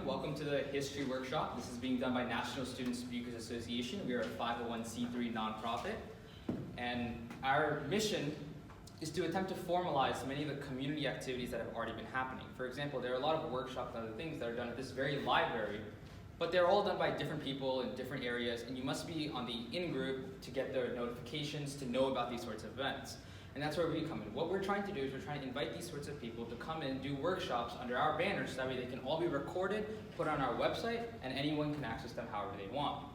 everyone. Welcome to the History Workshop. This is being done by National Student Speakers Association. We are a 501c3 nonprofit, and our mission is to attempt to formalize many of the community activities that have already been happening. For example, there are a lot of workshops and other things that are done at this very library, but they're all done by different people in different areas, and you must be on the in-group to get their notifications to know about these sorts of events. And that's where we come in. What we're trying to do is we're trying to invite these sorts of people to come in and do workshops under our banner so that way they can all be recorded, put on our website, and anyone can access them however they want.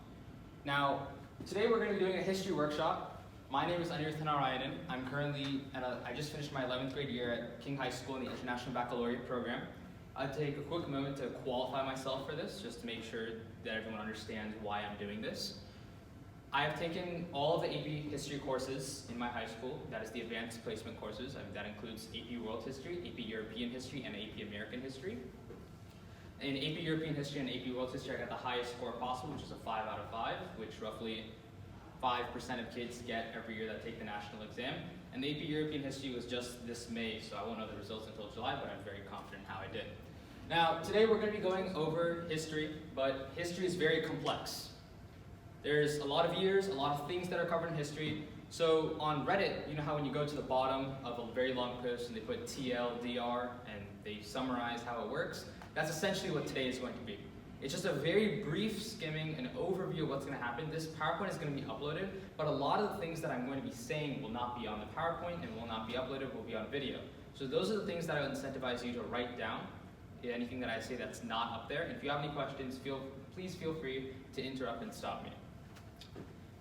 Now, today we're going to be doing a history workshop. My name is Anirudh Narayanan. I'm currently I just finished my 11th grade year at King High School in the International Baccalaureate program. I'll take a quick moment to qualify myself for this, just to make sure that everyone understands why I'm doing this. I have taken all of the AP history courses in my high school. That is the advanced placement courses. That includes AP World History, AP European History, and AP American History. In AP European History and AP World History, I got the highest score possible, which is a 5 out of 5, which roughly 5% of kids get every year that take the national exam. And the AP European History was just this May, so I won't know the results until July, but I'm very confident in how I did. Now, today we're going to be going over history, but history is very complex. There's a lot of years, a lot of things that are covered in history. So on Reddit, you know how when you go to the bottom of a very long post and they put TLDR and they summarize how it works? That's essentially what today is going to be. It's just a very brief skimming and overview of what's going to happen. This PowerPoint is going to be uploaded, but a lot of the things that I'm going to be saying will not be on the PowerPoint and will not be uploaded, will be on video. So those are the things that I would incentivize you to write down. Anything that I say that's not up there. And if you have any questions, please feel free to interrupt and stop me.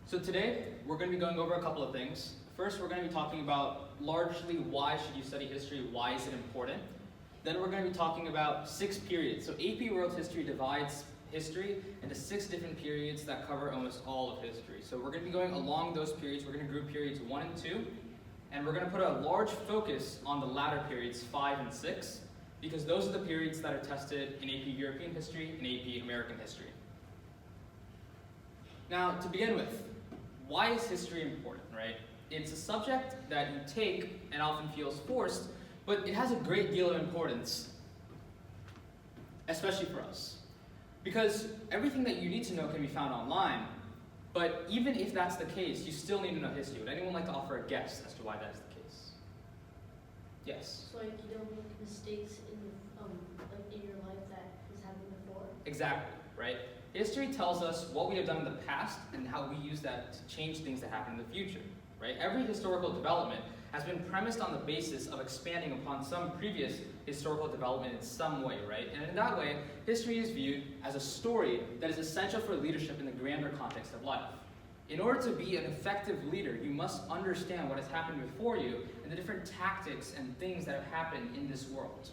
So today, we're going to be going over a couple of things. First, we're going to be talking about largely why should you study history, why is it important. Then we're going to be talking about 6 periods. So AP World History divides history into 6 different periods that cover almost all of history. So we're going to be going along those periods. We're going to group periods 1 and 2. And we're going to put a large focus on the latter periods 5 and 6, because those are the periods that are tested in AP European History and AP American History. Now, to begin with, why is history important, right? It's a subject that you take and often feels forced, but it has a great deal of importance, especially for us. Because everything that you need to know can be found online, but even if that's the case, you still need to know history. Would anyone like to offer a guess as to why that's the case? Yes? So like you don't make mistakes in your life that has happened before? Exactly, right? History tells us what we have done in the past and how we use that to change things that happen in the future, right? Every historical development has been premised on the basis of expanding upon some previous historical development in some way, right? And in that way, history is viewed as a story that is essential for leadership in the grander context of life. In order to be an effective leader, you must understand what has happened before you and the different tactics and things that have happened in this world.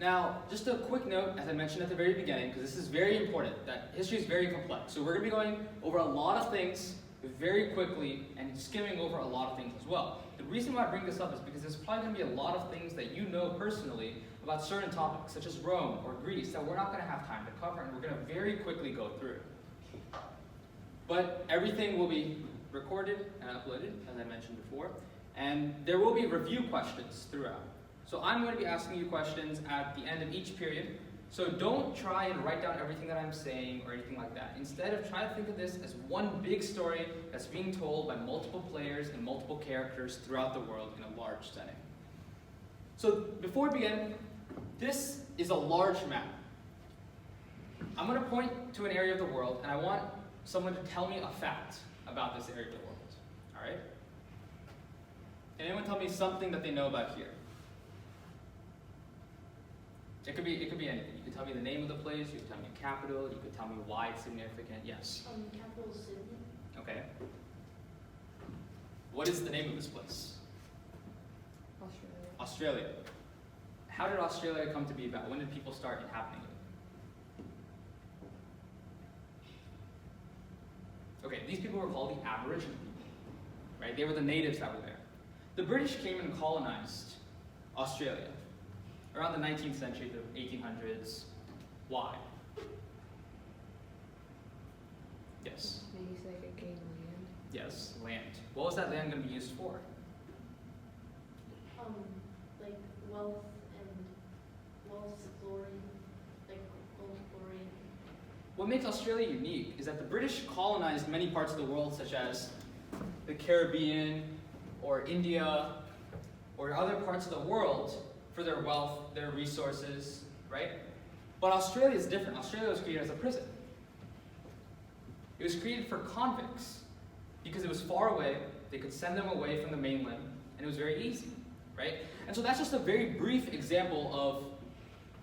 Now, just a quick note, as I mentioned at the very beginning, because this is very important, that history is very complex. So we're going to be going over a lot of things very quickly and skimming over a lot of things as well. The reason why I bring this up is because there's probably going to be a lot of things that you know personally about certain topics, such as Rome or Greece, that we're not going to have time to cover, and we're going to very quickly go through. But everything will be recorded and uploaded, as I mentioned before, and there will be review questions throughout. So I'm going to be asking you questions at the end of each period. So don't try and write down everything that I'm saying or anything like that. Instead, try to think of this as one big story that's being told by multiple players and multiple characters throughout the world in a large setting. So before we begin, this is a large map. I'm going to point to an area of the world, and I want someone to tell me a fact about this area of the world. All right? Can anyone tell me something that they know about here? It could be anything. You could tell me the name of the place, you could tell me a capital, you could tell me why it's significant. Yes? Capital is Sydney. Okay. What is the name of this place? Australia. Australia. How did Australia come to be about? When did people start inhabiting it? Okay, these people were called the Aboriginal people, right? They were the natives that were there. The British came and colonized Australia around the 19th century, the 1800s. Why? Yes? Maybe so they could gain land. Yes, land. What was that land going to be used for? Like wealth, glory. what makes Australia unique is that the British colonized many parts of the world, such as the Caribbean, or India, or other parts of the world for their wealth, their resources, right? But Australia is different. Australia was created as a prison. It was created for convicts because it was far away. They could send them away from the mainland, and it was very easy, right? And so that's just a very brief example of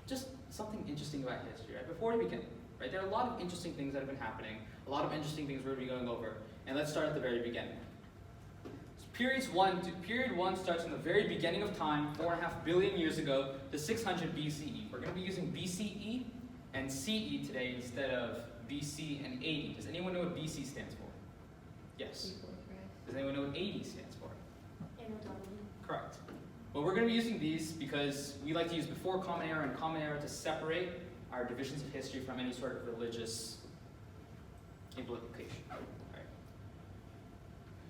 just something interesting about history, right? Before we begin, right? There are a lot of interesting things that have been happening, a lot of interesting things we're going to be going over, and let's start at the very beginning. Period one starts in the very beginning of time, 4.5 billion years ago, to 600 BCE. We're going to be using BCE and CE today instead of BC and AD. Does anyone know what BC stands for? Yes. Does anyone know what AD stands for? Correct. Well, we're going to be using these because we like to use before Common Era and Common Era to separate our divisions of history from any sort of religious implication.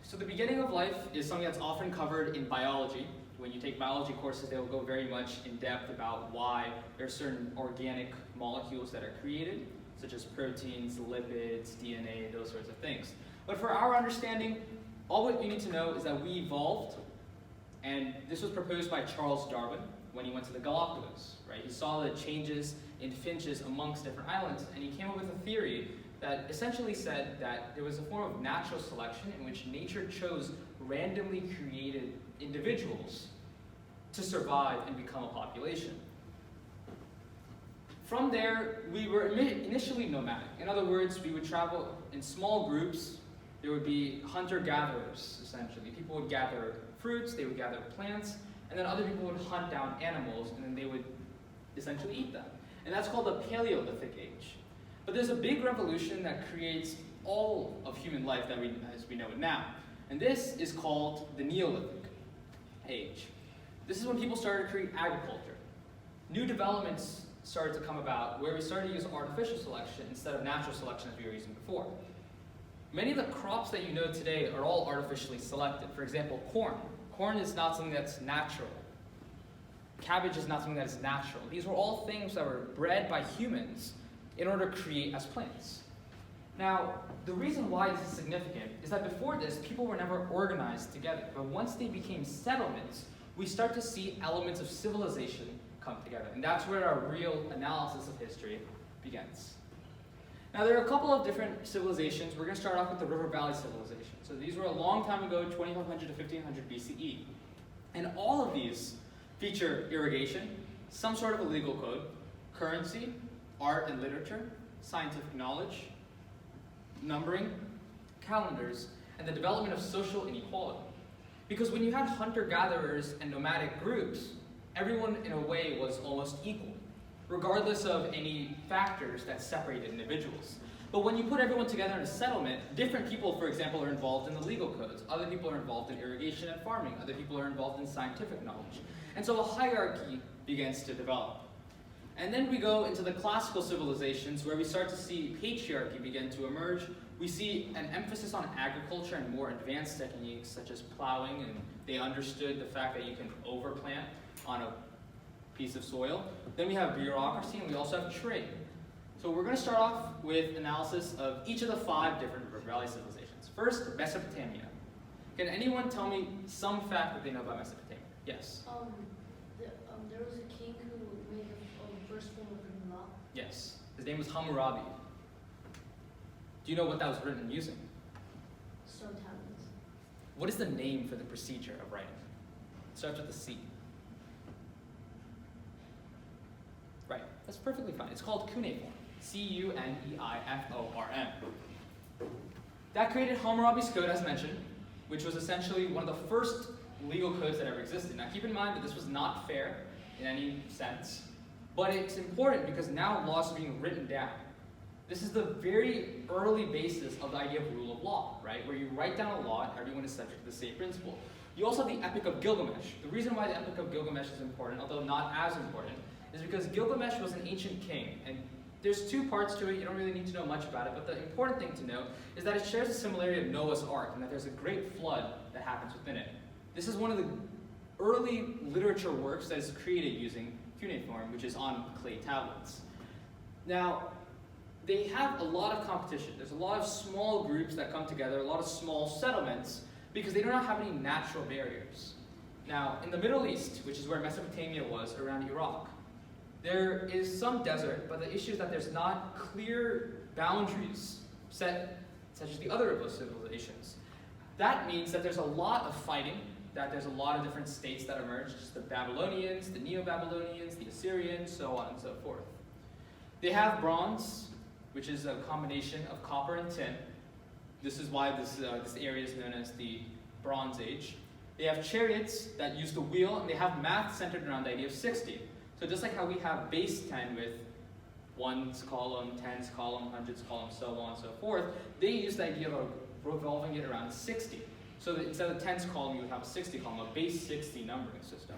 So the beginning of life is something that's often covered in biology. When you take biology courses, they will go very much in depth about why there are certain organic molecules that are created, such as proteins, lipids, DNA, those sorts of things. But for our understanding, all what you need to know is that we evolved, and this was proposed by Charles Darwin when he went to the Galapagos, right? He saw the changes in finches amongst different islands, and he came up with a theory that essentially said that there was a form of natural selection in which nature chose randomly created individuals to survive and become a population. From there, we were initially nomadic. In other words, we would travel in small groups. There would be hunter-gatherers, essentially. People would gather fruits, they would gather plants, and then other people would hunt down animals, and then they would essentially eat them. And that's called the Paleolithic age. But there's a big revolution that creates all of human life as we know it now. And this is called the Neolithic age. This is when people started to create agriculture. New developments started to come about where we started to use artificial selection instead of natural selection as we were using before. Many of the crops that you know today are all artificially selected. For example, corn. Corn is not something that's natural. Cabbage is not something that is natural. These were all things that were bred by humans in order to create as plants. Now, the reason why this is significant is that before this, people were never organized together. But once they became settlements, we start to see elements of civilization come together. And that's where our real analysis of history begins. Now, there are a couple of different civilizations. We're going to start off with the River Valley civilization. So these were a long time ago, 2500 to 1500 BCE. And all of these feature irrigation, some sort of a legal code, currency, art and literature, scientific knowledge, numbering, calendars, and the development of social inequality. Because when you had hunter-gatherers and nomadic groups, everyone in a way was almost equal, regardless of any factors that separated individuals. But when you put everyone together in a settlement, different people, for example, are involved in the legal codes. Other people are involved in irrigation and farming. Other people are involved in scientific knowledge. And so a hierarchy begins to develop. And then we go into the classical civilizations where we start to see patriarchy begin to emerge. We see an emphasis on agriculture and more advanced techniques such as plowing, and they understood the fact that you can overplant on a piece of soil. Then we have bureaucracy, and we also have trade. So we're going to start off with analysis of each of the 5 different River Valley civilizations. First, Mesopotamia. Can anyone tell me some fact that they know about Mesopotamia? Yes. There was a king who made the first form of written law. Yes. His name was Hammurabi. Do you know what that was written using? Stone tablets. What is the name for the procedure of writing? It starts with a C. Right. That's perfectly fine. It's called cuneiform. C-U-N-E-I-F-O-R-M. That created Hammurabi's code, as mentioned, which was essentially one of the first legal codes that ever existed. Now keep in mind that this was not fair in any sense, but it's important because now laws are being written down. This is the very early basis of the idea of rule of law, right? Where you write down a law and everyone is subject to the same principle. You also have the Epic of Gilgamesh. The reason why the Epic of Gilgamesh is important, although not as important, is because Gilgamesh was an ancient king, and there's 2 parts to it. You don't really need to know much about it, but the important thing to know is that it shares a similarity of Noah's Ark, and that there's a great flood that happens within it. This is one of the early literature works that is created using cuneiform, which is on clay tablets. Now, they have a lot of competition. There's a lot of small groups that come together, a lot of small settlements, because they do not have any natural barriers. Now, in the Middle East, which is where Mesopotamia was, around Iraq, there is some desert, but the issue is that there's not clear boundaries set, such as the other of those civilizations. That means that there's a lot of fighting, that there's a lot of different states that emerged, the Babylonians, the Neo-Babylonians, the Assyrians, so on and so forth. They have bronze, which is a combination of copper and tin. This is why this area is known as the Bronze Age. They have chariots that use the wheel, and they have math centered around the idea of 60. So just like how we have base 10 with ones column, tens column, hundreds column, so on and so forth, they use the idea of revolving it around 60. So that instead of the tens column, you would have a 60 column, a base 60 numbering system.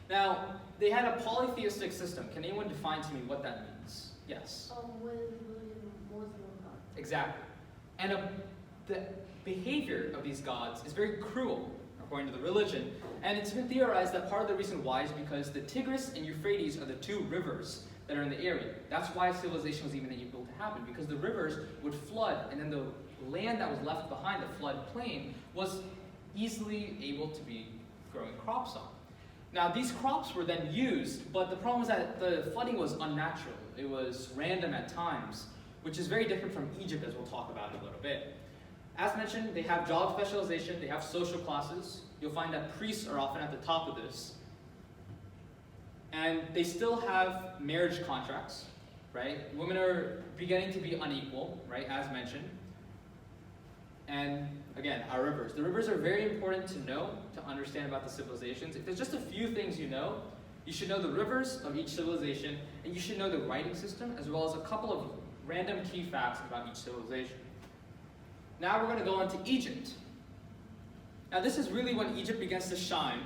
Now, they had a polytheistic system. Can anyone define to me what that means? Yes. With more than one god. Exactly. And the behavior of these gods is very cruel, according to the religion. And it's been theorized that part of the reason why is because the Tigris and Euphrates are the two rivers that are in the area. That's why civilization was even able to happen, because the rivers would flood, and then the land that was left behind, the flood plain, was easily able to be growing crops on. Now, these crops were then used, but the problem was that the flooding was unnatural. It was random at times, which is very different from Egypt, as we'll talk about in a little bit. As mentioned, they have job specialization, they have social classes. You'll find that priests are often at the top of this. And they still have marriage contracts, right? Women are beginning to be unequal, right, as mentioned. And again, our rivers. The rivers are very important to know, to understand about the civilizations. If there's just a few things you know, you should know the rivers of each civilization, and you should know the writing system, as well as a couple of random key facts about each civilization. Now we're going to go on to Egypt. Now this is really when Egypt begins to shine.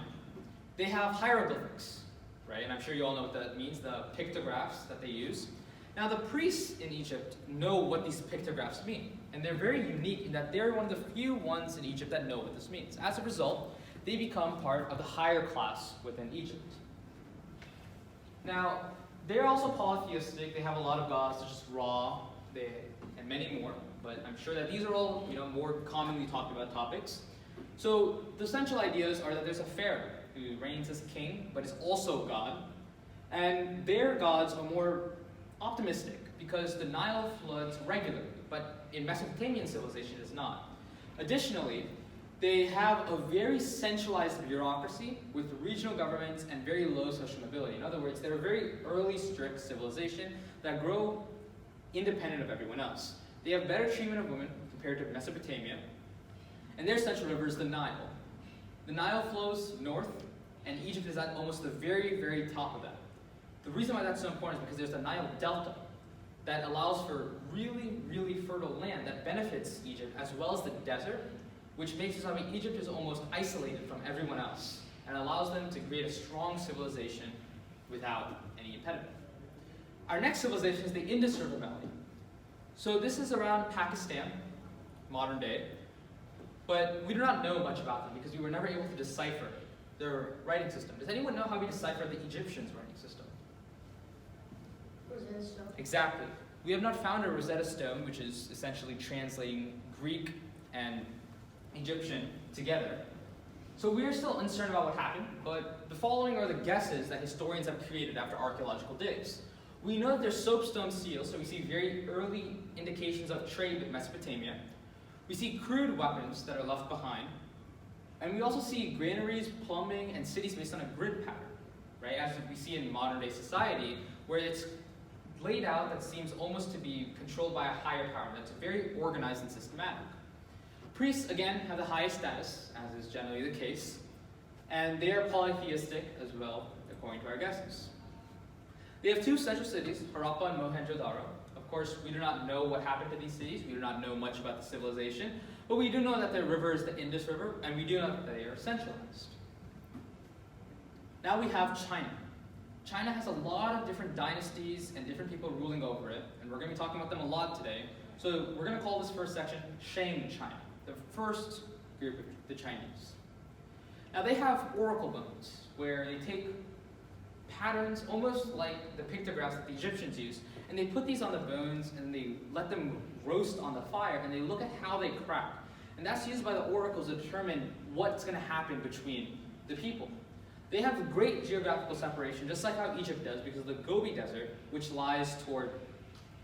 They have hieroglyphics, right? And I'm sure you all know what that means, the pictographs that they use. Now the priests in Egypt know what these pictographs mean. And they're very unique in that they're one of the few ones in Egypt that know what this means. As a result, they become part of the higher class within Egypt. Now, they're also polytheistic. They have a lot of gods such as Ra, and many more. But I'm sure that these are all, more commonly talked about topics. So the essential ideas are that there's a pharaoh who reigns as king, but is also God. And their gods are more optimistic because the Nile floods regularly, but in Mesopotamian civilization it is not. Additionally, they have a very centralized bureaucracy with regional governments and very low social mobility. In other words, they're a very early, strict civilization that grow independent of everyone else. They have better treatment of women compared to Mesopotamia, and their central river is the Nile. The Nile flows north, and Egypt is at almost the very, very top of that. The reason why that's so important is because there's the Nile Delta that allows for really, really fertile land that benefits Egypt, as well as the desert, which makes it so that Egypt is almost isolated from everyone else and allows them to create a strong civilization without any impediment. Our next civilization is the Indus River Valley. So this is around Pakistan, modern day, but we do not know much about them because we were never able to decipher their writing system. Does anyone know how we decipher the Egyptians' writing system? Rosetta Stone. Exactly. We have not found a Rosetta Stone, which is essentially translating Greek and Egyptian together. So we are still uncertain about what happened, but the following are the guesses that historians have created after archaeological digs. We know that there's soapstone seals, so we see very early indications of trade with Mesopotamia. We see crude weapons that are left behind. And we also see granaries, plumbing, and cities based on a grid pattern, right? As we see in modern day society, where it's laid out that seems almost to be controlled by a higher power, that's very organized and systematic. Priests, again, have the highest status, as is generally the case, and they are polytheistic as well, according to our guesses. They have two central cities, Harappa and Mohenjo-Daro. Of course, we do not know what happened to these cities. We do not know much about the civilization, but we do know that their river is the Indus River, and we do know that they are centralized. Now we have China. China has a lot of different dynasties and different people ruling over it, and we're going to be talking about them a lot today. So we're going to call this first section Shang China, the first group of the Chinese. Now they have oracle bones, where they take patterns, almost like the pictographs that the Egyptians used. And they put these on the bones and they let them roast on the fire and they look at how they crack. And that's used by the oracles to determine what's going to happen between the people. They have great geographical separation, just like how Egypt does, because of the Gobi Desert, which lies toward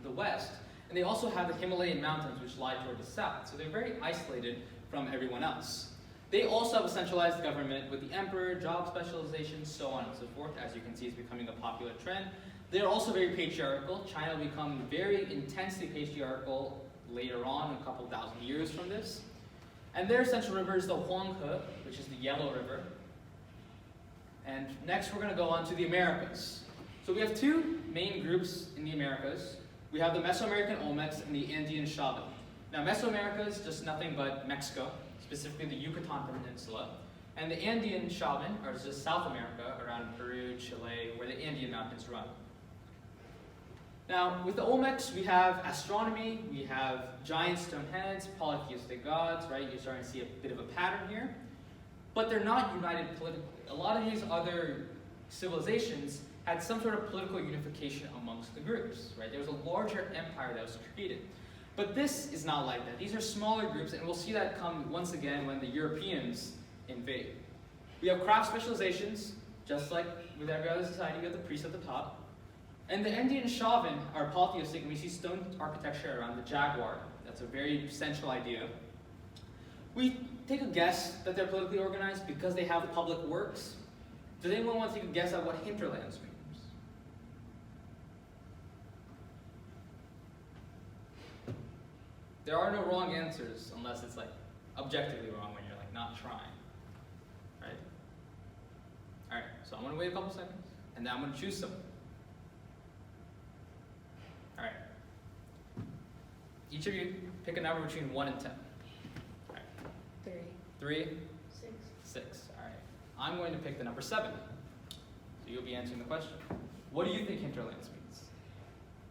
the west. And they also have the Himalayan mountains, which lie toward the south. So they're very isolated from everyone else. They also have a centralized government with the emperor, job specialization, so on and so forth. As you can see, it's becoming a popular trend. They're also very patriarchal. China will become very intensely patriarchal later on, a couple thousand years from this. And their central river is the Huanghe, which is the Yellow River. And next we're going to go on to the Americas. So we have two main groups in the Americas. We have the Mesoamerican Olmecs and the Andean Chauvin. Now Mesoamerica is just nothing but Mexico, specifically the Yucatan Peninsula. And the Andean Chauvin are just South America, around Peru, Chile, where the Andean Mountains run. Now, with the Olmecs, we have astronomy, we have giant stone heads, polytheistic gods, right? You're starting to see a bit of a pattern here. But they're not united politically. A lot of these other civilizations had some sort of political unification amongst the groups, right? There was a larger empire that was created. But this is not like that. These are smaller groups, and we'll see that come once again when the Europeans invade. We have craft specializations, just like with every other society, we have the priests at the top. And the Andean Chauvin are polytheistic, and we see stone architecture around the jaguar. That's a very central idea. We take a guess that they're politically organized because they have public works. Does anyone want to take a guess at what hinterlands means? There are no wrong answers unless it's like objectively wrong when you're like not trying, right? All right, so I'm gonna wait a couple seconds, and then I'm gonna choose something. All right. Each of you pick a number between 1 and 10. All right. 3. 3, 6. 6. All right. I'm going to pick the number 7. So you'll be answering the question. What do you think hinterlands means?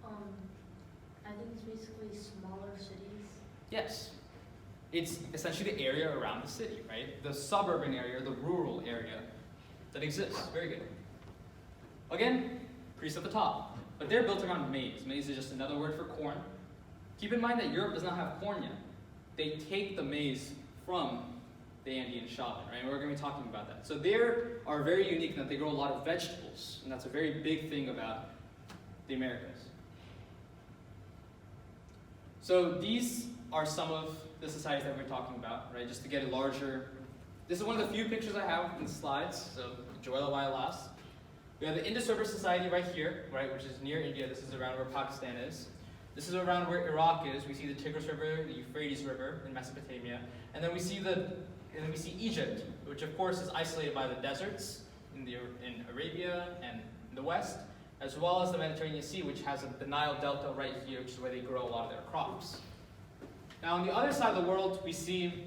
I think it's basically smaller cities. Yes. It's essentially the area around the city, right? The suburban area, the rural area that exists. Very good. Again, priests at the top. But they're built around maize. Maize is just another word for corn. Keep in mind that Europe does not have corn yet. They take the maize from the Andean Chauvin, right? And we're going to be talking about that. So they are very unique in that they grow a lot of vegetables. And that's a very big thing about the Americas. So these are some of the societies that we're talking about, right? Just to get a larger... This is one of the few pictures I have in the slides, so enjoy it while it lasts. We have the Indus River Society right here, right, which is near India. This is around where Pakistan is. This is around where Iraq is. We see the Tigris River, the Euphrates River in Mesopotamia, and then we see Egypt, which of course is isolated by the deserts in Arabia and in the west, as well as the Mediterranean Sea, which has the Nile Delta right here, which is where they grow a lot of their crops. Now on the other side of the world, we see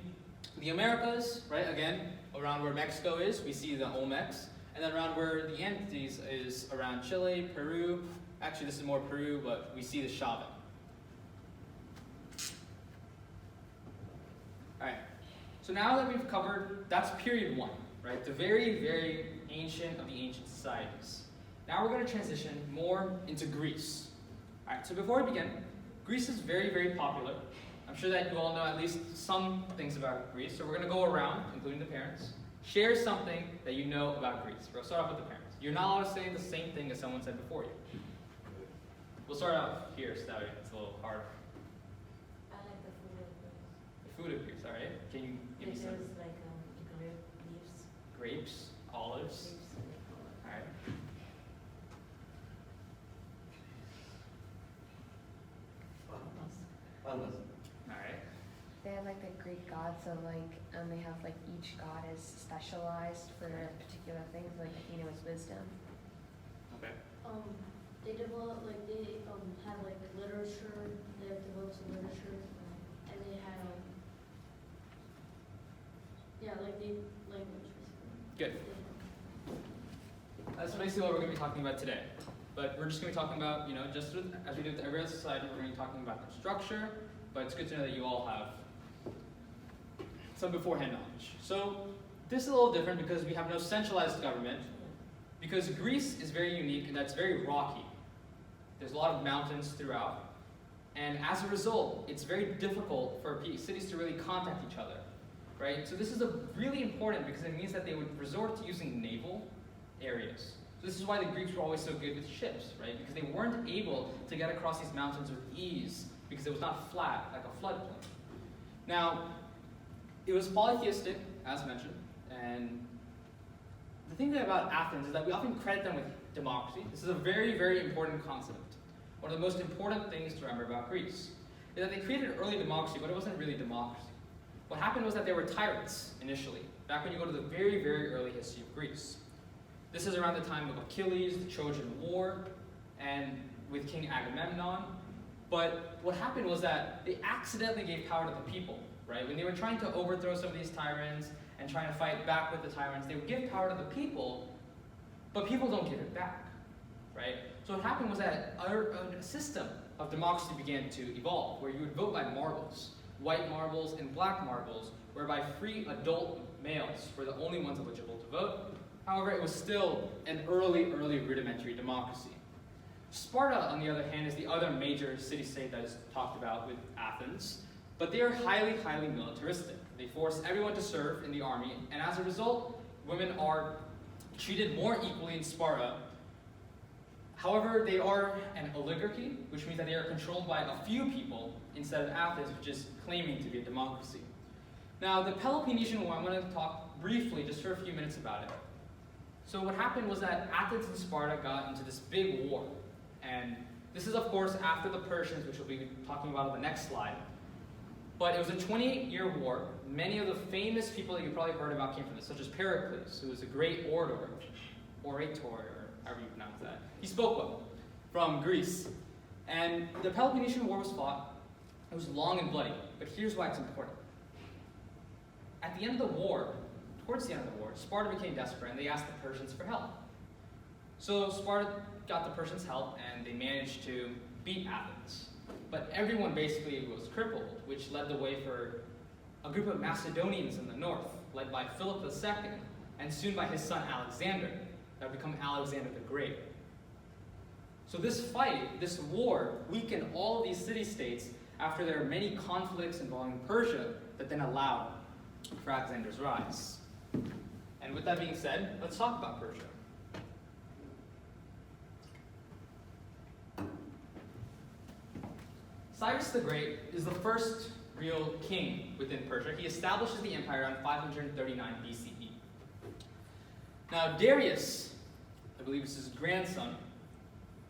the Americas, right? Again, around where Mexico is, we see the Olmecs. And then around where the Andes is around Chile, Peru. Actually, this is more Peru, but we see the Chauvin. All right. So now that we've covered, that's period 1, right? The very, very ancient of the ancient societies. Now we're going to transition more into Greece. All right. So before we begin, Greece is very, very popular. I'm sure that you all know at least some things about Greece. So we're going to go around, including the parents. Share something that you know about Greece. We'll start off with the parents. You're not allowed to say the same thing as someone said before you. We'll start off here, so that way it's a little harder. I like the food of Greece. The food of Greece, all right? Can you give me some? There's like grape leaves. Grapes, olives. Grapes and they call it. All right. All right. They have like the Greek gods, so like, they have like each god is specialized for particular things. Like Athena was wisdom. Okay. They developed they had like literature. They have developed some literature, and they had language basically. Good. That's basically what we're going to be talking about today. But we're just going to be talking about, just as we do with every other society, we're going to be talking about their structure. But it's good to know that you all have some beforehand knowledge. So this is a little different because we have no centralized government. Because Greece is very unique in that it's very rocky. There's a lot of mountains throughout. And as a result, it's very difficult for cities to really contact each other, right? So this is really important because it means that they would resort to using naval areas. So this is why the Greeks were always so good with ships, right? Because they weren't able to get across these mountains with ease because it was not flat like a floodplain. Now, it was polytheistic, as mentioned, and the thing about Athens is that we often credit them with democracy. This is a very, very important concept. One of the most important things to remember about Greece is that they created early democracy, but it wasn't really democracy. What happened was that they were tyrants initially, back when you go to the very, very early history of Greece. This is around the time of Achilles, the Trojan War, and with King Agamemnon. But what happened was that they accidentally gave power to the people, right? When they were trying to overthrow some of these tyrants and trying to fight back with the tyrants, they would give power to the people, but people don't give it back, right? So what happened was that a system of democracy began to evolve, where you would vote by marbles, white marbles and black marbles, whereby free adult males were the only ones eligible to vote. However, it was still an early rudimentary democracy. Sparta, on the other hand, is the other major city-state that is talked about with Athens, but they are highly militaristic. They force everyone to serve in the army, and as a result, women are treated more equally in Sparta. However, they are an oligarchy, which means that they are controlled by a few people instead of Athens, which is claiming to be a democracy. Now, the Peloponnesian War, I'm going to talk briefly, just for a few minutes about it. So what happened was that Athens and Sparta got into this big war. And this is, of course, after the Persians, which we'll be talking about on the next slide. But it was a 28-year war. Many of the famous people that you've probably heard about came from this, such as Pericles, who was a great orator, or however you pronounce that. He spoke well from Greece. And the Peloponnesian War was fought. It was long and bloody, but here's why it's important. At the end of the war, towards the end of the war, Sparta became desperate and they asked the Persians for help. So Sparta got the Persians' help and they managed to beat Athens. But everyone basically was crippled, which led the way for a group of Macedonians in the north, led by Philip II, and soon by his son Alexander, that would become Alexander the Great. So this fight, this war, weakened all of these city-states after there were many conflicts involving Persia that then allowed for Alexander's rise. And with that being said, let's talk about Persia. Cyrus the Great is the first real king within Persia. He establishes the empire around 539 BCE. Now Darius, I believe is his grandson,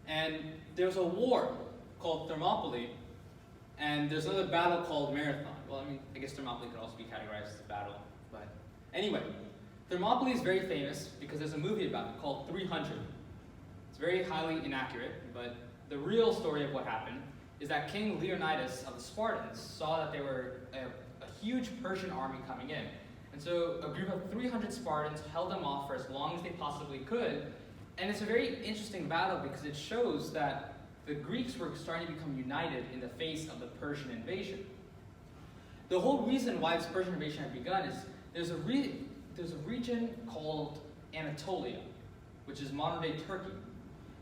and there's a war called Thermopylae, and there's another battle called Marathon. Well, I guess Thermopylae could also be categorized as a battle, but anyway, Thermopylae is very famous because there's a movie about it called 300. It's very highly inaccurate, but the real story of what happened is that King Leonidas of the Spartans saw that there were a huge Persian army coming in. And so a group of 300 Spartans held them off for as long as they possibly could. And it's a very interesting battle because it shows that the Greeks were starting to become united in the face of the Persian invasion. The whole reason why this Persian invasion had begun is there's a region called Anatolia, which is modern-day Turkey.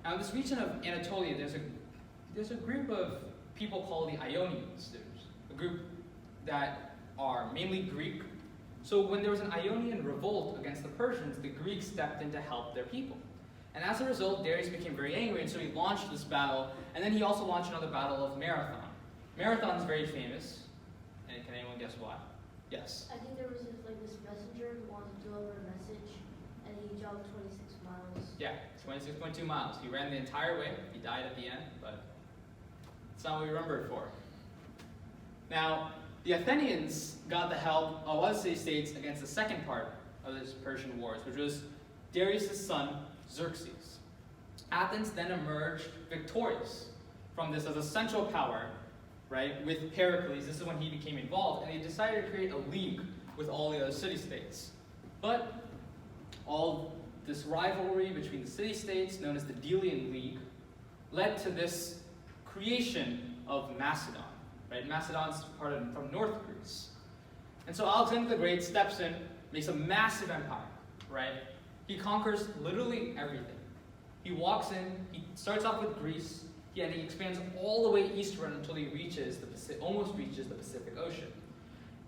Now in this region of Anatolia, there's a group of people called the Ionians. There's a group that are mainly Greek. So when there was an Ionian revolt against the Persians, the Greeks stepped in to help their people. And as a result, Darius became very angry, and so he launched this battle, and then he also launched another battle of Marathon. Marathon is very famous, and can anyone guess why? Yes? I think there was this messenger who wanted to deliver a message, and he jogged 26 miles. Yeah, 26.2 miles. He ran the entire way. He died at the end, but it's not what we remember it for. Now, the Athenians got the help of other city-states against the second part of this Persian wars, which was Darius' son, Xerxes. Athens then emerged victorious from this as a central power, right, with Pericles. This is when he became involved, and they decided to create a league with all the other city-states. But all this rivalry between the city-states, known as the Delian League, led to this creation of Macedon. Right? Macedon's part from North Greece. And so Alexander the Great steps in, makes a massive empire, right? He conquers literally everything. He walks in, he starts off with Greece, and he expands all the way eastward until he reaches almost reaches the Pacific Ocean.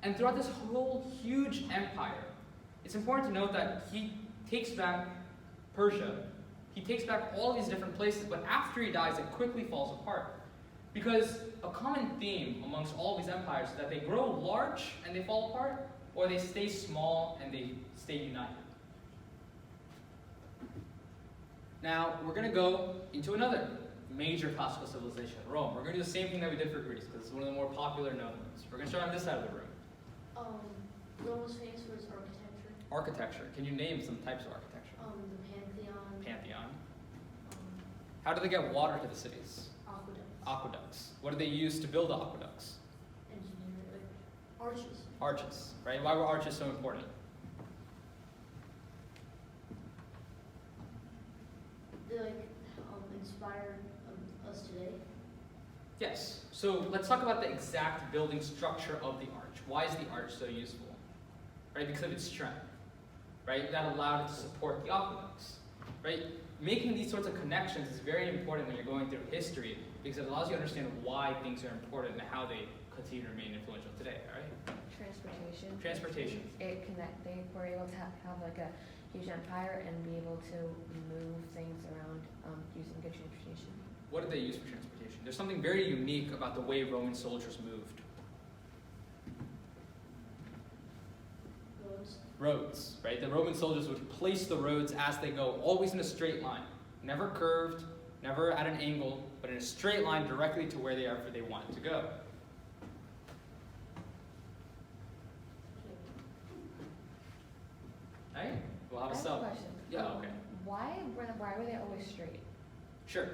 And throughout this whole huge empire, it's important to note that he takes back Persia, he takes back all these different places, but after he dies, it quickly falls apart. Because a common theme amongst all these empires is that they grow large and they fall apart, or they stay small and they stay united. Now, we're going to go into another major classical civilization, Rome. We're going to do the same thing that we did for Greece, because it's one of the more popular known ones. We're going to start on this side of the room. Rome was famous for its architecture. Architecture. Can you name some types of architecture? The Pantheon. Pantheon. Um, How do they get water to the cities? aqueducts. Aqueducts. What do they use to build aqueducts? Engineering, like arches. Arches, right? Why were arches so important? They inspire us today. Yes. So let's talk about the exact building structure of the arch. Why is the arch so useful? Right? Because of its strength. Right? That allowed it to support the aqueducts. Right? Making these sorts of connections is very important when you're going through history, because it allows you to understand why things are important and how they continue to remain influential today. All right? Transportation. Transportation. They were able to have like a huge empire and be able to move things around using good transportation. What did they use for transportation? There's something very unique about the way Roman soldiers moved. Roads, right? The Roman soldiers would place the roads as they go, always in a straight line. Never curved, never at an angle, but in a straight line directly to where they wanted to go. Right? We'll have I a have sub. a question. Yeah, okay. Why were they always straight? Sure.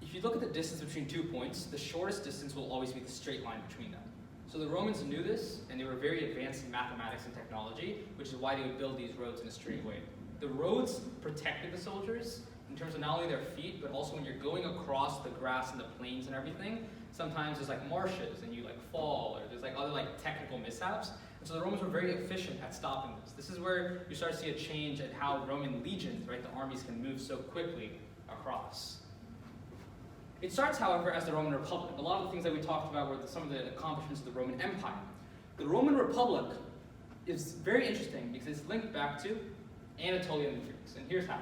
If you look at the distance between 2 points, the shortest distance will always be the straight line between them. So the Romans knew this, and they were very advanced in mathematics and technology, which is why they would build these roads in a straight way. The roads protected the soldiers in terms of not only their feet, but also when you're going across the grass and the plains and everything, sometimes there's marshes and you fall, or there's other technical mishaps. And so the Romans were very efficient at stopping this. This is where you start to see a change in how Roman legions, right, the armies can move so quickly across. It starts, however, as the Roman Republic. A lot of the things that we talked about were some of the accomplishments of the Roman Empire. The Roman Republic is very interesting because it's linked back to Anatolian Greeks, and here's how.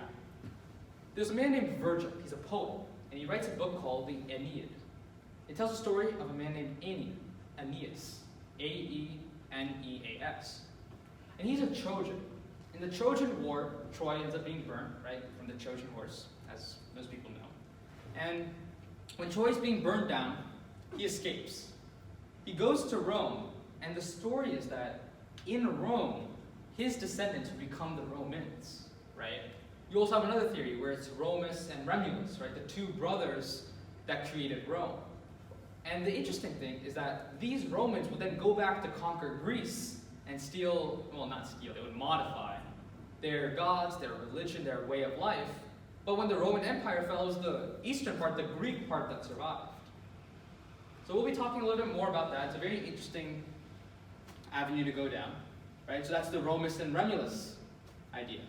There's a man named Virgil. He's a poet, and he writes a book called the Aeneid. It tells the story of a man named Aeneas, Aeneas. And he's a Trojan. In the Trojan War, Troy ends up being burned, right, from the Trojan horse, as most people know. And when Troy's being burned down, he escapes. He goes to Rome, and the story is that in Rome, his descendants would become the Romans, right? You also have another theory where it's Romus and Remulus, right, the two brothers that created Rome. And the interesting thing is that these Romans would then go back to conquer Greece and they would modify their gods, their religion, their way of life. But when the Roman Empire fell, it was the eastern part, the Greek part, that survived. So we'll be talking a little bit more about that. It's a very interesting avenue to go down, right? So that's the Romus and Remulus idea.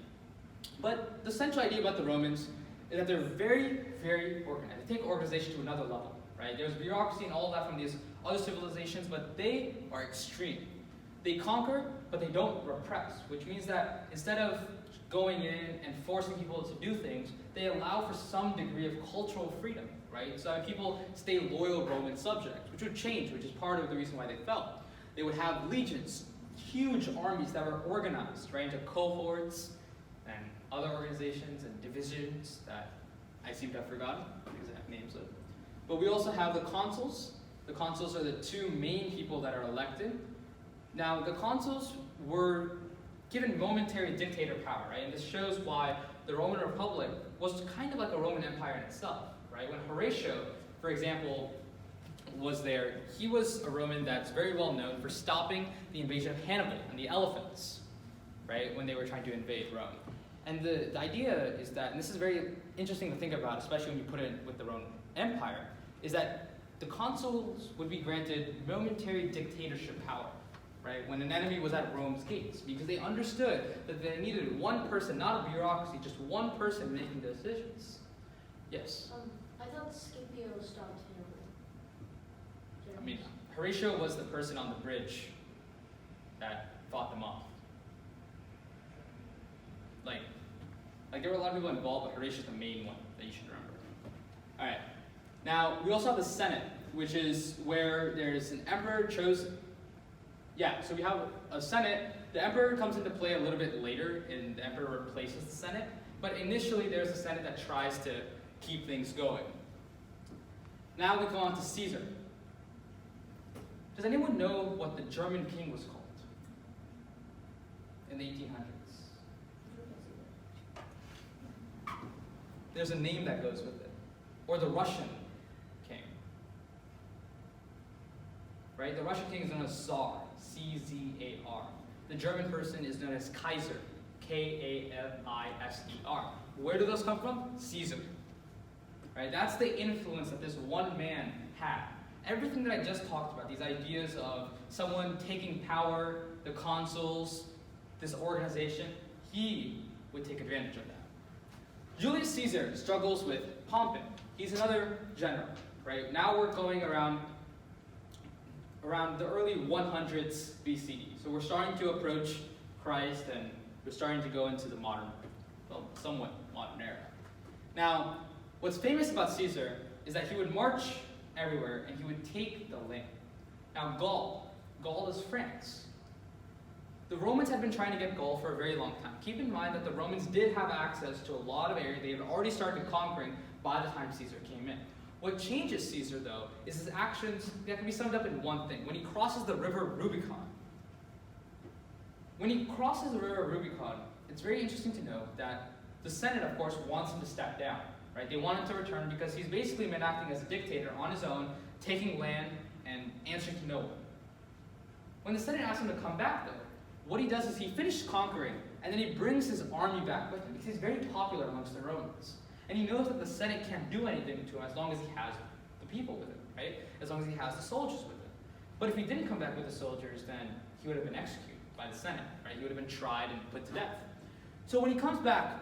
But the central idea about the Romans is that they're very, very organized. They take organization to another level, right? There's bureaucracy and all that from these other civilizations, but they are extreme. They conquer, but they don't repress, which means that instead of going in and forcing people to do things, they allow for some degree of cultural freedom, right? So that people stay loyal Roman subjects, which would change, which is part of the reason why they fell. They would have legions, huge armies that were organized, right, into cohorts and other organizations and divisions that I seem to have forgotten the exact names of. But we also have the consuls. The consuls are the two main people that are elected. Now, the consuls were given momentary dictator power, right? And this shows why the Roman Republic was kind of like a Roman Empire in itself, right? When Horatio, for example, was there, he was a Roman that's very well known for stopping the invasion of Hannibal and the elephants, right? When they were trying to invade Rome. And the idea is that, and this is very interesting to think about, especially when you put it with the Roman Empire, is that the consuls would be granted momentary dictatorship power. right? When an enemy was at Rome's gates, because they understood that they needed one person, not a bureaucracy, just one person making the decisions. Yes? I thought Scipio stopped him. I mean, Horatio was the person on the bridge that fought them off. Like there were a lot of people involved, but Horatio's the main one that you should remember. All right. Now, we also have the Senate, which is where there's an emperor chosen. Yeah, so we have a Senate. The emperor comes into play a little bit later, and the emperor replaces the Senate. But initially, there's a Senate that tries to keep things going. Now we go on to Caesar. Does anyone know what the German king was called in the 1800s? There's a name that goes with it. Or the Russian king. Right? The Russian king is known as Tsar, C-Z-A-R. The German person is known as Kaiser, K-A-M-I-S-E-R. Where do those come from? Caesar. Right? That's the influence that this one man had. Everything that I just talked about, these ideas of someone taking power, the consuls, this organization, he would take advantage of that. Julius Caesar struggles with Pompey. He's another general, right? Now we're going around the early 100s BCE. So we're starting to approach Christ, and we're starting to go into the modern, well, somewhat modern era. Now, what's famous about Caesar is that he would march everywhere, and he would take the land. Now, Gaul is France. The Romans had been trying to get Gaul for a very long time. Keep in mind that the Romans did have access to a lot of area they had already started conquering by the time Caesar came in. What changes Caesar, though, is his actions that can be summed up in one thing. When he crosses the river Rubicon. When he crosses the river Rubicon, it's very interesting to note that the Senate, of course, wants him to step down. Right? They want him to return because he's basically been acting as a dictator on his own, taking land and answering to no one. When the Senate asks him to come back, though, what he does is he finishes conquering, and then he brings his army back with him because he's very popular amongst the Romans. And he knows that the Senate can't do anything to him as long as he has the people with him, right? As long as he has the soldiers with him. But if he didn't come back with the soldiers, then he would have been executed by the Senate, right? He would have been tried and put to death. So when he comes back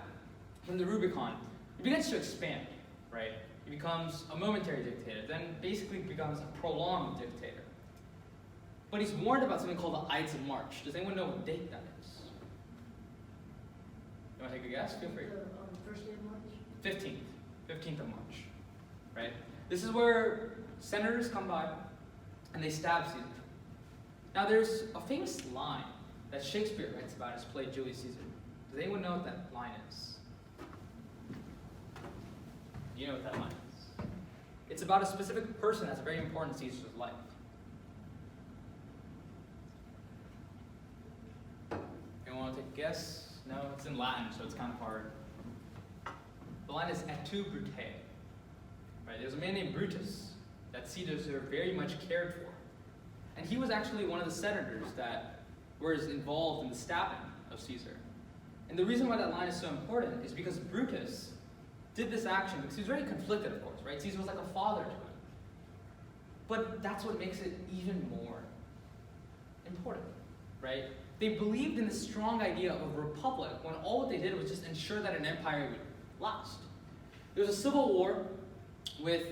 from the Rubicon, he begins to expand, right? He becomes a momentary dictator, then basically becomes a prolonged dictator. But he's warned about something called the Ides of March. Does anyone know what date that is? You want to take a guess? Feel free. The first day of March? 15th of March, right? This is where senators come by and they stab Caesar. Now there's a famous line that Shakespeare writes about in his play Julius Caesar. Does anyone know what that line is? Do you know what that line is? It's about a specific person that's very important in Caesar's life. Anyone want to take a guess? No, it's in Latin, so it's kind of hard. The line is et tu, Brute. Right? There's a man named Brutus that Caesar very much cared for. And he was actually one of the senators that was involved in the stabbing of Caesar. And the reason why that line is so important is because Brutus did this action because he was very conflicted, of course, right? Caesar was like a father to him. But that's what makes it even more important, right? They believed in the strong idea of a republic when all what they did was just ensure that an empire would last. There was a civil war with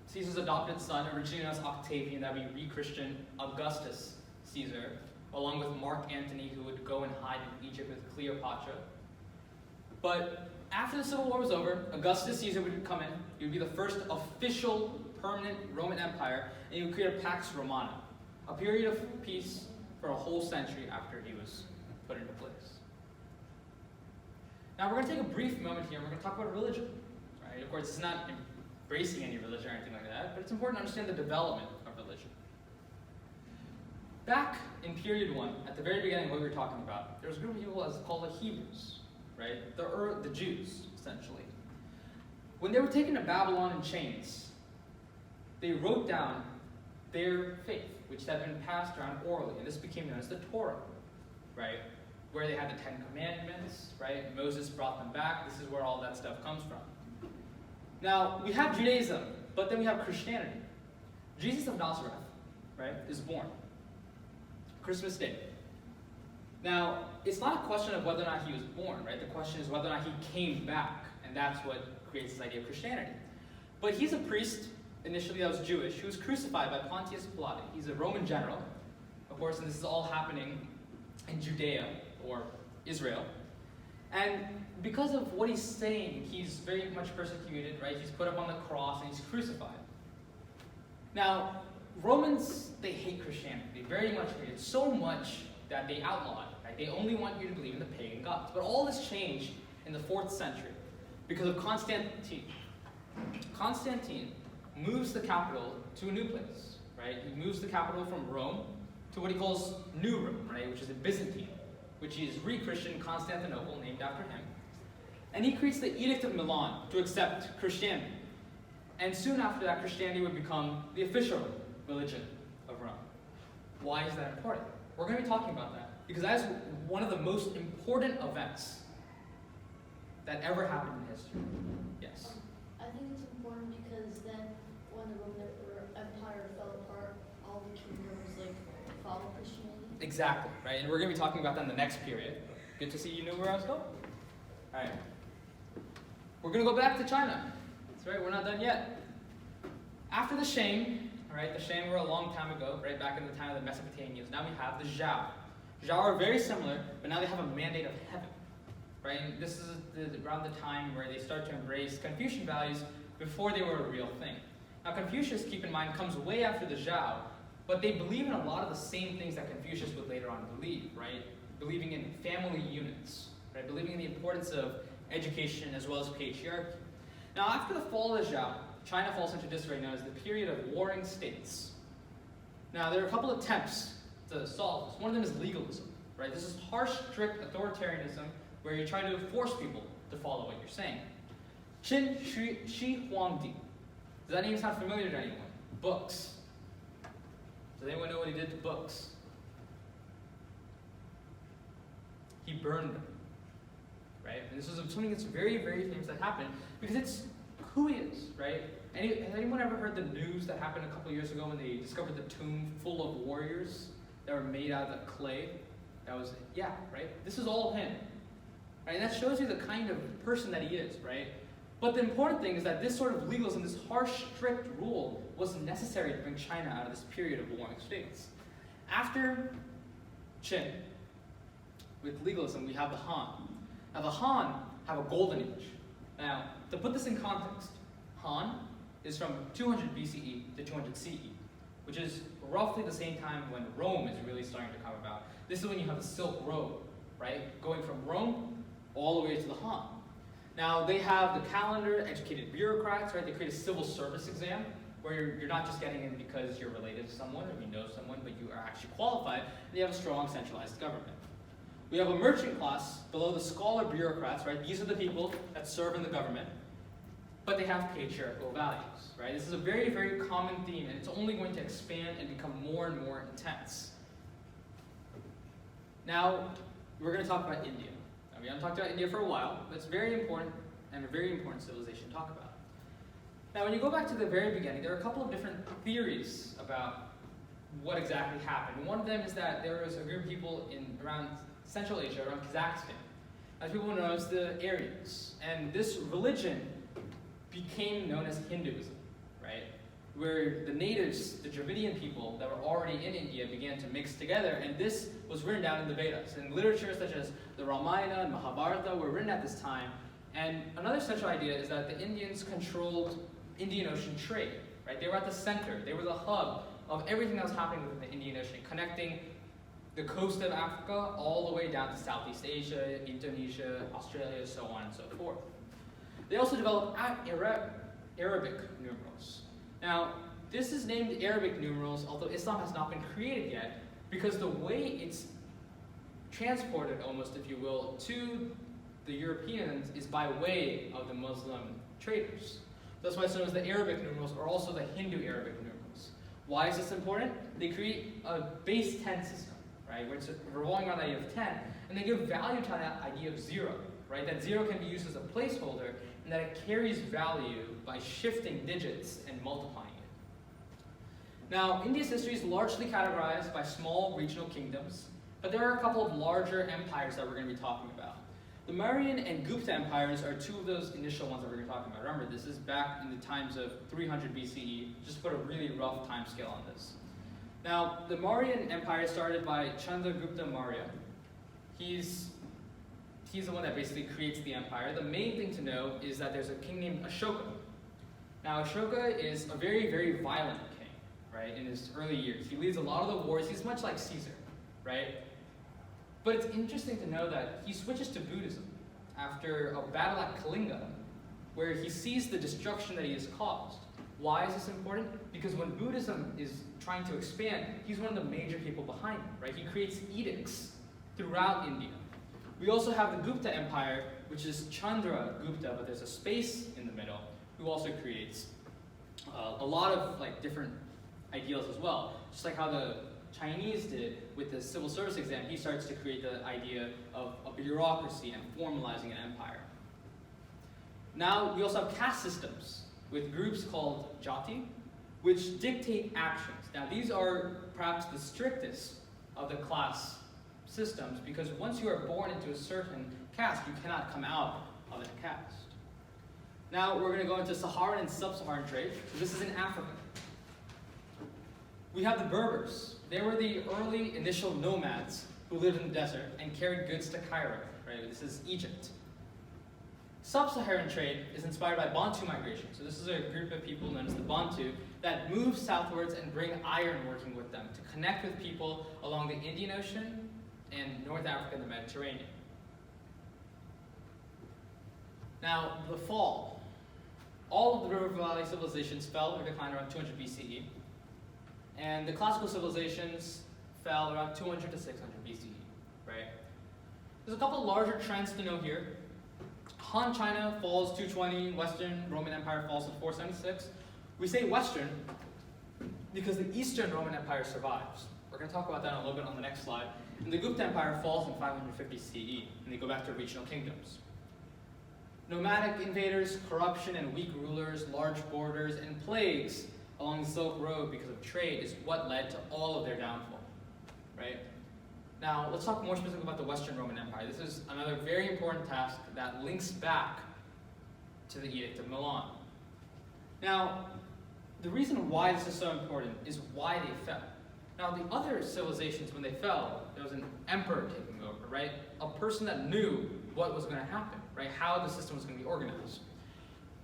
Caesar's adopted son, originally known as Octavian, that would be re-Christian Augustus Caesar, along with Mark Antony, who would go and hide in Egypt with Cleopatra. But after the Civil War was over, Augustus Caesar would come in. He would be the first official permanent Roman Empire, and he would create a Pax Romana, a period of peace for a whole century after he was put into place. Now we're going to take a brief moment here, and we're going to talk about religion. Right? Of course, it's not embracing any religion or anything like that, but it's important to understand the development of religion. Back in period 1, at the very beginning of what we were talking about, there was a group of people as called the Hebrews, right? The Jews, essentially. When they were taken to Babylon in chains, they wrote down their faith, which had been passed around orally, and this became known as the Torah, right? Where they had the 10 Commandments, right? Moses brought them back. This is where all that stuff comes from. Now, we have Judaism, but then we have Christianity. Jesus of Nazareth, right, is born. Christmas Day. Now, it's not a question of whether or not he was born, right? The question is whether or not he came back, and that's what creates this idea of Christianity. But he's a priest, initially that was Jewish, who was crucified by Pontius Pilate. He's a Roman general, of course, and this is all happening in Judea, or Israel. And because of what he's saying, he's very much persecuted, right? He's put up on the cross and he's crucified. Now, Romans, they hate Christianity. They very much hate it, so much that they outlaw it. Right? They only want you to believe in the pagan gods. But all this changed in the 4th century because of Constantine. Constantine moves the capital to a new place, right? He moves the capital from Rome to what he calls New Rome, right? Which is a Byzantine, which is re-Christian Constantinople, named after him. And he creates the Edict of Milan to accept Christianity. And soon after that, Christianity would become the official religion of Rome. Why is that important? We're going to be talking about that because that is one of the most important events that ever happened in history. Yes? I think it's important because then when the Roman Empire fell apart, all the kingdoms like followed Christianity. Exactly, right? And we're going to be talking about that in the next period. Good to see you knew where I was going. All right. We're going to go back to China. That's right, we're not done yet. After the Shang, right, the Shang were a long time ago, right, back in the time of the Mesopotamians. Now we have the Zhao. Zhao are very similar, but now they have a mandate of heaven, right? And this is around the time where they start to embrace Confucian values before they were a real thing. Now Confucius, keep in mind, comes way after the Zhao, but they believe in a lot of the same things that Confucius would later on believe, right? Believing in family units, right? Believing in the importance of education as well as patriarchy. Now after the fall of the Zhao, China falls into disarray known as the period of warring states. Now there are a couple of attempts to solve this. One of them is legalism, right? This is harsh, strict authoritarianism where you try to force people to follow what you're saying. Qin Shi Huangdi. Does that name sound familiar to anyone? Books. Does anyone know what he did to books? He burned them, right? And this is something that's very, very famous that happened because it's who he is, right? Has anyone ever heard the news that happened a couple years ago when they discovered the tomb full of warriors that were made out of the clay? That was, yeah, right? This is all him, right? And that shows you the kind of person that he is, right? But the important thing is that this sort of legalism, this harsh, strict rule was necessary to bring China out of this period of warring states. After Qin, with legalism, we have the Han. Now the Han have a golden age. Now, to put this in context, Han is from 200 BCE to 200 CE, which is roughly the same time when Rome is really starting to come about. This is when you have the Silk Road, right? Going from Rome all the way to the Han. Now, they have the calendar, educated bureaucrats, right? They create a civil service exam where you're not just getting in because you're related to someone or you know someone, but you are actually qualified, and you have a strong centralized government. We have a merchant class below the scholar bureaucrats, right? These are the people that serve in the government, but they have patriarchal values, right? This is a very, very common theme, and it's only going to expand and become more and more intense. Now, we're going to talk about India. Now, we haven't talked about India for a while, but it's very important and a very important civilization to talk about. Now, when you go back to the very beginning, there are a couple of different theories about what exactly happened. One of them is that there was a group of people around Central Asia, around Kazakhstan, as people know as the Aryans. And this religion became known as Hinduism, right? Where the natives, the Dravidian people that were already in India began to mix together, and this was written down in the Vedas. And literature such as the Ramayana and Mahabharata were written at this time. And another central idea is that the Indians controlled Indian Ocean trade, right? They were at the center, they were the hub of everything that was happening within the Indian Ocean, connecting the coast of Africa all the way down to Southeast Asia, Indonesia, Australia, so on and so forth. They also developed Arabic numerals. Now, this is named Arabic numerals, although Islam has not been created yet, because the way it's transported, almost, if you will, to the Europeans is by way of the Muslim traders. That's why it's known as the Arabic numerals, or also the Hindu Arabic numerals. Why is this important? They create a base 10 system, right, where it's revolving around the idea of 10, and they give value to that idea of 0, right? That 0 can be used as a placeholder, and that it carries value by shifting digits and multiplying it. Now, India's history is largely categorized by small regional kingdoms, but there are a couple of larger empires that we're going to be talking about. The Mauryan and Gupta empires are two of those initial ones that we're going to be talking about. Remember, this is back in the times of 300 BCE, just to put a really rough time scale on this. Now, the Mauryan Empire started by Chandragupta Maurya. He's the one that basically creates the empire. The main thing to know is that there's a king named Ashoka. Now, Ashoka is a very, very violent king, right, in his early years. He leads a lot of the wars. He's much like Caesar, right? But it's interesting to know that he switches to Buddhism after a battle at Kalinga, where he sees the destruction that he has caused. Why is this important? Because when Buddhism is trying to expand, he's one of the major people behind it, right? He creates edicts throughout India. We also have the Gupta Empire, which is Chandragupta, but there's a space in the middle, who also creates a lot of different ideals as well. Just like how the Chinese did with the civil service exam, he starts to create the idea of a bureaucracy and formalizing an empire. Now, we also have caste systems with groups called jati, which dictate actions. Now, these are perhaps the strictest of the class systems, because once you are born into a certain caste, you cannot come out of that caste. Now, we're going to go into Saharan and sub-Saharan trade. So this is in Africa. We have the Berbers. They were the early initial nomads who lived in the desert and carried goods to Cairo, right? This is Egypt. Sub-Saharan trade is inspired by Bantu migration. So this is a group of people known as the Bantu that move southwards and bring iron working with them to connect with people along the Indian Ocean and North Africa and the Mediterranean. Now, the fall. All of the River Valley civilizations fell or declined around 200 BCE. And the classical civilizations fell around 200 to 600 BCE, right? There's a couple larger trends to know here. Han China falls 220, Western Roman Empire falls in 476. We say Western because the Eastern Roman Empire survives. We're going to talk about that a little bit on the next slide. And the Gupta Empire falls in 550 CE, and they go back to regional kingdoms. Nomadic invaders, corruption and weak rulers, large borders, and plagues along the Silk Road because of trade is what led to all of their downfall, right? Now, let's talk more specifically about the Western Roman Empire. This is another very important task that links back to the Edict of Milan. Now, the reason why this is so important is why they fell. Now, the other civilizations, when they fell, there was an emperor taking over, right? A person that knew what was going to happen, right? How the system was going to be organized.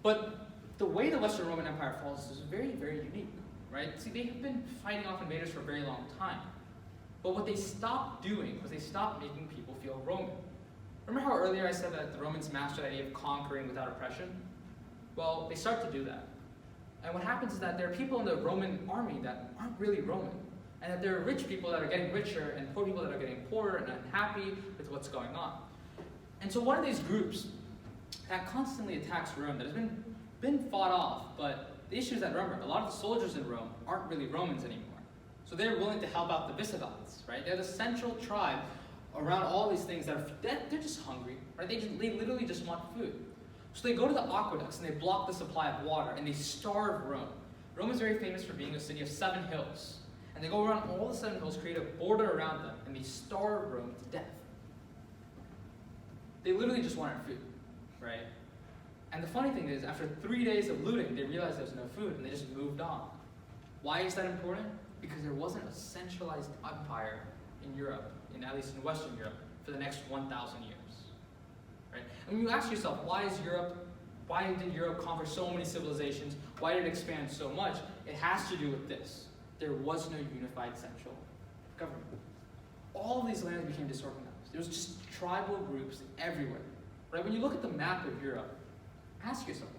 But the way the Western Roman Empire falls is very, very unique, right? See, they have been fighting off invaders for a very long time. But what they stopped doing was they stopped making people feel Roman. Remember how earlier I said that the Romans mastered the idea of conquering without oppression? Well, they start to do that. And what happens is that there are people in the Roman army that aren't really Roman. And that there are rich people that are getting richer and poor people that are getting poorer and unhappy with what's going on. And so one of these groups that constantly attacks Rome, that has been fought off, but the issue is that, remember, a lot of the soldiers in Rome aren't really Romans anymore. So they're willing to help out the Visigoths, right? They're the central tribe around all these things they're just hungry, right? They literally just want food. So they go to the aqueducts and they block the supply of water and they starve Rome. Rome is very famous for being a city of 7 hills. And they go around all the 7 hills, create a border around them, and they starve Rome to death. They literally just wanted food, right? And the funny thing is, after 3 days of looting, they realized there was no food, and they just moved on. Why is that important? Because there wasn't a centralized empire in Europe, at least in Western Europe, for the next 1,000 years. Right? And when you ask yourself, why did Europe conquer so many civilizations? Why did it expand so much? It has to do with this. There was no unified central government. All of these lands became disorganized. There was just tribal groups everywhere. Right? When you look at the map of Europe, ask yourself,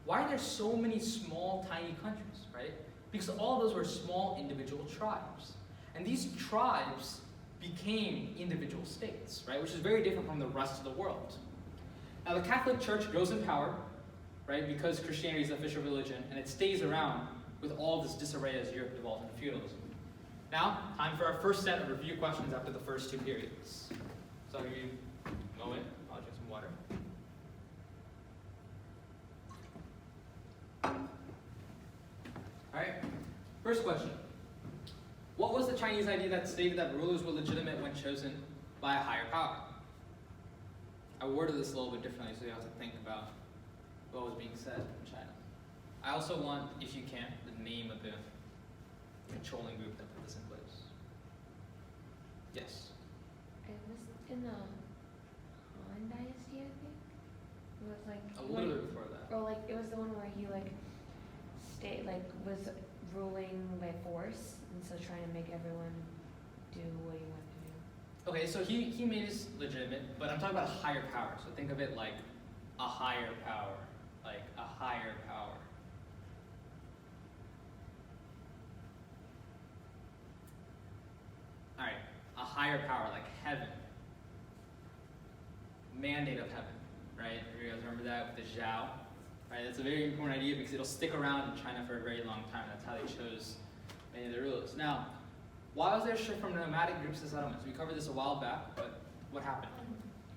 why are there so many small, tiny countries, right? Because all of those were small individual tribes. And these tribes became individual states, right? Which is very different from the rest of the world. Now, the Catholic Church grows in power, right? Because Christianity is the official religion, and it stays around with all this disarray as Europe devolves into feudalism. Now, time for our first set of review questions after the first 2 periods. So you go in, I'll drink some water. Alright, First question. What was the Chinese idea that stated that rulers were legitimate when chosen by a higher power? I worded this a little bit differently, so you have to think about what was being said in China. I also want, if you can, the name of the controlling group that put this in place. Yes. It was in the Han Dynasty, I think. It was like A little bit before that. or like it was the one where he like was ruling by force, and so trying to make everyone do what he wanted to do. Okay, so he made us legitimate, but I'm talking about a higher power. So think of it like a higher power. Like a higher power. Alright, a higher power like heaven. Mandate of heaven, right? You guys remember that with the Zhao? Right, that's a very important idea because it'll stick around in China for a very long time. That's how they chose many of the rulers. Now, why was there a shift from nomadic groups to settlements? We covered this a while back, but what happened?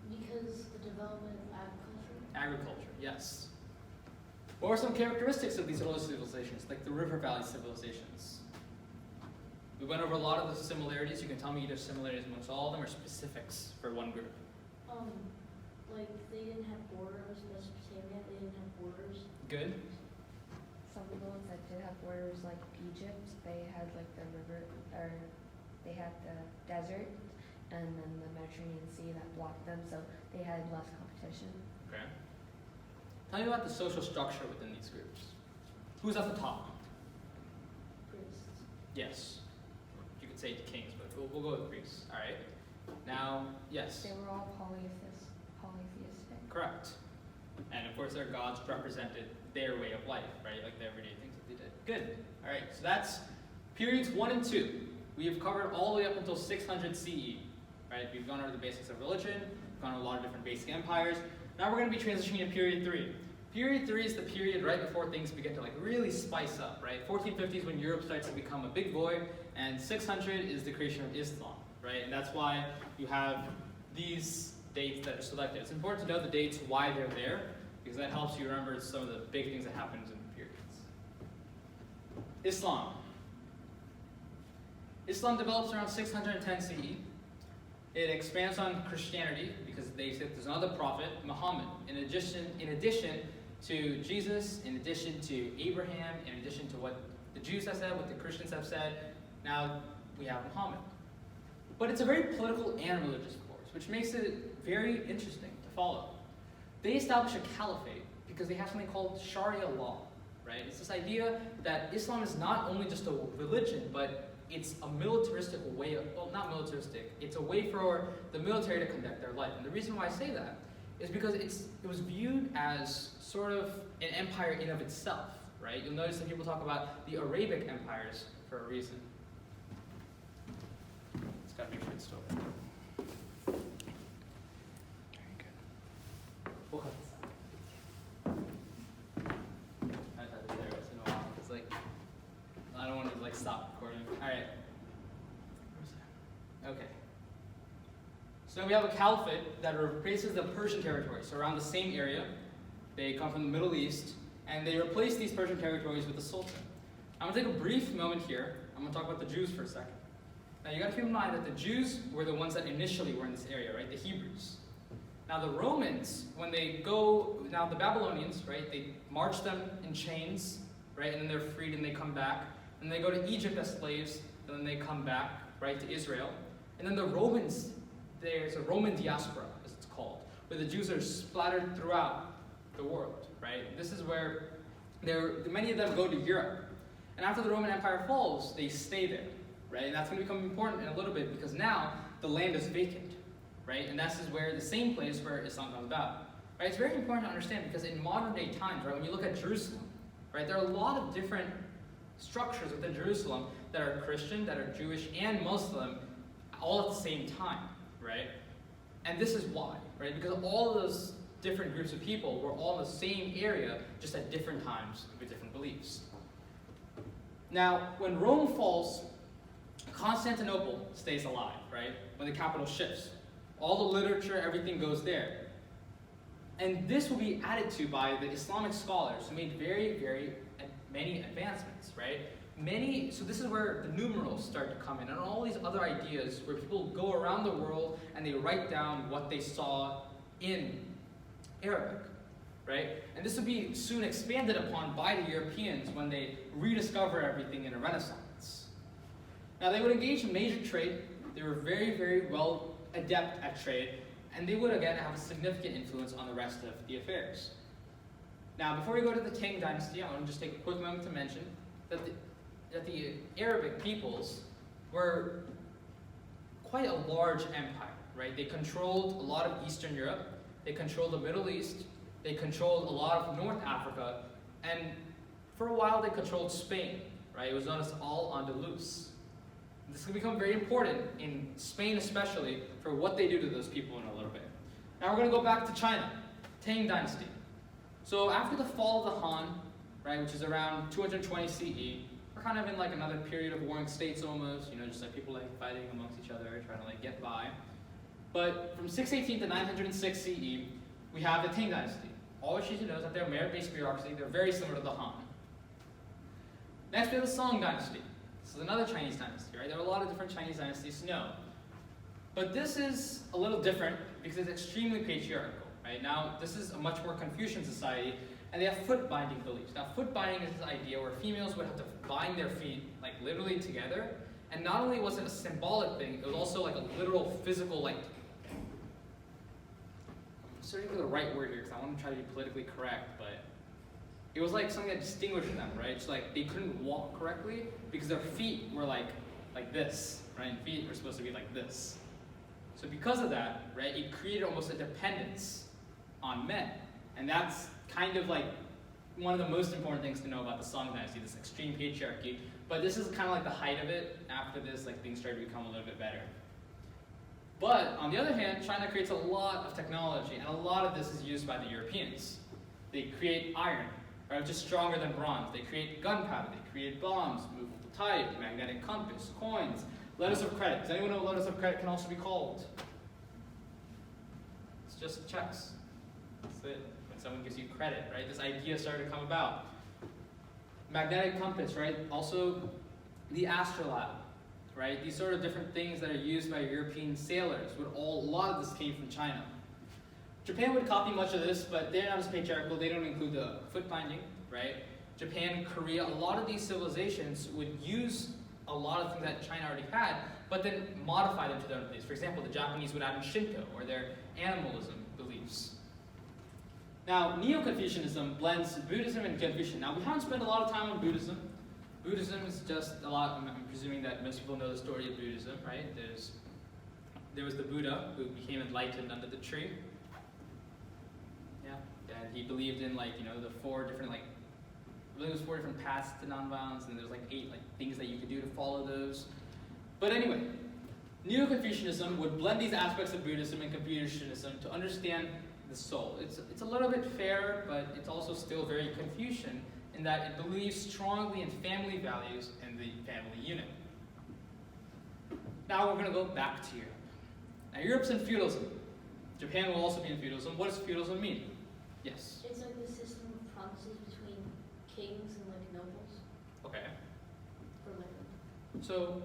Because the development of agriculture. Agriculture, yes. What are some characteristics of these early civilizations, like the River Valley civilizations? We went over a lot of the similarities. You can tell me either similarities amongst all of them or specifics for one group. Like they didn't have borders. Mesopotamia, they didn't have borders. Good. Some of the ones that did have borders, like Egypt, they had like the river, or they had the desert, and then the Mediterranean Sea that blocked them, so they had less competition. Okay. Tell me about the social structure within these groups. Who's at the top? Priests. Yes. You could say kings, but we'll go with priests. All right. Now, yes. They were all polytheistic. Correct. And of course, their gods represented their way of life, right? Like the everyday things that they did. Good. All right. So that's periods 1 and 2. We have covered all the way up until 600 CE, right? We've gone over the basics of religion. We've gone over a lot of different basic empires. Now we're going to be transitioning to period 3. Period 3 is the period right before things begin to like really spice up, right? 1450 is when Europe starts to become a big boy, and 600 is the creation of Islam, right? And that's why you have these dates that are selected. It's important to know the dates, why they're there, because that helps you remember some of the big things that happened in the periods. Islam. Islam develops around 610 CE. It expands on Christianity because they said there's another prophet, Muhammad. In addition to Jesus, in addition to Abraham, in addition to what the Jews have said, what the Christians have said, now we have Muhammad. But it's a very political and religious force, which makes it very interesting to follow. They establish a caliphate because they have something called Sharia law, right? It's this idea that Islam is not only just a religion, but it's a militaristic way of, well, not militaristic, it's a way for the military to conduct their life. And the reason why I say that is because it was viewed as sort of an empire in of itself, right? You'll notice that people talk about the Arabic empires for a reason. Just gotta make sure it's still there. We'll cut this out. I haven't had it there in a while. It's like, I don't want to like stop recording. All right. Okay. So we have a caliphate that replaces the Persian territories. So around the same area, they come from the Middle East, and they replace these Persian territories with the Sultan. I'm going to take a brief moment here. I'm going to talk about the Jews for a second. Now you got to keep in mind that the Jews were the ones that initially were in this area, right? The Hebrews. Now the Romans, when they go, now the Babylonians, right? They march them in chains, right? And then they're freed and they come back. And they go to Egypt as slaves, and then they come back, right, to Israel. And then the Romans, there's a Roman diaspora, as it's called, where the Jews are splattered throughout the world, right? This is where many of them go to Europe. And after the Roman Empire falls, they stay there, right? And that's going to become important in a little bit because now the land is vacant, right? And this is where the same place where Islam comes about, right? It's very important to understand because in modern day times, right, when you look at Jerusalem, right, there are a lot of different structures within Jerusalem that are Christian, that are Jewish, and Muslim, all at the same time, right? And this is why, right? Because all of those different groups of people were all in the same area, just at different times with different beliefs. Now, when Rome falls, Constantinople stays alive, right? When the capital shifts. All the literature, everything goes there. And this will be added to by the Islamic scholars who made very, very many advancements, right? so this is where the numerals start to come in, and all these other ideas where people go around the world and they write down what they saw in Arabic, right? And this would be soon expanded upon by the Europeans when they rediscover everything in a Renaissance. Now they would engage in major trade. They were very, very well adept at trade, and they would again have a significant influence on the rest of the affairs. Now, before we go to the Tang Dynasty, I want to just take a quick moment to mention that the Arabic peoples were quite a large empire, right? They controlled a lot of Eastern Europe, they controlled the Middle East, they controlled a lot of North Africa, and for a while they controlled Spain, right? It was known as Al-Andalus. This will become very important in Spain especially for what they do to those people in a little bit. Now we're going to go back to China, Tang Dynasty. So after the fall of the Han, right, which is around 220 CE, we're kind of in like another period of warring states almost, just like people like fighting amongst each other, trying to like get by. But from 618 to 906 CE, we have the Tang Dynasty. All we need to know is that they're merit-based bureaucracy. They're very similar to the Han. Next, we have the Song Dynasty. This is another Chinese dynasty, right? There are a lot of different Chinese dynasties to know. But this is a little different because it's extremely patriarchal, right? Now, this is a much more Confucian society, and they have foot-binding beliefs. Now, foot-binding is this idea where females would have to bind their feet, like literally together, and not only was it a symbolic thing, it was also like a literal physical, like, I'm searching for the right word here because I want to try to be politically correct, but it was like something that distinguished them, right? It's like they couldn't walk correctly because their feet were like this, right? And feet were supposed to be like this. So because of that, right, it created almost a dependence on men. And that's kind of like one of the most important things to know about the Song Dynasty, this extreme patriarchy. But this is kind of like the height of it. After this, like things started to become a little bit better. But on the other hand, China creates a lot of technology, and a lot of this is used by the Europeans. They create iron, right, which is stronger than bronze. They create gunpowder, they create bombs, movable type, magnetic compass, coins, letters of credit. Does anyone know what letters of credit can also be called? It's just checks. That's it. When someone gives you credit, right? This idea started to come about. Magnetic compass, right? Also, the astrolabe, right? These sort of different things that are used by European sailors. A lot of this came from China. Japan would copy much of this, but they're not as patriarchal. They don't include the foot binding, right? Japan, Korea, a lot of these civilizations would use a lot of things that China already had, but then modify them to their own beliefs. For example, the Japanese would add in Shinto, or their animalism beliefs. Now, Neo-Confucianism blends Buddhism and Confucianism. Now, we haven't spent a lot of time on Buddhism. Buddhism is just a lot, I'm presuming that most people know the story of Buddhism, right? There was the Buddha who became enlightened under the tree. Yeah, and he believed in the four different there was 4 different paths to nonviolence, and there's 8 things that you could do to follow those. But anyway, Neo-Confucianism would blend these aspects of Buddhism and Confucianism to understand the soul. It's a little bit fairer, but it's also still very Confucian in that it believes strongly in family values and the family unit. Now we're going to go back to Europe. Now Europe's in feudalism. Japan will also be in feudalism. What does feudalism mean? Yes? It's like the system of promises between kings and nobles. Okay. For So,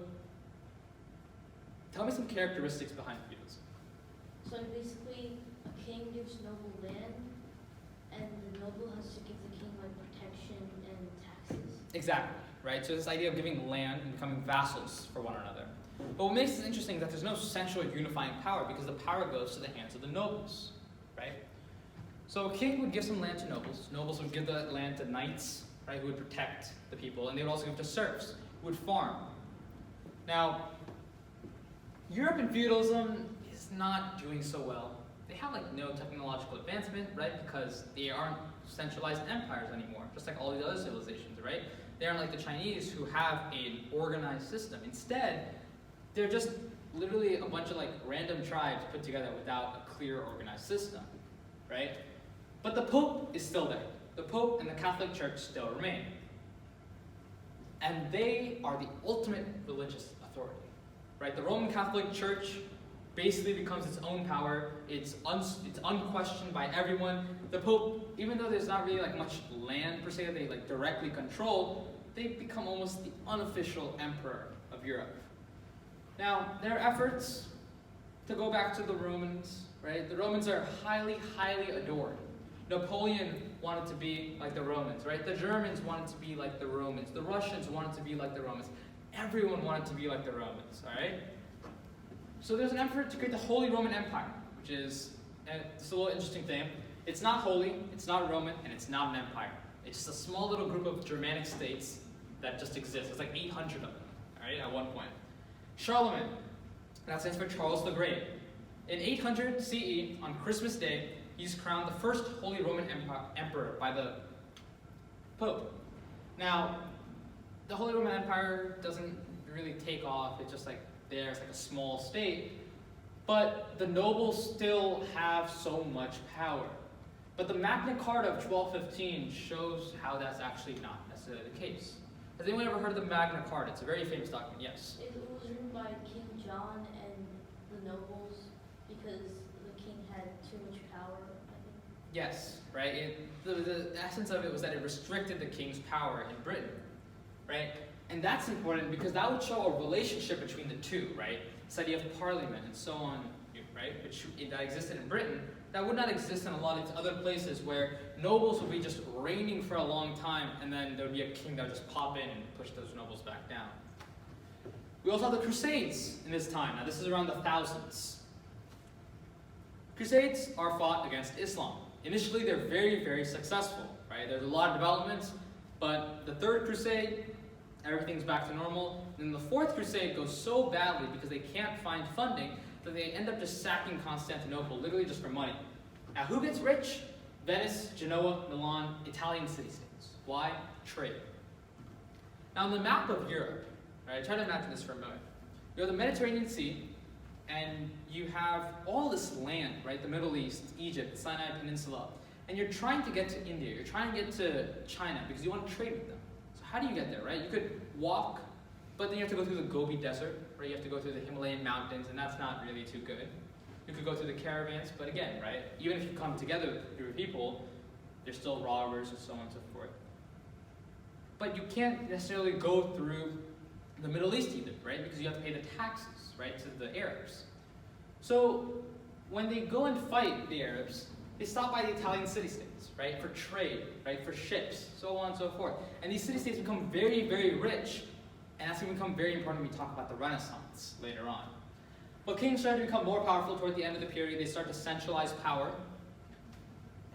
tell me some characteristics behind feudalism. So basically, a king gives noble land, and the noble has to give the king protection and taxes. Exactly, right? So this idea of giving land and becoming vassals for one another. But what makes this interesting is that there's no central unifying power because the power goes to the hands of the nobles, right? So a king would give some land to nobles. Nobles would give that land to knights, right, who would protect the people, and they would also give it to serfs, who would farm. Now, Europe in feudalism is not doing so well. They have no technological advancement, right, because they aren't centralized empires anymore, just like all these other civilizations, right? They aren't like the Chinese who have an organized system. Instead, they're just literally a bunch of random tribes put together without a clear organized system, right? But the Pope is still there. The Pope and the Catholic Church still remain. And they are the ultimate religious authority, right? The Roman Catholic Church basically becomes its own power. It's unquestioned by everyone. The Pope, even though there's not really much land per se that they directly control, they become almost the unofficial emperor of Europe. Now, their efforts to go back to the Romans, right? The Romans are highly, highly adored. Napoleon wanted to be like the Romans, right? The Germans wanted to be like the Romans. The Russians wanted to be like the Romans. Everyone wanted to be like the Romans, all right? So there's an effort to create the Holy Roman Empire, which is, and it's a little interesting thing. It's not holy, it's not Roman, and it's not an empire. It's just a small little group of Germanic states that just exist. It's like 800 of them, all right, at one point. Charlemagne, that stands for Charles the Great. In 800 CE, on Christmas Day, he's crowned the first Holy Roman Emperor by the Pope. Now, the Holy Roman Empire doesn't really take off. It's just like there, it's like a small state. But the nobles still have so much power. But the Magna Carta of 1215 shows how that's actually not necessarily the case. Has anyone ever heard of the Magna Carta? It's a very famous document, yes. It was written by King John and the nobles because the king had too much power, I think. Yes, right? The essence of it was that it restricted the king's power in Britain, right? And that's important because that would show a relationship between the two, right? This idea of parliament and so on, right? That existed in Britain, that would not exist in a lot of these other places where nobles would be just reigning for a long time and then there would be a king that would just pop in and push those nobles back down. We also have the Crusades in this time. Now this is around the thousands. Crusades are fought against Islam. Initially they're very, very successful, right? There's a lot of developments, but the Third Crusade, everything's back to normal. And the Fourth Crusade goes so badly because they can't find funding that they end up just sacking Constantinople, literally just for money. Now, who gets rich? Venice, Genoa, Milan, Italian city-states. Why? Trade. Now, on the map of Europe, right, try to imagine this for a moment. You have the Mediterranean Sea, and you have all this land, right, the Middle East, Egypt, Sinai Peninsula, and you're trying to get to India, you're trying to get to China because you want to trade with them. So how do you get there, right? You could walk, but then you have to go through the Gobi Desert, right? You have to go through the Himalayan mountains, and that's not really too good. You could go through the caravans, but again, right? Even if you come together with a group of people, there's still robbers and so on and so forth. But you can't necessarily go through the Middle East either, right? Because you have to pay the taxes, right, to the Arabs. So when they go and fight the Arabs, they stop by the Italian city-states, right, for trade, right, for ships, so on and so forth. And these city-states become very, very rich, and that's going to become very important when we talk about the Renaissance later on. But kings started to become more powerful toward the end of the period. They start to centralize power,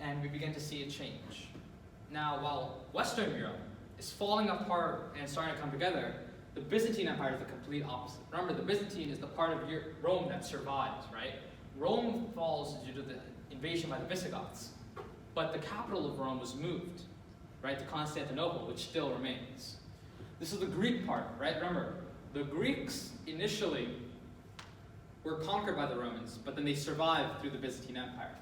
and we begin to see a change. Now, while Western Europe is falling apart and starting to come together, the Byzantine Empire is the complete opposite. Remember, the Byzantine is the part of Rome that survives, right? Rome falls due to the invasion by the Visigoths, but the capital of Rome was moved, right, to Constantinople, which still remains. This is the Greek part, right? Remember, the Greeks initially were conquered by the Romans, but then they survived through the Byzantine Empire.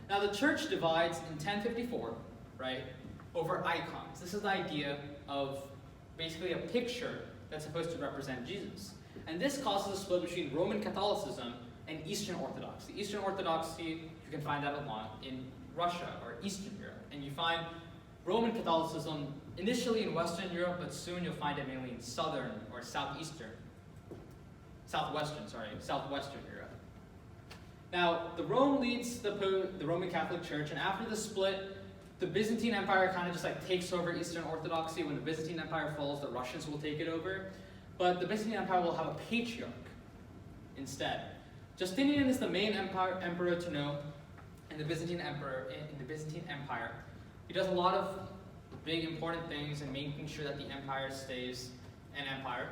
Now the church divides in 1054, right, over icons. This is the idea of basically a picture that's supposed to represent Jesus. And this causes a split between Roman Catholicism and Eastern Orthodoxy. Eastern Orthodoxy, you can find that a lot in Russia or Eastern Europe. And you find Roman Catholicism initially in Western Europe, but soon you'll find it mainly in Southern or Southwestern Europe. Now, the Rome leads the Roman Catholic Church, and after the split, the Byzantine Empire kind of just like takes over Eastern Orthodoxy. When the Byzantine Empire falls, the Russians will take it over. But the Byzantine Empire will have a patriarch instead. Justinian is the main emperor to know in the Byzantine Empire. He does a lot of big important things in making sure that the empire stays an empire.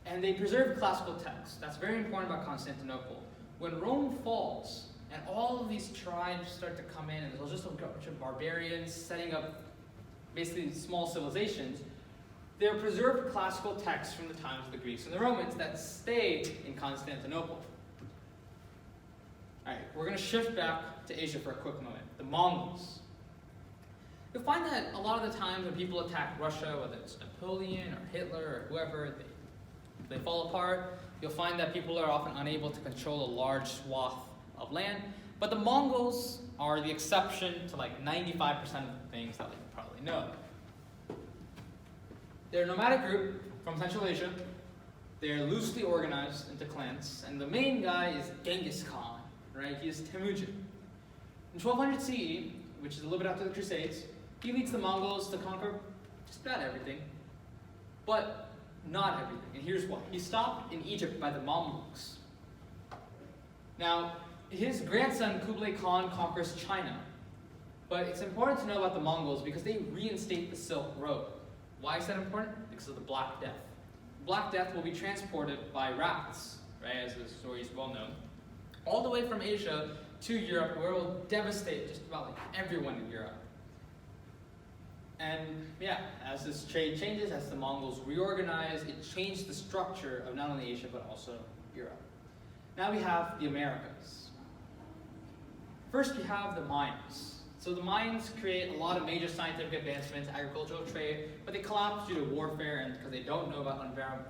And they preserve classical texts. That's very important about Constantinople. When Rome falls, and all of these tribes start to come in, and there's just a bunch of barbarians setting up basically small civilizations, they're preserved classical texts from the times of the Greeks and the Romans that stayed in Constantinople. All right, we're going to shift back to Asia for a quick moment. The Mongols. You'll find that a lot of the times when people attack Russia, whether it's Napoleon or Hitler or whoever, they fall apart. You'll find that people are often unable to control a large swath of land. But the Mongols are the exception to like 95% of the things that we probably know. They're a nomadic group from Central Asia. They're loosely organized into clans, and the main guy is Genghis Khan, right? He is Temujin. In 1200 CE, which is a little bit after the Crusades, he leads the Mongols to conquer just about everything, but not everything. And here's why. He stopped in Egypt by the Mamluks. Now, his grandson Kublai Khan conquers China, but it's important to know about the Mongols because they reinstate the Silk Road. Why is that important? Because of the Black Death. Black Death will be transported by rafts, right, as the story is well known, all the way from Asia to Europe, where it will devastate just about like everyone in Europe. And yeah, as this trade changes, as the Mongols reorganize, it changed the structure of not only Asia but also Europe. Now we have the Americas. First we have the Mayans. So the Mayans create a lot of major scientific advancements, agricultural trade, but they collapse due to warfare and because they don't know about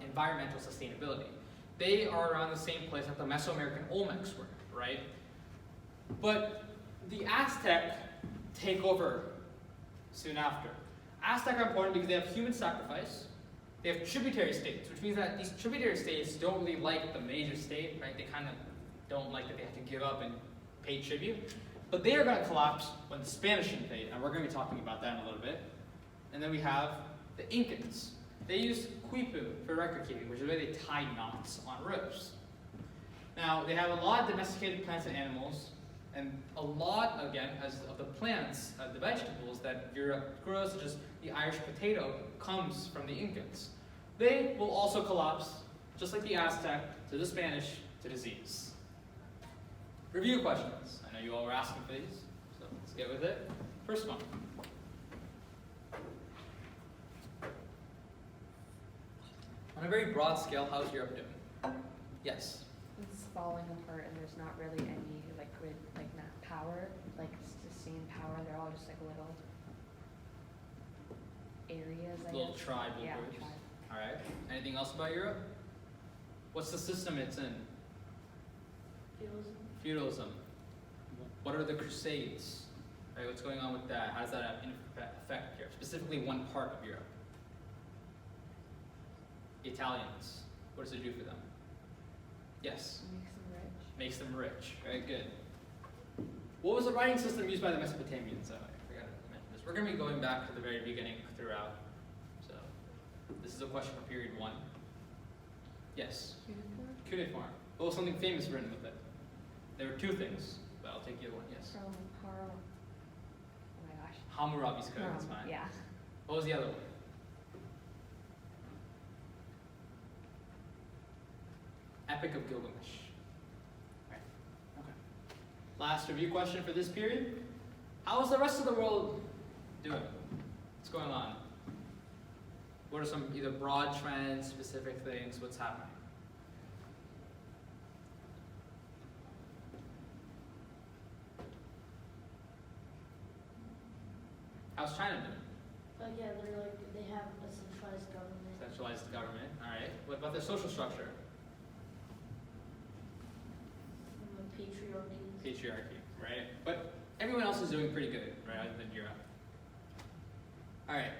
environmental sustainability. They are around the same place that the Mesoamerican Olmecs were, right? But the Aztec take over soon after. Aztec are important because they have human sacrifice, they have tributary states, which means that these tributary states don't really like the major state, right? They kind of don't like that they have to give up and pay tribute. But they are going to collapse when the Spanish invade, and we're going to be talking about that in a little bit. And then we have the Incans. They use quipu for record keeping, which is where they tie knots on ropes. Now, they have a lot of domesticated plants and animals, and a lot, again, of the plants, the vegetables that Europe grows, such as the Irish potato, comes from the Incans. They will also collapse, just like the Aztec, to the Spanish, to disease. Review questions. I know you all were asking for these, so let's get with it. First one. On a very broad scale, how's Europe doing? Yes? It's falling apart, and there's not really any liquid, not power, sustained power. They're all just little areas, I Little guess. tribal Yeah, groups. tribe. All right. Anything else about Europe? What's the system it's in? Feudalism. Feudalism. What are the Crusades? Right, what's going on with that? How does that have affect Europe? Specifically one part of Europe. The Italians. What does it do for them? Yes? Makes them rich. Makes them rich. Very good. What was the writing system used by the Mesopotamians? Oh, I forgot to mention this. We're going to be going back to the very beginning throughout. So, this is a question for period 1. Yes? Cuneiform. What was something famous written with it? There were 2 things, but I'll take either one. Yes? From Harl. Oh my gosh. Hammurabi's code, that's fine. Yeah. What was the other one? Epic of Gilgamesh. Right. Okay. Last review question for this period. How is the rest of the world doing? What's going on? What are some either broad trends, specific things? What's happening? How's China doing? Yeah, they have a centralized government. Centralized government. All right. What about their social structure? Patriarchy. Patriarchy, right? But everyone else is doing pretty good, right, other than Europe. All right.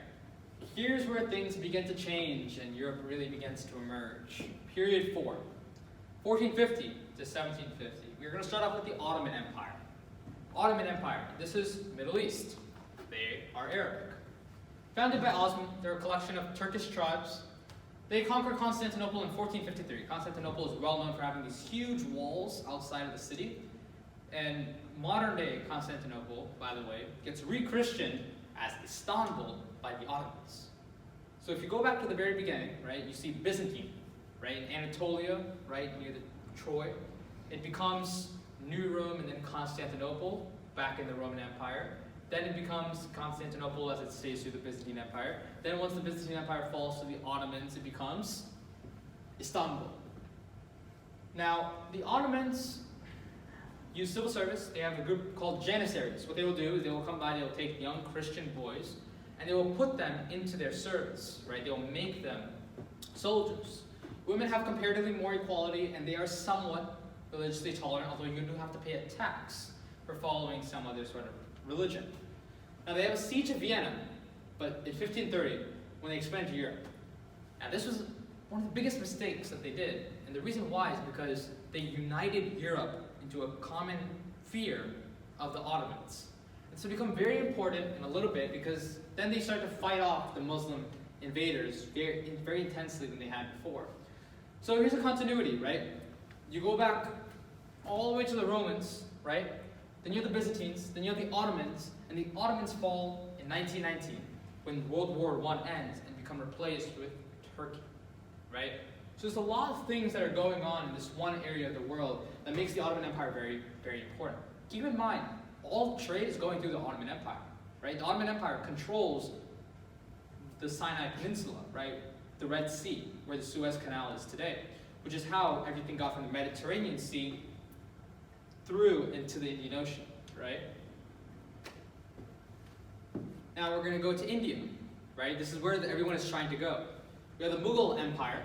Here's where things begin to change and Europe really begins to emerge. Period 4, 1450 to 1750. We're going to start off with the Ottoman Empire. Ottoman Empire. This is Middle East. They are Arabic. Founded by Osman, they're a collection of Turkish tribes. They conquered Constantinople in 1453. Constantinople is well known for having these huge walls outside of the city. And modern day Constantinople, by the way, gets re-Christianed as Istanbul by the Ottomans. So if you go back to the very beginning, right, you see Byzantine, right, in Anatolia, right, near the Troy. It becomes New Rome and then Constantinople, back in the Roman Empire. Then it becomes Constantinople as it stays through the Byzantine Empire. Then once the Byzantine Empire falls to the Ottomans, it becomes Istanbul. Now, the Ottomans use civil service. They have a group called Janissaries. What they will do is they will come by, they will take young Christian boys, and they will put them into their service, right? They will make them soldiers. Women have comparatively more equality, and they are somewhat religiously tolerant, although you do have to pay a tax for following some other sort of religion. Now they have a siege of Vienna, but in 1530, when they expanded to Europe. Now this was one of the biggest mistakes that they did, and the reason why is because they united Europe into a common fear of the Ottomans. And so it became very important in a little bit because then they started to fight off the Muslim invaders very intensely than they had before. So here's a continuity, right? You go back all the way to the Romans, right? Then you have the Byzantines, then you have the Ottomans, and the Ottomans fall in 1919 when World War I ends and become replaced with Turkey, right? So there's a lot of things that are going on in this one area of the world that makes the Ottoman Empire very, very important. Keep in mind, all trade is going through the Ottoman Empire, right? The Ottoman Empire controls the Sinai Peninsula, right? The Red Sea, where the Suez Canal is today, which is how everything got from the Mediterranean Sea through into the Indian Ocean, right? Now we're going to go to India, right? This is where everyone is trying to go. We have the Mughal Empire,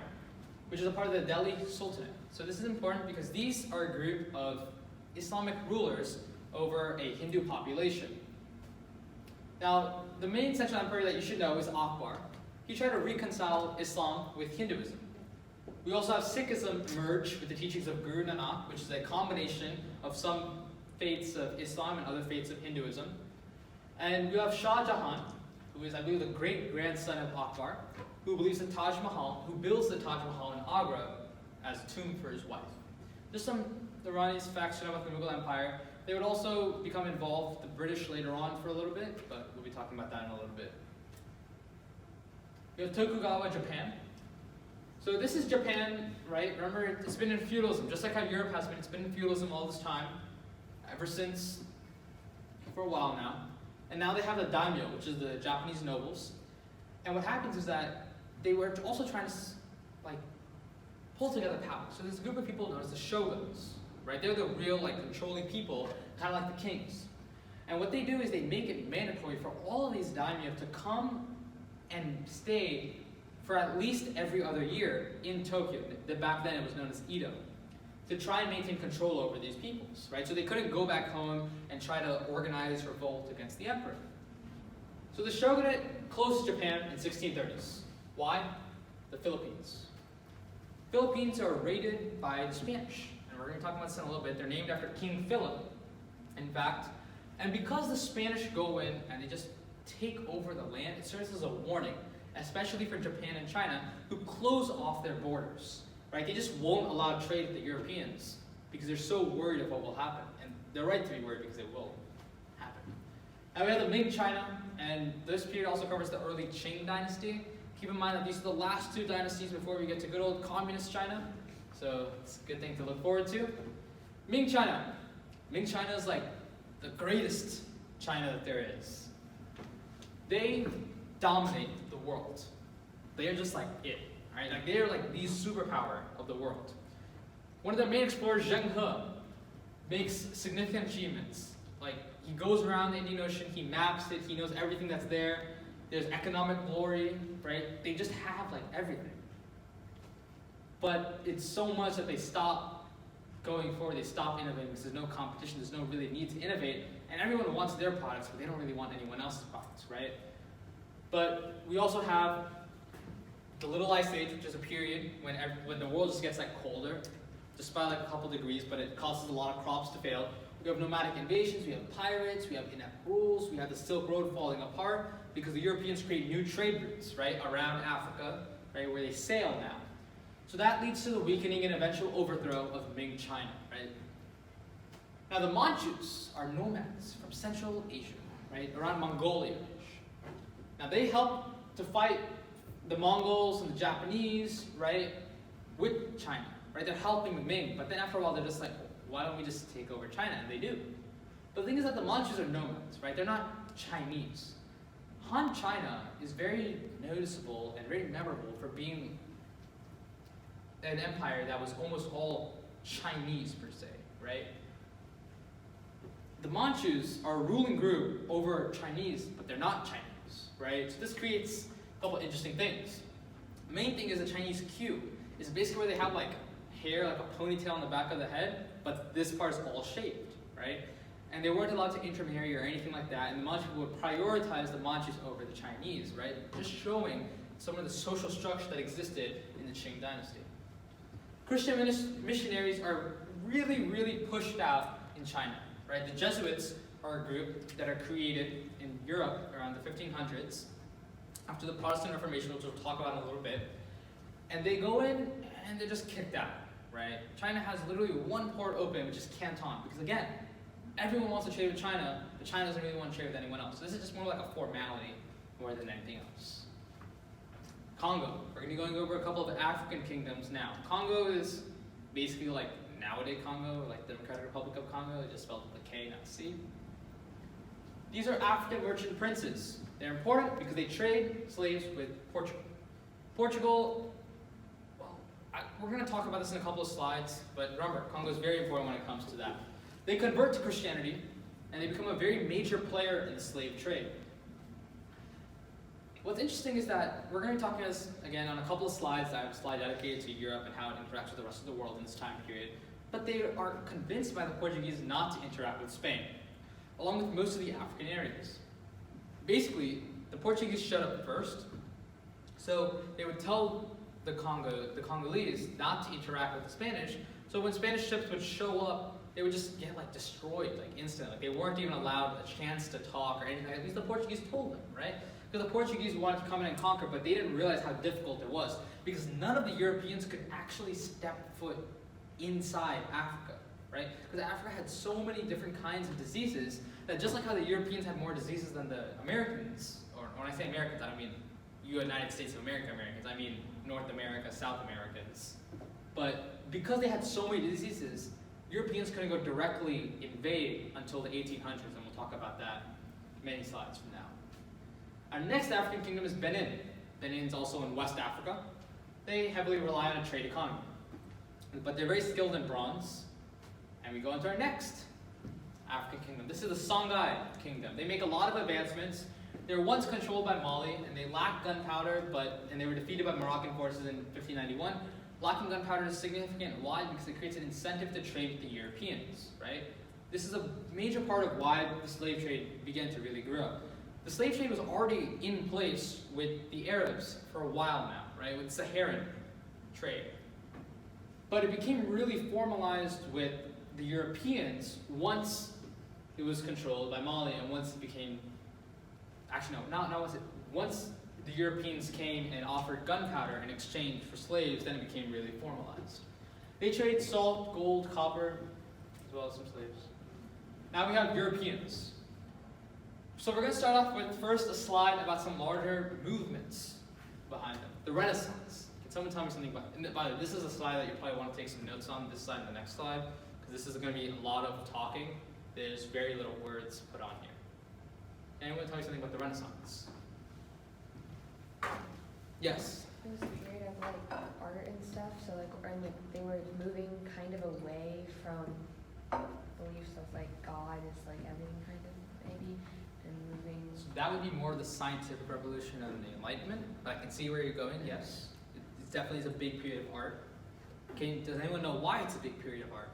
which is a part of the Delhi Sultanate. So this is important because these are a group of Islamic rulers over a Hindu population. Now, the main central emperor that you should know is Akbar. He tried to reconcile Islam with Hinduism. We also have Sikhism merge with the teachings of Guru Nanak, which is a combination of some faiths of Islam and other faiths of Hinduism. And we have Shah Jahan, who is, I believe, the great-grandson of Akbar, who believes in Taj Mahal, who builds the Taj Mahal in Agra as a tomb for his wife. Just some Iranian facts to know about the Mughal Empire. They would also become involved with the British later on for a little bit, but we'll be talking about that in a little bit. We have Tokugawa Japan. So this is Japan, right? Remember, it's been in feudalism, just like how Europe has been. It's been in feudalism all this time, ever since, for a while now. And now they have the daimyo, which is the Japanese nobles. And what happens is that they were also trying to pull together power. So there's a group of people known as the shoguns, right? They're the real controlling people, kind of like the kings. And what they do is they make it mandatory for all of these daimyo to come and stay for at least every other year in Tokyo. Back then it was known as Edo, to try and maintain control over these peoples, right? So they couldn't go back home and try to organize revolt against the emperor. So the shogunate closed Japan in 1630s. Why? The Philippines. Philippines are raided by the Spanish, and we're going to talk about this in a little bit. They're named after King Philip, in fact. And because the Spanish go in and they just take over the land, it serves as a warning, especially for Japan and China, who close off their borders, right? They just won't allow trade with the Europeans because they're so worried of what will happen. And they're right to be worried because it will happen. Now we have the Ming China, and this period also covers the early Qing dynasty. Keep in mind that these are the last two dynasties before we get to good old communist China. So it's a good thing to look forward to. Ming China. Ming China is like the greatest China that there is. They dominate the world. They are just like it, right? Like they are like the superpower of the world. One of their main explorers, Zheng He, makes significant achievements. Like he goes around the Indian Ocean, he maps it, he knows everything that's there. There's economic glory, right? They just have like everything. But it's so much that they stop going forward, they stop innovating because there's no competition, there's no really need to innovate, and everyone wants their products, but they don't really want anyone else's products, right? But we also have the Little Ice Age, which is a period when the world just gets colder, despite a couple degrees, but it causes a lot of crops to fail. We have nomadic invasions, we have pirates, we have inept rules, we have the Silk Road falling apart because the Europeans create new trade routes, right, around Africa, right, where they sail now. So that leads to the weakening and eventual overthrow of Ming China, right? Now the Manchus are nomads from Central Asia, right, around Mongolia. Now they help to fight the Mongols and the Japanese, right, with China, right? They're helping the Ming, but then after a while they're just like, why don't we just take over China? And they do. But the thing is that the Manchus are nomads, right? They're not Chinese. Han China is very noticeable and very memorable for being an empire that was almost all Chinese per se, right? The Manchus are a ruling group over Chinese, but they're not Chinese, right? So this creates a couple interesting things. The main thing is the Chinese queue is basically where they have hair, like a ponytail on the back of the head, but this part is all shaved, right? And they weren't allowed to intermarry or anything like that, and the Manchu would prioritize the Manchus over the Chinese, right? Just showing some of the social structure that existed in the Qing dynasty. Christian missionaries are really, really pushed out in China, right? The Jesuits are a group that are created in Europe around the 1500s after the Protestant Reformation, which we'll talk about in a little bit. And they go in and they're just kicked out, right? China has literally one port open, which is Canton, because again, everyone wants to trade with China, but China doesn't really want to trade with anyone else. So this is just more like a formality more than anything else. Congo. We're going to be going over a couple of African kingdoms now. Congo is basically like nowadays Congo, like the Democratic Republic of Congo. It just spelled with a K, not a C. These are African merchant princes. They're important because they trade slaves with Portugal. Portugal, well, we're going to talk about this in a couple of slides, but remember, Congo is very important when it comes to that. They convert to Christianity, and they become a very major player in the slave trade. What's interesting is that we're going to be talking again on a couple of slides. I have a slide dedicated to Europe and how it interacts with the rest of the world in this time period. But they are convinced by the Portuguese not to interact with Spain, along with most of the African areas. Basically, the Portuguese showed up first, so they would tell the Congolese not to interact with the Spanish. So when Spanish ships would show up, they would just get like destroyed like instantly. Like, they weren't even allowed a chance to talk or anything. At least the Portuguese told them, right? Because the Portuguese wanted to come in and conquer, but they didn't realize how difficult it was, because none of the Europeans could actually step foot inside Africa, right? Because Africa had so many different kinds of diseases that just like how the Europeans had more diseases than the Americans, or when I say Americans, I don't mean United States of America Americans, I mean North America, South Americans. But because they had so many diseases, Europeans couldn't go directly invade until the 1800s, and we'll talk about that many slides from now. Our next African kingdom is Benin. Benin's also in West Africa. They heavily rely on a trade economy, but they're very skilled in bronze. And we go into our next African kingdom. This is the Songhai kingdom. They make a lot of advancements. They were once controlled by Mali, and they lacked gunpowder, and they were defeated by Moroccan forces in 1591. Lacking gunpowder is significant. Why? Because it creates an incentive to trade with the Europeans, right? This is a major part of why the slave trade began to really grow. The slave trade was already in place with the Arabs for a while now, right? With Saharan trade. But it became really formalized with the Europeans once it was controlled by Mali, and once it became, once the Europeans came and offered gunpowder in exchange for slaves, then it became really formalized. They trade salt, gold, copper, as well as some slaves. Now we have Europeans. So we're going to start off with first a slide about some larger movements behind them. The Renaissance. Can someone tell me something about it? By the way, this is a slide that you probably want to take some notes on, this slide and the next slide, because this is going to be a lot of talking. There's very little words put on here. Anyone tell me something about the Renaissance? Yes? It was a period of like art and stuff, so they were moving kind of away from beliefs of like God is like everything kind of maybe, and moving. So that would be more of the scientific revolution and the Enlightenment, but I can see where you're going, yes. It definitely is a big period of art. Does anyone know why it's a big period of art?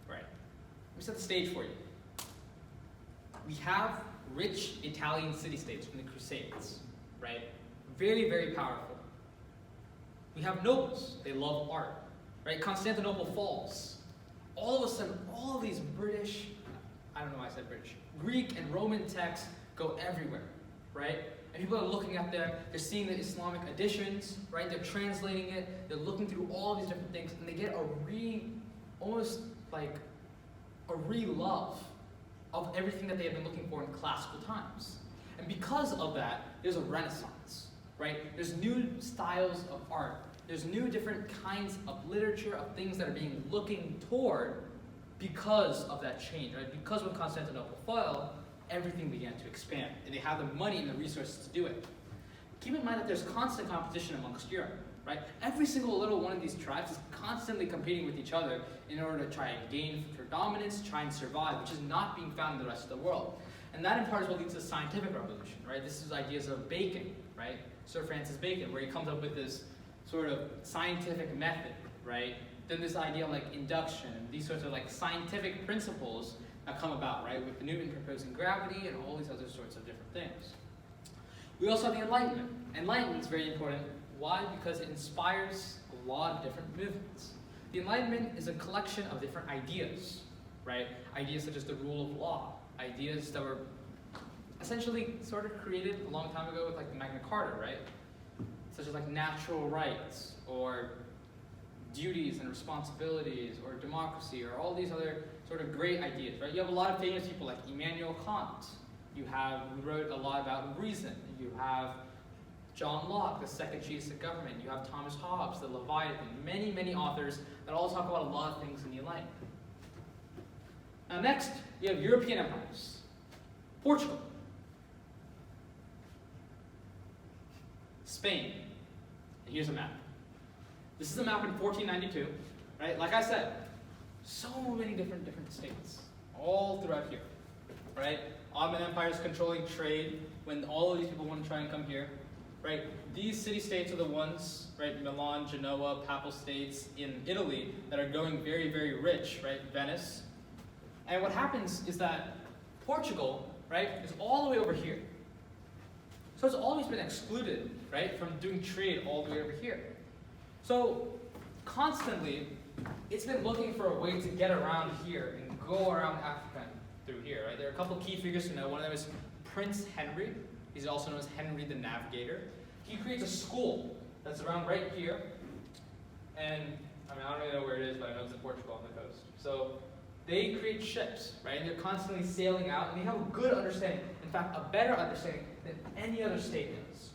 Right. Let me set the stage for you. We have rich Italian city-states from the Crusades, right? Very, very powerful. We have nobles. They love art, right? Constantinople falls. All of a sudden, all of these British, I don't know why I said British, Greek and Roman texts go everywhere, right? And people are looking at them, they're seeing the Islamic additions, right? They're translating it, they're looking through all these different things, and they get almost like a re-love of everything that they have been looking for in classical times. And because of that, there's a renaissance, right? There's new styles of art. There's new different kinds of literature, of things that are being looking toward because of that change, right? Because when Constantinople fell, everything began to expand, and they have the money and the resources to do it. Keep in mind that there's constant competition amongst Europe, right? Every single little one of these tribes is constantly competing with each other in order to try and gain for dominance, try and survive, which is not being found in the rest of the world. And that in part is what leads to the scientific revolution, right? This is ideas of Bacon, right? Sir Francis Bacon, where he comes up with this sort of scientific method, right? Then this idea of like induction, and these sorts of like scientific principles that come about, right? With Newton proposing gravity and all these other sorts of different things. We also have the Enlightenment. Enlightenment is very important. Why? Because it inspires a lot of different movements. The Enlightenment is a collection of different ideas, right? Ideas such as the rule of law, ideas that were essentially sort of created a long time ago with like the Magna Carta, right? Such as like natural rights, or duties and responsibilities, or democracy, or all these other sort of great ideas, right? You have a lot of famous people like Immanuel Kant. You have, who wrote a lot about reason. You have John Locke, the second chief of government. You have Thomas Hobbes, the Leviathan. Many, many authors that all talk about a lot of things in the Enlightenment. Now next, you have European empires. Portugal. Spain. And here's a map. This is a map in 1492, right? Like I said, so many different states, all throughout here, right? Ottoman Empire is controlling trade when all of these people want to try and come here, right? These city-states are the ones, right? Milan, Genoa, Papal states in Italy that are going very, very rich, right? Venice. And what happens is that Portugal, right, is all the way over here. So it's always been excluded, right, from doing trade all the way over here. So constantly, it's been looking for a way to get around here and go around Africa through here, right? There are a couple key figures to know. One of them is Prince Henry. He's also known as Henry the Navigator. He creates a school that's around right here. And, I mean, I don't really know where it is, but I know it's in Portugal on the coast. So they create ships, right? And they're constantly sailing out, and they have a good understanding. In fact, a better understanding than any other state does.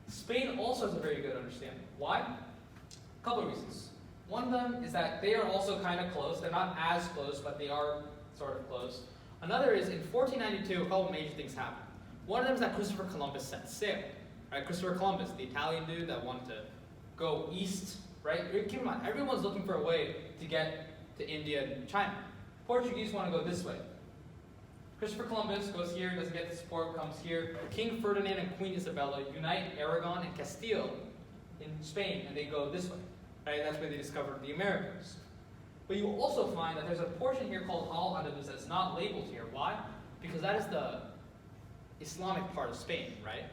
Spain also has a very good understanding. Why? A couple of reasons. One of them is that they are also kind of close. They're not as close, but they are sort of close. Another is in 1492, a couple of major things happened. One of them is that Christopher Columbus set sail. Right? Christopher Columbus, the Italian dude that wanted to go east, right? Keep in mind, everyone's looking for a way to get to India and China. Portuguese want to go this way. Christopher Columbus goes here, doesn't get the support, comes here. King Ferdinand and Queen Isabella unite Aragon and Castile in Spain, and they go this way. Right? That's where they discovered the Americas. But you will also find that there's a portion here called Al-Andalus that's not labeled here. Why? Because that is the Islamic part of Spain, right?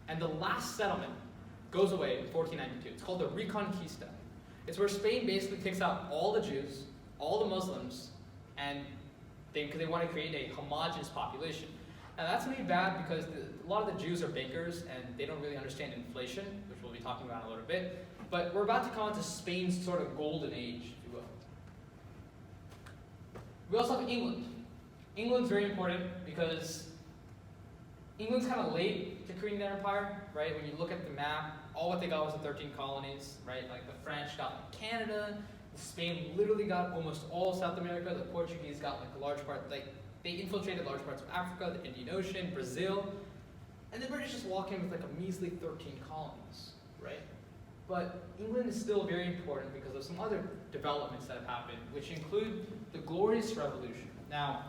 And the last settlement goes away in 1492. It's called the Reconquista. It's where Spain basically kicks out all the Jews, all the Muslims, and because they want to create a homogenous population. Now that's really bad because a lot of the Jews are bakers and they don't really understand inflation, which we'll be talking about in a little bit. But we're about to come into Spain's sort of golden age, if you will. We also have England. England's very important because England's kind of late to creating their empire, right? When you look at the map, all what they got was the 13 colonies, right? Like the French got Canada, Spain literally got almost all of South America, the Portuguese got like a large part, like they infiltrated large parts of Africa, the Indian Ocean, Brazil, and the British just walk in with like a measly 13 colonies, right? But England is still very important because of some other developments that have happened, which include the Glorious Revolution. Now,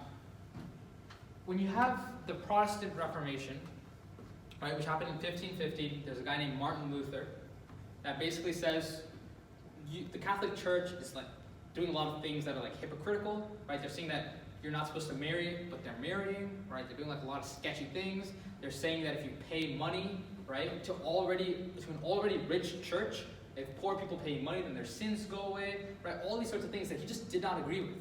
when you have the Protestant Reformation, right, which happened in 1550, there's a guy named Martin Luther that basically says the Catholic Church is like doing a lot of things that are like hypocritical, right? They're saying that you're not supposed to marry, but they're marrying, right? They're doing like a lot of sketchy things. They're saying that if you pay money, right, to an already rich church, if poor people pay money, then their sins go away, right? All these sorts of things that he just did not agree with.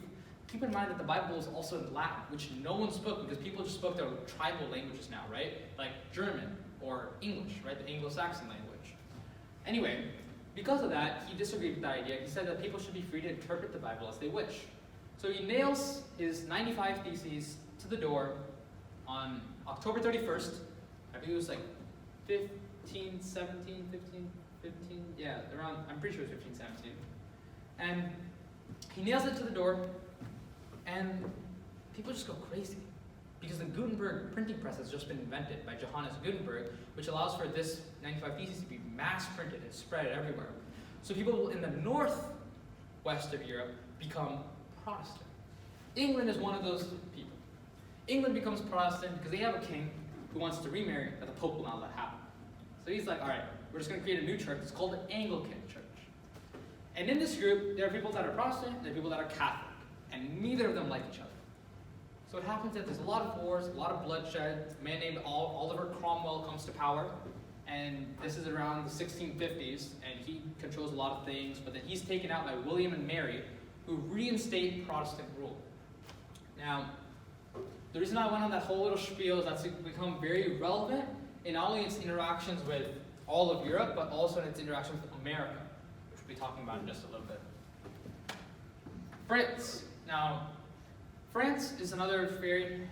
Keep in mind that the Bible is also in Latin, which no one spoke because people just spoke their tribal languages now, right? Like German or English, right? The Anglo-Saxon language. Anyway, because of that, he disagreed with that idea. He said that people should be free to interpret the Bible as they wish. So he nails his 95 Theses to the door on October 31st. I think it was like 1517, yeah, around, I'm pretty sure it was 1517. And he nails it to the door, and people just go crazy. Because the Gutenberg printing press has just been invented by Johannes Gutenberg, which allows for this 95 Theses to be mass printed and spread everywhere. So people in the northwest of Europe become Protestant. England is one of those people. England becomes Protestant because they have a king who wants to remarry, but the Pope will not let happen. So he's like, all right, we're just going to create a new church. It's called the Anglican Church. And in this group, there are people that are Protestant, and there are people that are Catholic. And neither of them like each other. So what happens is there's a lot of wars, a lot of bloodshed. A man named Oliver Cromwell comes to power, and this is around the 1650s, and he controls a lot of things, but then he's taken out by William and Mary, who reinstate Protestant rule. Now, the reason I went on that whole little spiel is that's become very relevant in not only its interactions with all of Europe, but also in its interactions with America, which we'll be talking about in just a little bit. France. Now, France is another very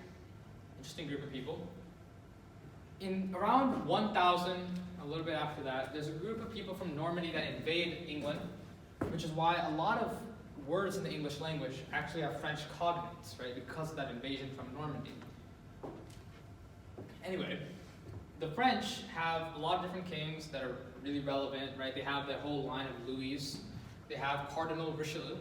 interesting group of people. In around 1000, a little bit after that, there's a group of people from Normandy that invade England, which is why a lot of words in the English language actually have French cognates, right, because of that invasion from Normandy. Anyway, the French have a lot of different kings that are really relevant, right? They have their whole line of Louis. They have Cardinal Richelieu,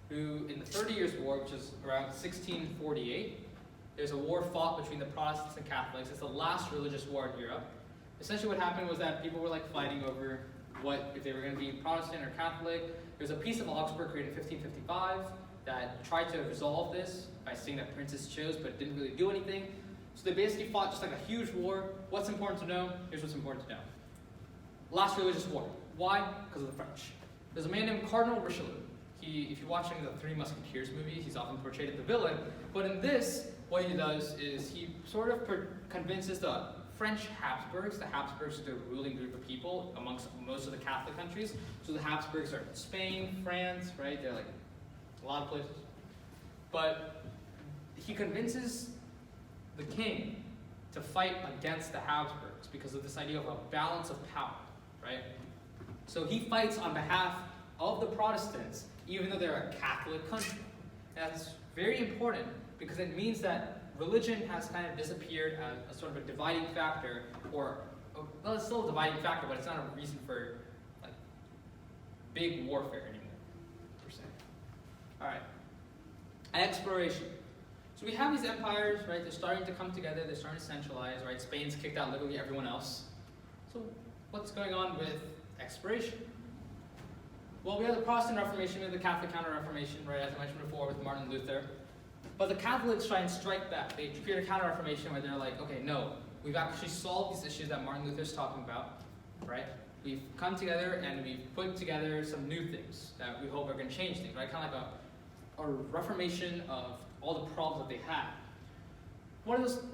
who in the 30 Years' War, which is around 1648, there's a war fought between the Protestants and Catholics. It's the last religious war in Europe. Essentially what happened was that people were like fighting over what, if they were going to be Protestant or Catholic. There was a Peace of Augsburg created in 1555 that tried to resolve this by saying that princes chose, but it didn't really do anything. So they basically fought just like a huge war. What's important to know? Here's what's important to know. Last religious war. Why? Because of the French. There's a man named Cardinal Richelieu. If you watch any of the Three Musketeers movies, he's often portrayed as the villain. But in this, what he does is he sort of convinces the French Habsburgs. The Habsburgs are the ruling group of people amongst most of the Catholic countries. So the Habsburgs are Spain, France, right? They're like a lot of places. But he convinces the king to fight against the Habsburgs because of this idea of a balance of power, right? So he fights on behalf of the Protestants, even though they're a Catholic country. That's very important because it means that religion has kind of disappeared as a sort of a dividing factor, or, well, it's still a dividing factor, but it's not a reason for like big warfare anymore, per se. All right, exploration. So we have these empires, right? They're starting to come together. They're starting to centralize, right? Spain's kicked out literally everyone else. So what's going on with exploration? Well, we have the Protestant Reformation, we have the Catholic Counter-Reformation, right, as I mentioned before, with Martin Luther. But the Catholics try and strike back. They create a Counter-Reformation where they're like, okay, no, we've actually solved these issues that Martin Luther's talking about, right? We've come together and we've put together some new things that we hope are going to change things, right? Kind of like a reformation of all the problems that they had.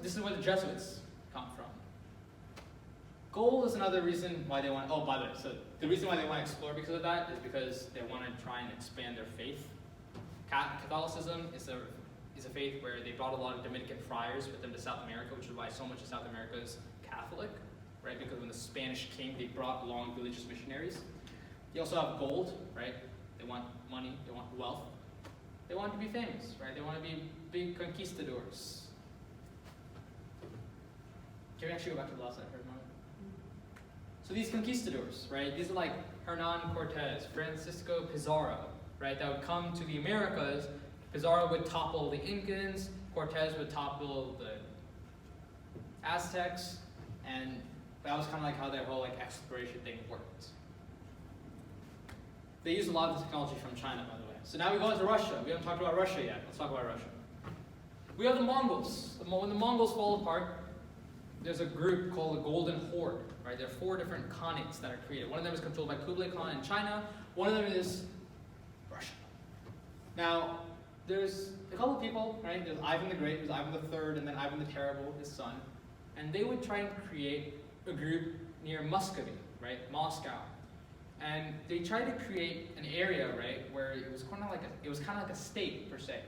This is where the Jesuits come from. Gold is another reason why they want, oh, by the way, so the reason why they want to explore because of that is because they want to try and expand their faith. Catholicism is a faith where they brought a lot of Dominican friars with them to South America, which is why so much of South America is Catholic, right? Because when the Spanish came, they brought along religious missionaries. They also have gold, right? They want money, they want wealth. They want to be famous, right? They want to be big conquistadors. Can we actually go back to the last slide for a moment? So these conquistadors, right? These are like Hernan Cortez, Francisco Pizarro, right? That would come to the Americas. Pizarro would topple the Incans, Cortez would topple the Aztecs, and that was kind of like how their whole like exploration thing worked. They used a lot of the technology from China, by the way. So now we go into Russia. We haven't talked about Russia yet. Let's talk about Russia. We have the Mongols. When the Mongols fall apart, there's a group called the Golden Horde, right? There are 4 different khanates that are created. One of them is controlled by Kublai Khan in China. One of them is Russia. Now, there's a couple of people, right? There's Ivan the Great, there's Ivan the Third, and then Ivan the Terrible, his son. And they would try and create a group near Muscovy, right? Moscow. And they tried to create an area, right, where it was kind of like a state per se.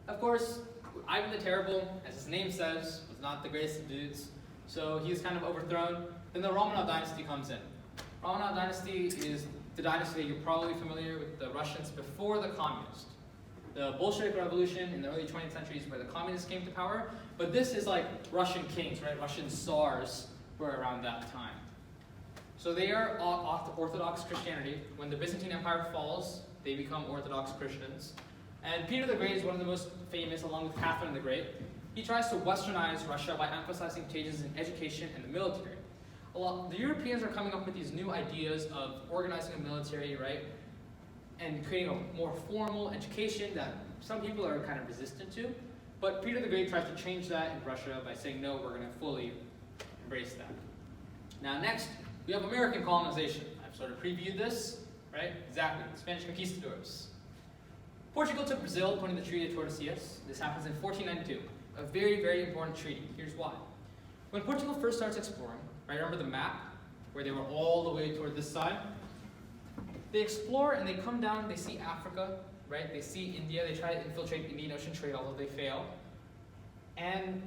Of course, Ivan the Terrible, as his name says, was not the greatest of dudes, so he was kind of overthrown. Then the Romanov dynasty comes in. Romanov dynasty is the dynasty that you're probably familiar with the Russians before the communists. The Bolshevik Revolution in the early 20th century is where the communists came to power, but this is like Russian kings, right? Russian tsars were around that time. So they are Orthodox Christianity. When the Byzantine Empire falls, they become Orthodox Christians. And Peter the Great is one of the most famous, along with Catherine the Great. He tries to westernize Russia by emphasizing changes in education and the military. The Europeans are coming up with these new ideas of organizing a military, right? And creating a more formal education that some people are kind of resistant to. But Peter the Great tries to change that in Russia by saying, no, we're going to fully embrace that. Now next, we have American colonization. I've sort of previewed this, right? Exactly, Spanish conquistadors. Portugal took Brazil, according to the Treaty of Tordesillas. This happens in 1492. A very, very important treaty. Here's why. When Portugal first starts exploring, right, remember the map, where they were all the way toward this side? They explore and they come down, they see Africa, right? They see India, they try to infiltrate Indian Ocean trade, although they fail. And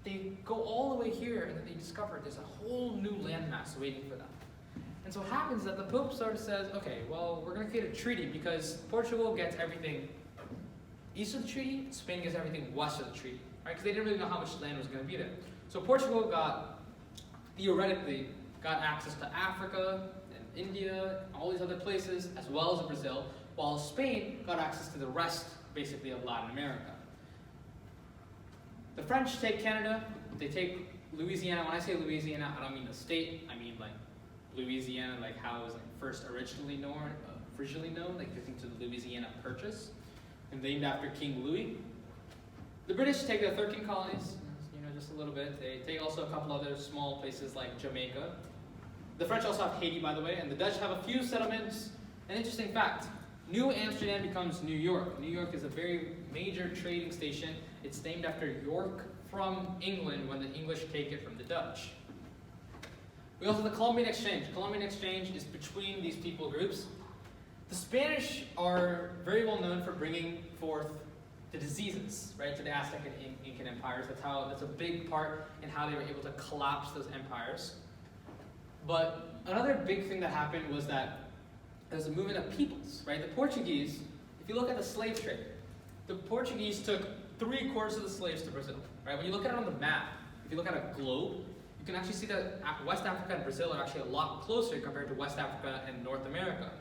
they go all the way here, and then they discover there's a whole new landmass waiting for them. And so what happens is that the Pope sort of says, okay, well, we're going to create a treaty because Portugal gets everything east of the treaty, Spain gets everything west of the treaty, right? Because they didn't really know how much land was going to be there. So Portugal theoretically got access to Africa and India, all these other places, as well as Brazil, while Spain got access to the rest, basically, of Latin America. The French take Canada, they take Louisiana. When I say Louisiana, I don't mean the state, I mean like Louisiana, like how it was like first originally known, like if you think to the Louisiana Purchase, and named after King Louis. The British take the 13 colonies, just a little bit. They take also a couple other small places like Jamaica. The French also have Haiti, by the way, and the Dutch have a few settlements. An interesting fact, New Amsterdam becomes New York. New York is a very major trading station. It's named after York from England when the English take it from the Dutch. We also have the Columbian Exchange. Columbian Exchange is between these people groups. The Spanish are very well known for bringing forth the diseases, right, to the Aztec and Incan empires. That's a big part in how they were able to collapse those empires. But another big thing that happened was that there was a movement of peoples, right? The Portuguese, if you look at the slave trade, the Portuguese took 3/4 of the slaves to Brazil, right? When you look at it on the map, if you look at a globe, you can actually see that West Africa and Brazil are actually a lot closer compared to West Africa and North America.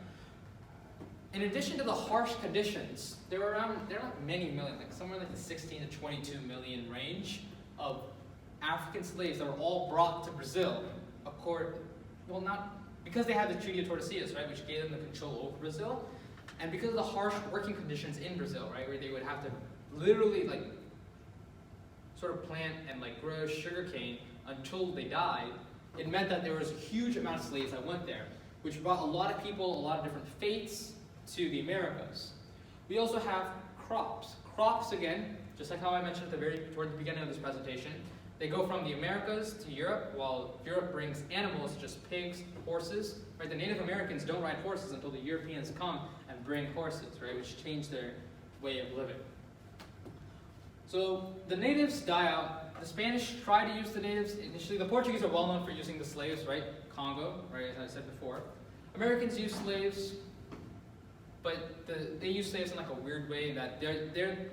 In addition to the harsh conditions, there are not many million, like somewhere like the 16 to 22 million range of African slaves that were all brought to Brazil, because they had the Treaty of Tordesillas, right, which gave them the control over Brazil, and because of the harsh working conditions in Brazil, right, where they would have to literally like sort of plant and like grow sugarcane until they died, it meant that there was a huge amount of slaves that went there, which brought a lot of people, a lot of different fates to the Americas. We also have crops. Crops, again, just like how I mentioned toward the beginning of this presentation, they go from the Americas to Europe, while Europe brings animals such as pigs, horses. Right? The Native Americans don't ride horses until the Europeans come and bring horses, right? Which change their way of living. So the natives die out. The Spanish try to use the natives initially. The Portuguese are well known for using the slaves, right? Congo, right, as I said before. Americans use slaves, but they use slaves in like a weird way that they're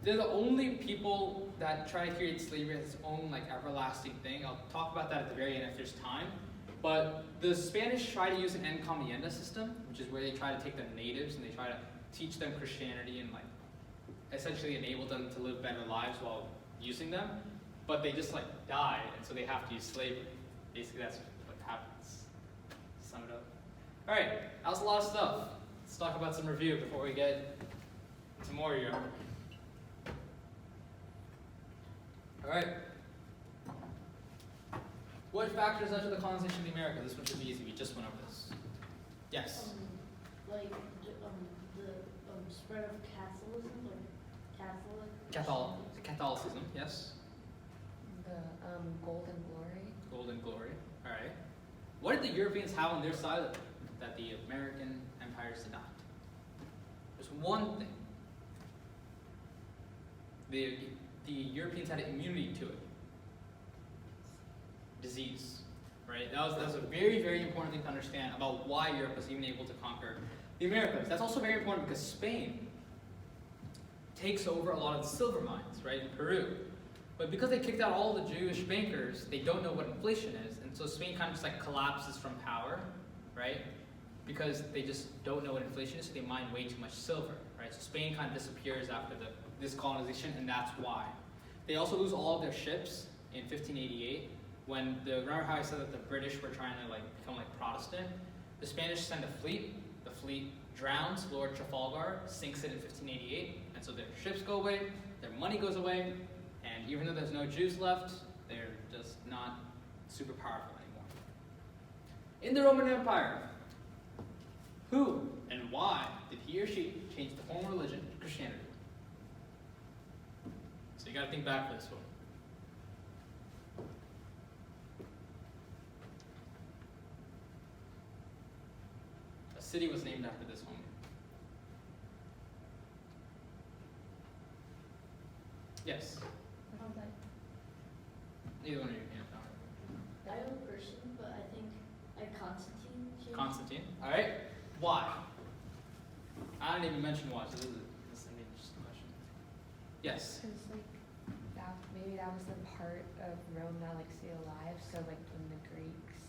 the only people that try to create slavery as its own like everlasting thing. I'll talk about that at the very end if there's time. But the Spanish try to use an encomienda system, which is where they try to take the natives and they try to teach them Christianity and like essentially enable them to live better lives while using them. But they just like die, and so they have to use slavery. Basically, that's what happens. To sum it up. All right, that was a lot of stuff. Let's talk about some review before we get to more Europe. All right. What factors led to the colonization of the Americas? This one should be easy. We just went over this. Yes. The spread of Catholicism, Catholicism. Yes. The Golden Glory. Golden Glory. All right. What did the Europeans have on their side of it that the American empires did not? There's one thing. The Europeans had immunity to it. Disease, right? That was a very, very important thing to understand about why Europe was even able to conquer the Americas. That's also very important because Spain takes over a lot of the silver mines, right, in Peru. But because they kicked out all the Jewish bankers, they don't know what inflation is. And so Spain kind of just like collapses from power, right? Because they just don't know what inflation is, so they mine way too much silver, right? So Spain kind of disappears after this colonization, and that's why. They also lose all of their ships in 1588 when remember how I said that the British were trying to like become like Protestant? The Spanish send a fleet. The fleet drowns. Lord Trafalgar sinks it in 1588, and so their ships go away. their money goes away, and even though there's no Jews left, they're just not super powerful anymore. In the Roman Empire, who and why did he or she change the formal religion to Christianity? So you gotta think back for this one. A city was named after this woman. Yes. Neither one of you can. I know a person, but I think Constantine. Constantine. All right. Why? I didn't even mention why. So this is an interesting question. Yes. Because like that, maybe that was the part of Rome that like stayed alive. So like when the Greeks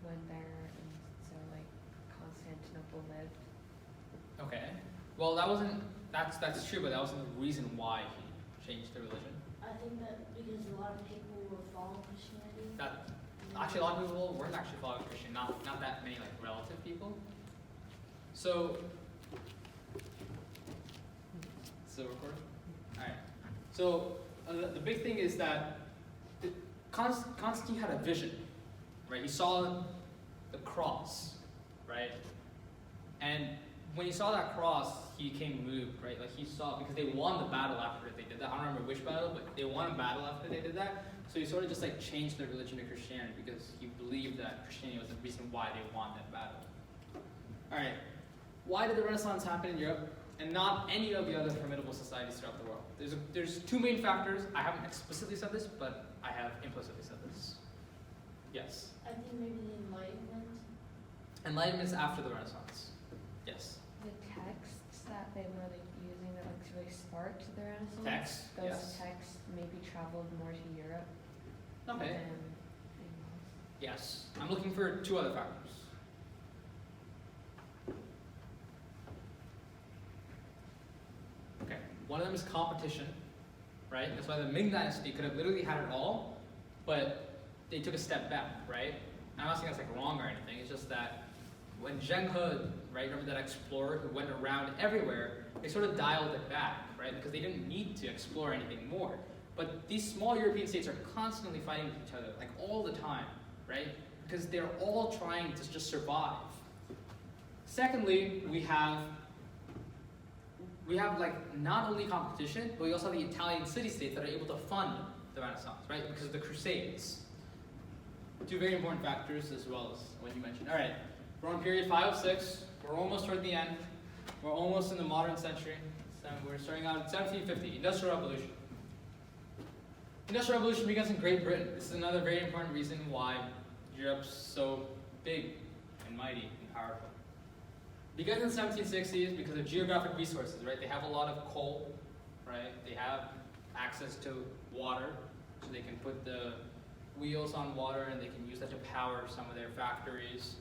went there, and so like Constantinople lived. Okay. Well, that wasn't. That's true, but that wasn't the reason why he changed the religion. I think that because a lot of people were following Christianity. That actually a lot of people weren't actually following Christian. Not that many like relative people. So. Still recording? All right. So the big thing is that Constantine had a vision, right? He saw the cross, right? And when he saw that cross, he became moved, right? Like he saw, because they won the battle after they did that. I don't remember which battle, but they won a battle after they did that. So he sort of just like changed their religion to Christianity because he believed that Christianity was the reason why they won that battle. All right. Why did the Renaissance happen in Europe and not any of the other formidable societies throughout the world? There's two main factors. I haven't explicitly said this, but I have implicitly said this. Yes. I think maybe the Enlightenment. Enlightenment is after the Renaissance. Yes. The texts that they were like using that like really sparked the Renaissance. Texts. Those Yes. texts maybe traveled more to Europe. Okay. Than anything else. Yes. I'm looking for two other factors. Okay. One of them is competition, right? That's why the Ming Dynasty could have literally had it all, but they took a step back, right? I'm not saying that's like wrong or anything. It's just that when Zheng He, right, remember that explorer who went around everywhere, they sort of dialed it back, right? Because they didn't need to explore anything more. But these small European states are constantly fighting with each other, like all the time, right? Because they're all trying to just survive. Secondly, we have like not only competition, but we also have the Italian city-states that are able to fund the Renaissance, right? Because of the Crusades. Two very important factors as well as what you mentioned. All right, we're on period 506. We're almost toward the end. We're almost in the modern century. So we're starting out in 1750, Industrial Revolution. Industrial Revolution begins in Great Britain. This is another very important reason why Europe's so big and mighty and powerful. Begins in the 1760s because of geographic resources, right? They have a lot of coal, right? They have access to water, so they can put the wheels on water and they can use that to power some of their factories.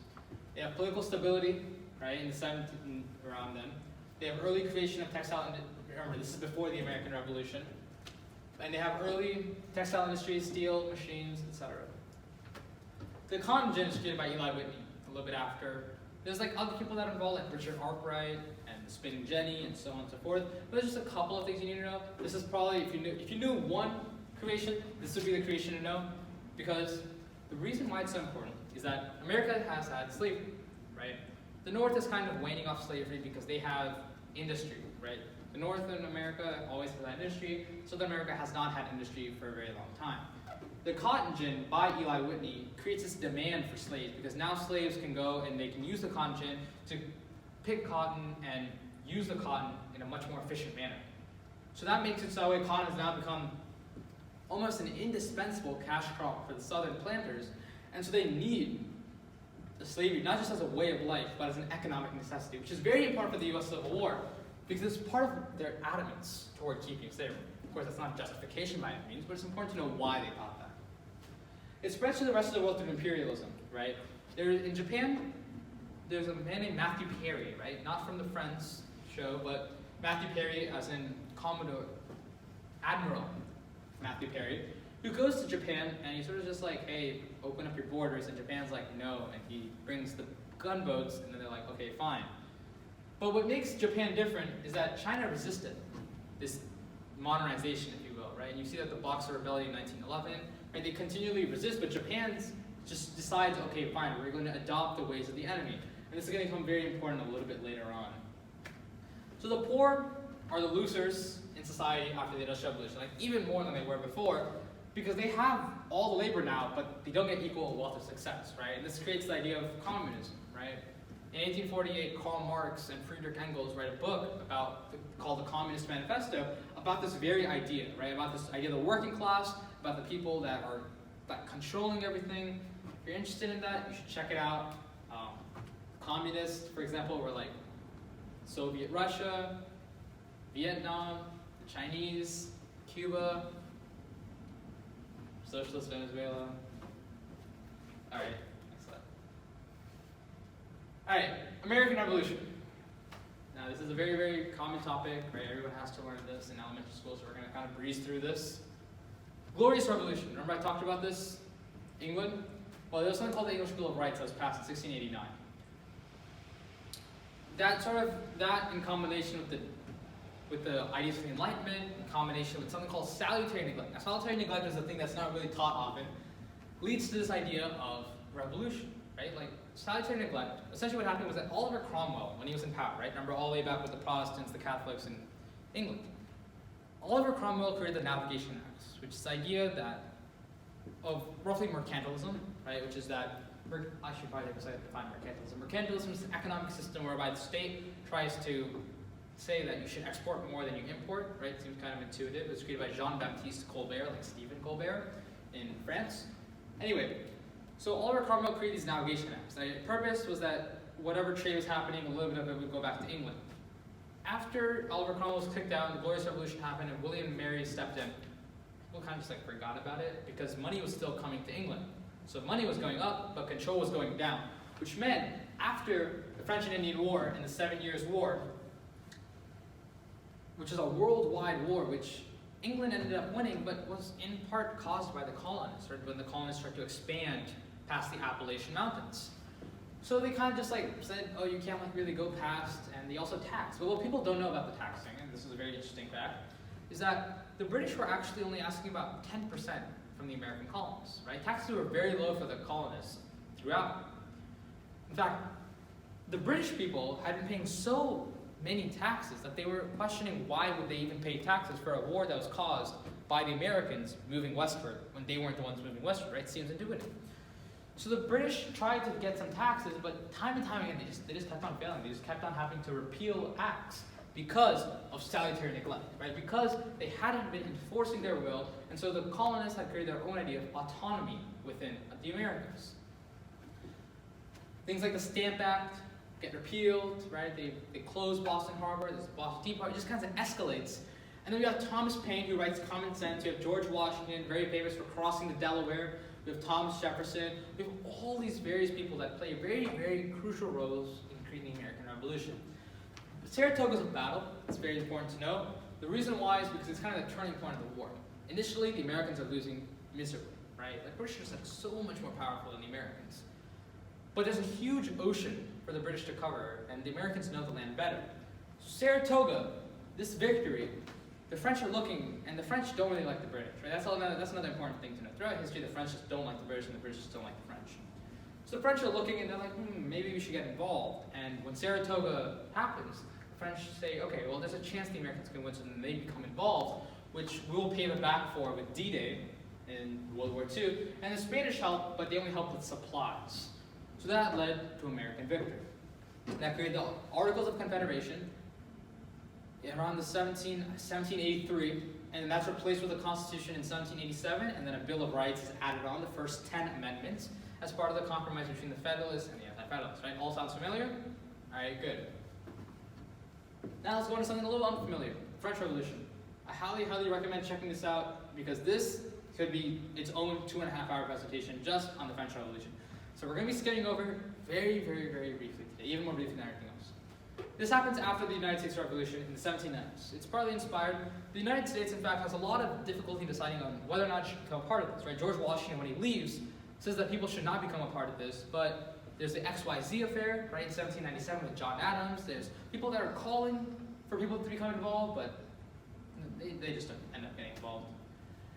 They have political stability, right? In the 17 around then. They have early creation of textile industry. Remember, this is before the American Revolution. And they have early textile industries, steel, machines, etc. The cotton gin is created by Eli Whitney a little bit after. There's like other people that are involved, like Richard Arkwright and the Spinning Jenny and so on and so forth. But there's just a couple of things you need to know. This is probably, if you knew one creation, this would be the creation to know. Because the reason why it's so important is that America has had slavery, right? The North is kind of waning off slavery because they have industry, right? The North in America always has had industry. Southern America has not had industry for a very long time. The cotton gin by Eli Whitney creates this demand for slaves because now slaves can go and they can use the cotton gin to pick cotton and use the cotton in a much more efficient manner. So that makes it so that cotton has now become almost an indispensable cash crop for the southern planters, and so they need the slavery not just as a way of life, but as an economic necessity, which is very important for the U.S. Civil War because it's part of their adamance toward keeping slavery. Of course, that's not justification by any means, but it's important to know why they thought that. It spreads to the rest of the world through imperialism, right? In Japan, there's a man named Matthew Perry, right? Not from the Friends show, but Matthew Perry as in Commodore, Admiral Matthew Perry, who goes to Japan and he's sort of just like, hey, open up your borders, and Japan's like, no, and he brings the gunboats, and then they're like, okay, fine. But what makes Japan different is that China resisted this modernization, if you will, right? And you see that the Boxer Rebellion in 1911, right? They continually resist, but Japan just decides, okay, fine, we're going to adopt the ways of the enemy. And this is going to become very important a little bit later on. So the poor are the losers in society after the Industrial Revolution, like even more than they were before, because they have all the labor now, but they don't get equal wealth of success, right? And this creates the idea of communism, right? In 1848, Karl Marx and Friedrich Engels write a book called The Communist Manifesto about this very idea, right? About this idea of the working class, about the people that are controlling everything. If you're interested in that, you should check it out. Communists, for example, were like Soviet Russia, Vietnam, the Chinese, Cuba, Socialist Venezuela. All right, next slide. All right, American Revolution. Now, this is a very, very common topic, right? Everyone has to learn this in elementary school, so we're going to kind of breeze through this. Glorious Revolution. Remember I talked about this? England? Well, there was something called the English Bill of Rights that was passed in 1689. That in combination with the ideas of the Enlightenment, in combination with something called salutary neglect. Now, salutary neglect is a thing that's not really taught often, leads to this idea of revolution, right? Like, salutary neglect, essentially what happened was that Oliver Cromwell, when he was in power, right? Remember all the way back with the Protestants, the Catholics in England. Oliver Cromwell created the Navigation Acts, which is the idea of roughly mercantilism, right? Which is that, I should probably define mercantilism. Mercantilism is an economic system whereby the state tries to say that you should export more than you import, right? Seems kind of intuitive. It was created by Jean-Baptiste Colbert, like Stephen Colbert in France. Anyway, so Oliver Cromwell created these Navigation Acts. The purpose was that whatever trade was happening, a little bit of it would go back to England. After Oliver Cromwell was kicked out and the Glorious Revolution happened and William and Mary stepped in, people kind of just forgot about it because money was still coming to England. So money was going up, but control was going down, which meant after the French and Indian War and the 7 Years' War, which is a worldwide war, which England ended up winning, but was in part caused by the colonists, or when the colonists started to expand past the Appalachian Mountains. So they kind of just said, oh, you can't really go past, and they also taxed. But what people don't know about the taxing, and this is a very interesting fact, is that the British were actually only asking about 10% from the American colonists, right? Taxes were very low for the colonists throughout. In fact, the British people had been paying so many taxes that they were questioning why would they even pay taxes for a war that was caused by the Americans moving westward when they weren't the ones moving westward, right? Seems intuitive. So the British tried to get some taxes, but time and time again, they just kept on failing. They just kept on having to repeal acts because of salutary neglect, right? Because they hadn't been enforcing their will, and so the colonists had created their own idea of autonomy within the Americans. Things like the Stamp Act get repealed, right? They close Boston Harbor, there's Boston Tea Party, it just kind of escalates. And then we have Thomas Paine, who writes Common Sense. We have George Washington, very famous for crossing the Delaware. We have Thomas Jefferson. We have all these various people that play very, very crucial roles in creating the American Revolution. Saratoga is a battle. It's very important to know. The reason why is because it's kind of the turning point of the war. Initially, the Americans are losing miserably, right? The British are so much more powerful than the Americans. But there's a huge ocean for the British to cover, and the Americans know the land better. So Saratoga, this victory, the French are looking, and the French don't really like the British, right? That's another important thing to know. Throughout history, the French just don't like the British, and the British just don't like the French. So the French are looking, and they're like, maybe we should get involved. And when Saratoga happens, the French say, okay, well, there's a chance the Americans can win, so then they become involved, which we'll pay them back for with D-Day in World War II. And the Spanish helped, but they only helped with supplies. So that led to American victory. That created the Articles of Confederation around the 1783, and that's replaced with a Constitution in 1787, and then a Bill of Rights is added on, the first 10 amendments, as part of the compromise between the Federalists and the Anti-Federalists, right? All sounds familiar? All right, good. Now let's go into something a little unfamiliar, French Revolution. I highly, highly recommend checking this out, because this could be its own 2.5-hour presentation just on the French Revolution. So we're going to be skimming over very, very, very briefly today, even more briefly than everything else. This happens after the United States Revolution in the 1790s. It's partly inspired. The United States, in fact, has a lot of difficulty deciding on whether or not it should become a part of this, right? George Washington, when he leaves, says that people should not become a part of this, but there's the XYZ affair, right, in 1797 with John Adams. There's people that are calling for people to become involved, but they just don't end up getting involved.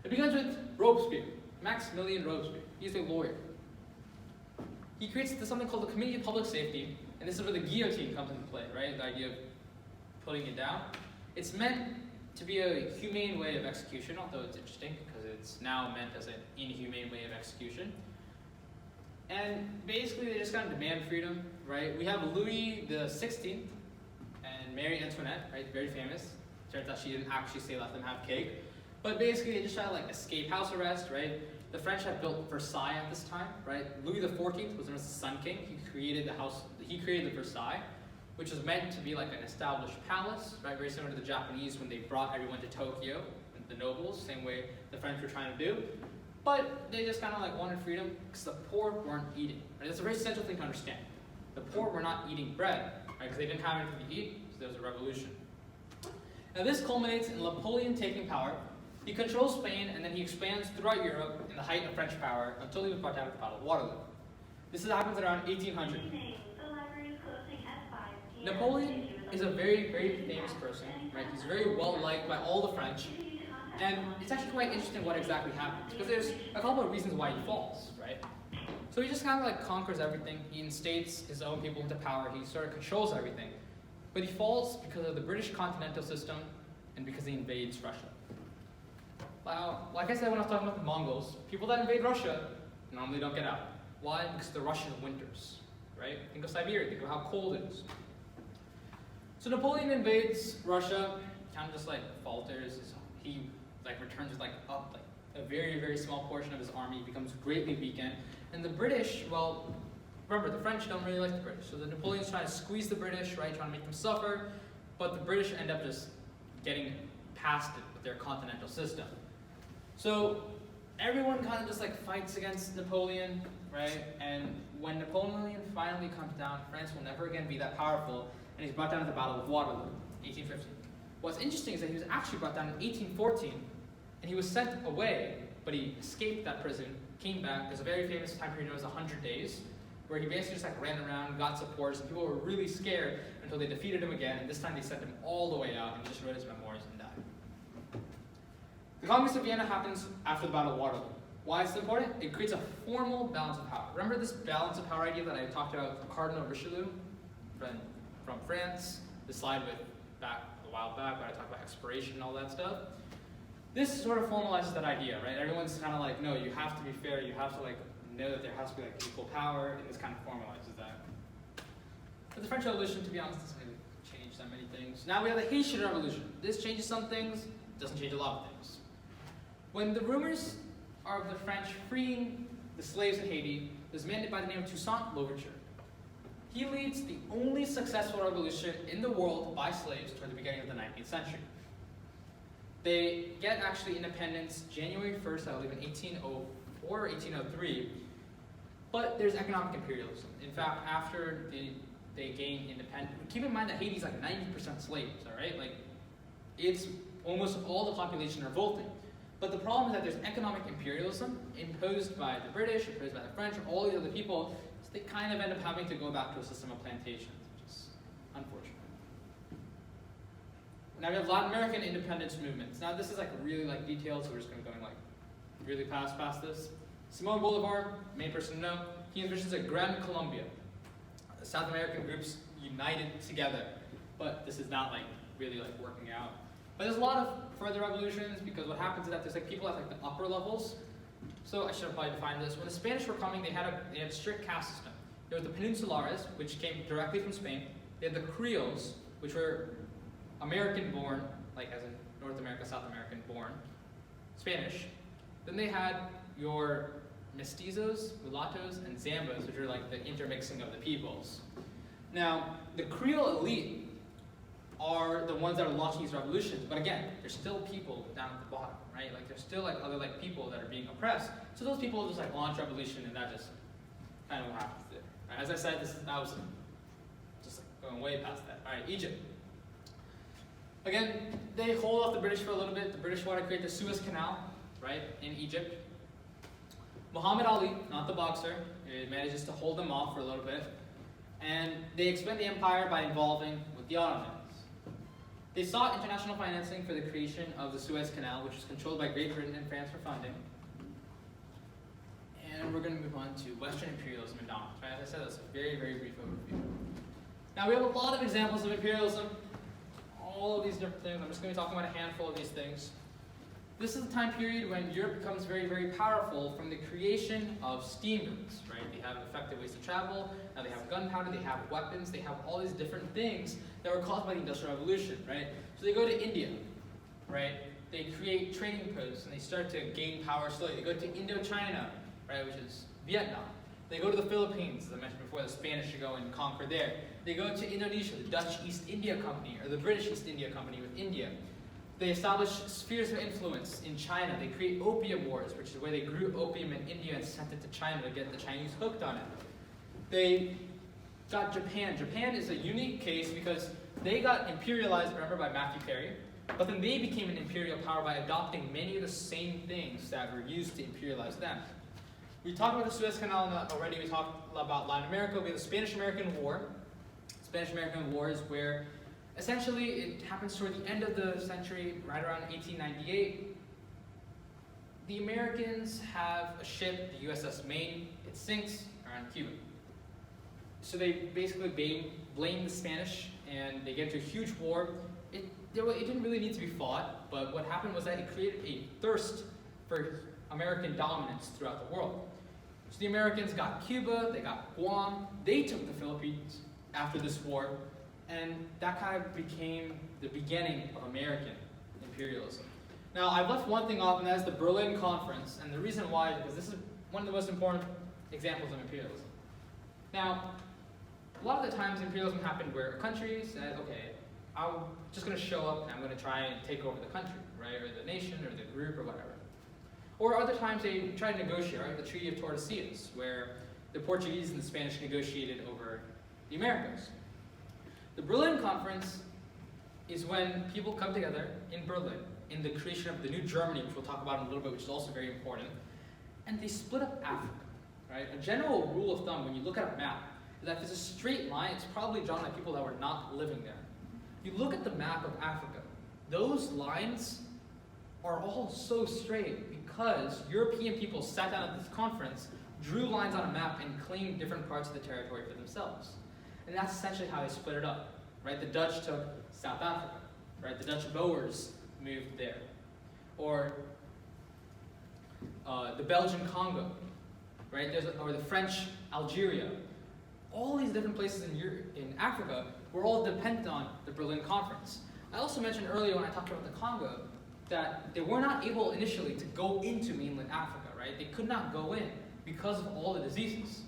It begins with Robespierre, Maximilien Robespierre. He's a lawyer. He creates something called the Committee of Public Safety, and this is where the guillotine comes into play, right? The idea of putting it down. It's meant to be a humane way of execution, although it's interesting because it's now meant as an inhumane way of execution. And basically, they just kind of demand freedom, right? We have Louis the 16th and Marie Antoinette, right? Very famous. Turns out she didn't actually say let them have cake. But basically, they just try to like escape house arrest, right? The French had built Versailles at this time, right? Louis the 14th was known as the Sun King. He created the Versailles, which was meant to be like an established palace, right? Very similar to the Japanese when they brought everyone to Tokyo, the nobles, same way the French were trying to do. But they just kind of like wanted freedom because the poor weren't eating. Right? That's a very central thing to understand. The poor were not eating bread, right? Because they didn't have anything to eat, so there was a revolution. Now this culminates in Napoleon taking power. He controls Spain, and then he expands throughout Europe in the height of French power until he was brought down at the Battle of Waterloo. This happens around 1800. Napoleon is a very, very famous person, right? He's very well liked by all the French. And it's actually quite interesting what exactly happens, because there's a couple of reasons why he falls, right? So he just kind of like conquers everything. He instates his own people into power. He sort of controls everything. But he falls because of the British continental system and because he invades Russia. Now, like I said when I was talking about the Mongols, people that invade Russia normally don't get out. Why? Because of the Russian winters, right? Think of Siberia. Think of how cold it is. So Napoleon invades Russia, kind of just like falters. He like returns with like a very, very small portion of his army, becomes greatly weakened. And the British, well, remember the French don't really like the British. So the Napoleon's trying to squeeze the British, right, trying to make them suffer. But the British end up just getting past it with their continental system. So everyone kind of just like fights against Napoleon, right? And when Napoleon finally comes down, France will never again be that powerful, and he's brought down at the Battle of Waterloo, 1815. What's interesting is that he was actually brought down in 1814, and he was sent away, but he escaped that prison, came back. There's a very famous time period known as 100 Days, where he basically just like ran around, got supports, and people were really scared until they defeated him again, and this time they sent him all the way out, and he just wrote his memoirs and died. The Congress of Vienna happens after the Battle of Waterloo. Why is it important? It creates a formal balance of power. Remember this balance of power idea that I talked about from Cardinal Richelieu from France? The slide back a while back where I talked about expiration and all that stuff. This sort of formalizes that idea, right? Everyone's kind of like, no, you have to be fair. You have to like know that there has to be like equal power, and this kind of formalizes that. But the French Revolution, to be honest, doesn't really change that many things. Now we have the Haitian Revolution. This changes some things, doesn't change a lot of things. When the rumors are of the French freeing the slaves in Haiti, there's a man by the name of Toussaint Louverture. He leads the only successful revolution in the world by slaves toward the beginning of the 19th century. They get actually independence January 1st, I believe in 1804 or 1803, but there's economic imperialism. In fact, after they gain independence, keep in mind that Haiti's like 90% slaves, all right? Like, it's almost all the population are revolting. But the problem is that there's economic imperialism imposed by the British, imposed by the French, all these other people, so they kind of end up having to go back to a system of plantations, which is unfortunate. Now we have Latin American independence movements. Now this is like really like detailed, so we're just going to go like really past this. Simón Bolívar, main person to know, he envisions a Gran Colombia. The South American groups united together, but this is not like really like working out. But there's a lot of further revolutions because what happens is that there's like people at like the upper levels. So I should have probably defined this. When the Spanish were coming, they had a strict caste system. There was the Peninsulares, which came directly from Spain. They had the Creoles, which were American-born, like as in North America, South American-born, Spanish. Then they had your mestizos, mulattoes, and zambos, which are like the intermixing of the peoples. Now, the Creole elite are the ones that are launching these revolutions, but again, there's still people down at the bottom, right? Like there's still like other like people that are being oppressed. So those people just like launch revolution, and that just kind of what happens there. Right? As I said, that was just like going way past that. All right, Egypt. Again, they hold off the British for a little bit. The British want to create the Suez Canal, right, in Egypt. Muhammad Ali, not the boxer, manages to hold them off for a little bit, and they expand the empire by involving with the Ottomans. They sought international financing for the creation of the Suez Canal, which was controlled by Great Britain and France for funding. And we're going to move on to Western imperialism and dominance. Right? As I said, that's a very, very brief overview. Now, we have a lot of examples of imperialism, all of these different things. I'm just going to be talking about a handful of these things. This is the time period when Europe becomes very, very powerful from the creation of steamboats, right? They have effective ways to travel, now they have gunpowder, they have weapons, they have all these different things that were caused by the Industrial Revolution, right? So they go to India, right? They create trading posts and they start to gain power slowly. They go to Indochina, right, which is Vietnam. They go to the Philippines, as I mentioned before, the Spanish should go and conquer there. They go to Indonesia, the Dutch East India Company, or the British East India Company with India. They establish spheres of influence in China. They create opium wars, which is where they grew opium in India and sent it to China to get the Chinese hooked on it. They got Japan. Japan is a unique case because they got imperialized, remember, by Matthew Perry, but then they became an imperial power by adopting many of the same things that were used to imperialize them. We talked about the Suez Canal already. We talked about Latin America. We have the Spanish-American War. Spanish-American War is where essentially it happens toward the end of the century, right around 1898. The Americans have a ship, the USS Maine. It sinks around Cuba. So they basically blame the Spanish, and they get into a huge war. It didn't really need to be fought, but what happened was that it created a thirst for American dominance throughout the world. So the Americans got Cuba, they got Guam, they took the Philippines after this war, and that kind of became the beginning of American imperialism. Now, I've left one thing off, and that is the Berlin Conference, and the reason why is because this is one of the most important examples of imperialism. Now, a lot of the times imperialism happened where a country said, okay, I'm just going to show up and I'm going to try and take over the country, right, or the nation, or the group, or whatever. Or other times they try to negotiate, right, the Treaty of Tordesillas, where the Portuguese and the Spanish negotiated over the Americas. The Berlin Conference is when people come together in Berlin in the creation of the new Germany, which we'll talk about in a little bit, which is also very important, and they split up Africa, right? A general rule of thumb when you look at a map is that if it's a straight line, it's probably drawn by people that were not living there. If you look at the map of Africa, those lines are all so straight because European people sat down at this conference, drew lines on a map, and claimed different parts of the territory for themselves. And that's essentially how they split it up, right? The Dutch took South Africa, right? The Dutch Boers moved there. Or the Belgian Congo, right? Or the French Algeria. All these different places in Africa were all dependent on the Berlin Conference. I also mentioned earlier when I talked about the Congo that they were not able initially to go into mainland Africa, right? They could not go in because of all the diseases.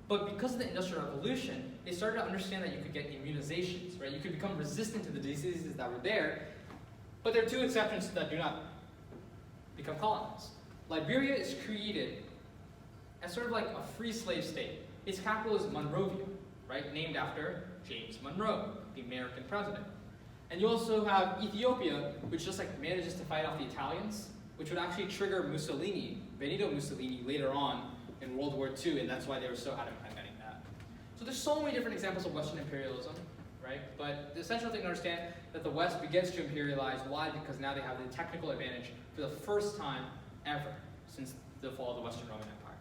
But because of the Industrial Revolution, they started to understand that you could get immunizations, right? You could become resistant to the diseases that were there. But there are two exceptions that do not become colonized. Liberia is created as sort of like a free slave state. Its capital is Monrovia, right? Named after James Monroe, the American president. And you also have Ethiopia, which just like manages to fight off the Italians, which would actually trigger Mussolini, Benito Mussolini, later on in World War II, and that's why they were so adamant on getting that. So there's so many different examples of Western imperialism, right? But the essential thing to understand that the West begins to imperialize. Why? Because now they have the technical advantage for the first time ever since the fall of the Western Roman Empire.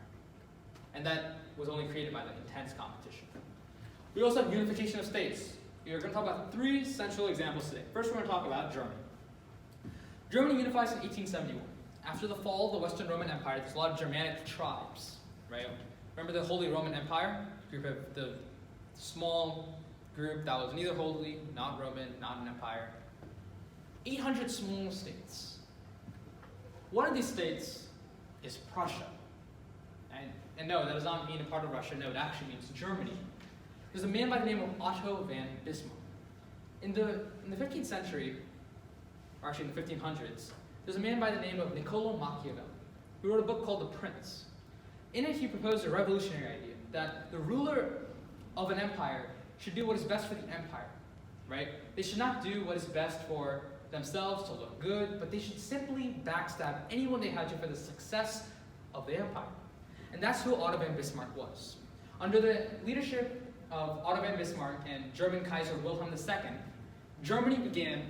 And that was only created by the intense competition. We also have unification of states. We are going to talk about three central examples today. First, we're going to talk about Germany. Germany unifies in 1871. After the fall of the Western Roman Empire, there's a lot of Germanic tribes, right? Remember the Holy Roman Empire? The small group that was neither holy, not Roman, not an empire. 800 small states. One of these states is Prussia. And no, that does not mean a part of Russia. No, it actually means Germany. There's a man by the name of Otto von Bismarck. In the 15th century, or actually in the 1500s, there's a man by the name of Niccolò Machiavelli, who wrote a book called The Prince. In it, he proposed a revolutionary idea that the ruler of an empire should do what is best for the empire, right? They should not do what is best for themselves to look good, but they should simply backstab anyone they had to for the success of the empire. And that's who Otto von Bismarck was. Under the leadership of Otto von Bismarck and German Kaiser Wilhelm II, Germany began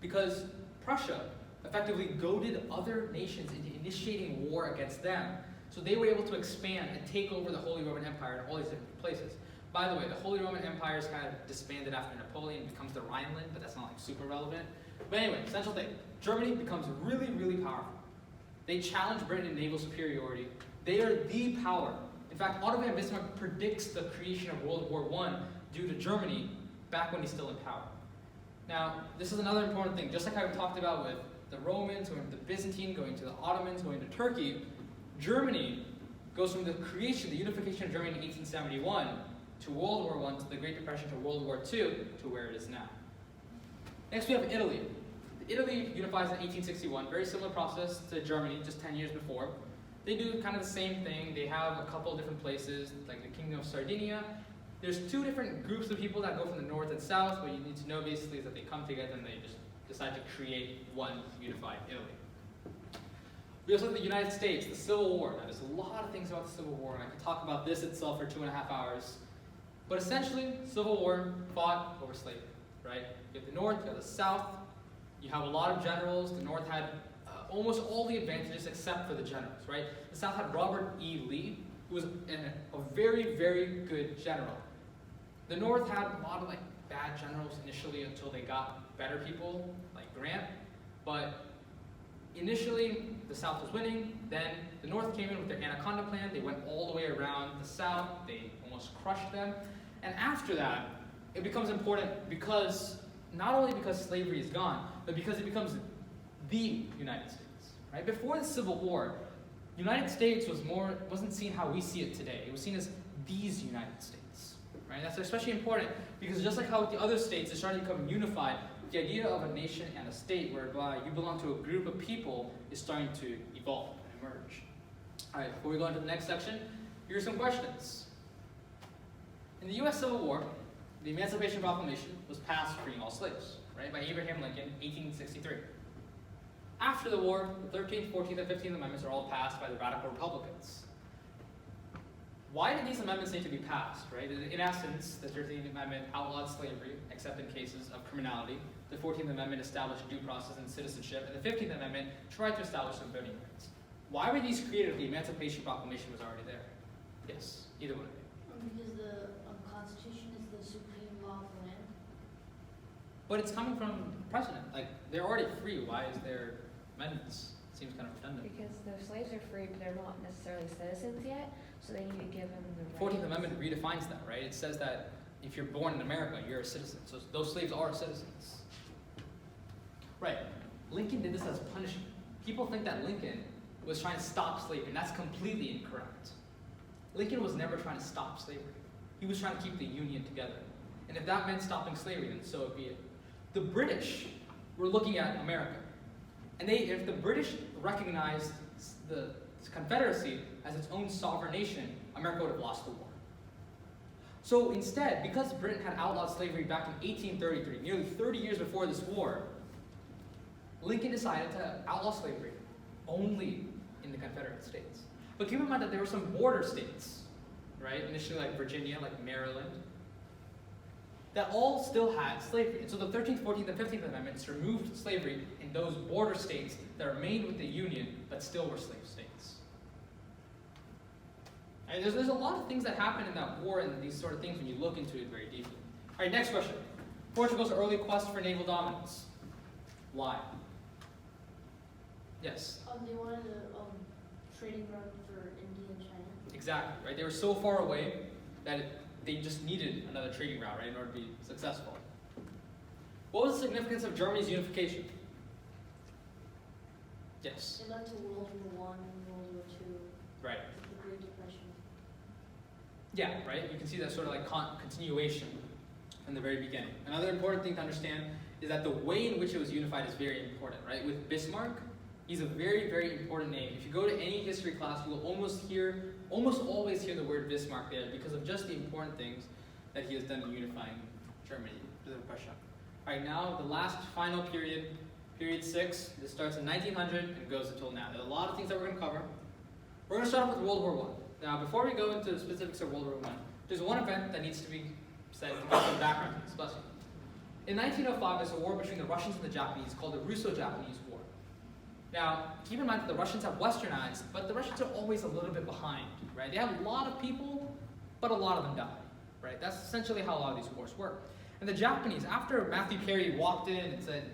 because Prussia effectively goaded other nations into initiating war against them. So they were able to expand and take over the Holy Roman Empire in all these different places. By the way, the Holy Roman Empire is kind of disbanded after Napoleon, becomes the Rhineland, but that's not like super relevant. But anyway, essential thing, Germany becomes really, really powerful. They challenge Britain in naval superiority. They are the power. In fact, Otto von Bismarck predicts the creation of World War I due to Germany back when he's still in power. Now, this is another important thing. Just like I talked about with the Romans, going to the Byzantine, going to the Ottomans, going to Turkey, Germany goes from the creation, the unification of Germany in 1871 to World War I, to the Great Depression, to World War II, to where it is now. Next we have Italy. Italy unifies in 1861, very similar process to Germany, just 10 years before. They do kind of the same thing. They have a couple of different places, like the Kingdom of Sardinia. There's two different groups of people that go from the north and south. What you need to know basically is that they come together and they just decide to create one unified Italy. We also have the United States, the Civil War. Now, there's a lot of things about the Civil War, and I could talk about this itself for 2.5 hours. But essentially, Civil War fought over slavery, right? You have the North, you have the South. You have a lot of generals. The North had almost all the advantages except for the generals, right? The South had Robert E. Lee, who was a very, very good general. The North had a lot of like bad generals initially until they got better people, like Grant. But initially, the South was winning. Then the North came in with their Anaconda Plan. They went all the way around the South. They almost crushed them. And after that, it becomes important because, not only because slavery is gone, but because it becomes the United States, right? Before the Civil War, the United States wasn't seen how we see it today. It was seen as these United States, right? That's especially important because just like how with the other states, it started to become unified, the idea of a nation and a state whereby you belong to a group of people is starting to evolve and emerge. All right, before we go into the next section, here are some questions. In the U.S. Civil War, the Emancipation Proclamation was passed freeing all slaves, right, by Abraham Lincoln, 1863. After the war, the 13th, 14th, and 15th Amendments are all passed by the Radical Republicans. Why did these amendments need to be passed, right? In essence, the 13th Amendment outlawed slavery, except in cases of criminality. The 14th Amendment established due process and citizenship, and the 15th Amendment tried to establish some voting rights. Why were these created if the Emancipation Proclamation was already there? Yes, either one of you. Because the Constitution is the supreme law of the land. But it's coming from precedent. Like, they're already free. Why is there amendments? Seems kind of redundant. Because the slaves are free, but they're not necessarily citizens yet, so they need to give them the rights. 14th Amendment redefines that, right? It says that if you're born in America, you're a citizen. So those slaves are citizens. Right. Lincoln did this as punishment. People think that Lincoln was trying to stop slavery, and that's completely incorrect. Lincoln was never trying to stop slavery. He was trying to keep the Union together. And if that meant stopping slavery, then so be it. The British were looking at America. And if the British recognized the Confederacy as its own sovereign nation, America would have lost the war. So instead, because Britain had outlawed slavery back in 1833, nearly 30 years before this war, Lincoln decided to outlaw slavery only in the Confederate States. But keep in mind that there were some border states, right? Initially like Virginia, like Maryland, that all still had slavery. And so the 13th, 14th, and 15th Amendments removed slavery in those border states that remained with the Union but still were slave states. And there's a lot of things that happened in that war and these sort of things when you look into it very deeply. All right, next question. Portugal's early quest for naval dominance. Why? Yes? They wanted a trading route for India and China. Exactly, right? They were so far away that they just needed another trading route, right, in order to be successful. What was the significance of Germany's unification? Yes? It led to World War I and World War II. Right. The Great Depression. Yeah, right? You can see that sort of like continuation from the very beginning. Another important thing to understand is that the way in which it was unified is very important, right? With Bismarck, he's a very, very important name. If you go to any history class, you will almost always hear the word Bismarck there because of just the important things that he has done in unifying Germany to Prussia. All right, now the last final period, period 6. This starts in 1900 and goes until now. There are a lot of things that we're going to cover. We're going to start off with World War I. Now, before we go into the specifics of World War I, there's one event that needs to be said to give some background to this. Bless you. In 1905, there's a war between the Russians and the Japanese called the Russo-Japanese War. Now, keep in mind that the Russians have westernized, but the Russians are always a little bit behind, right? They have a lot of people, but a lot of them die, right? That's essentially how a lot of these wars work. And the Japanese, after Matthew Perry walked in and said,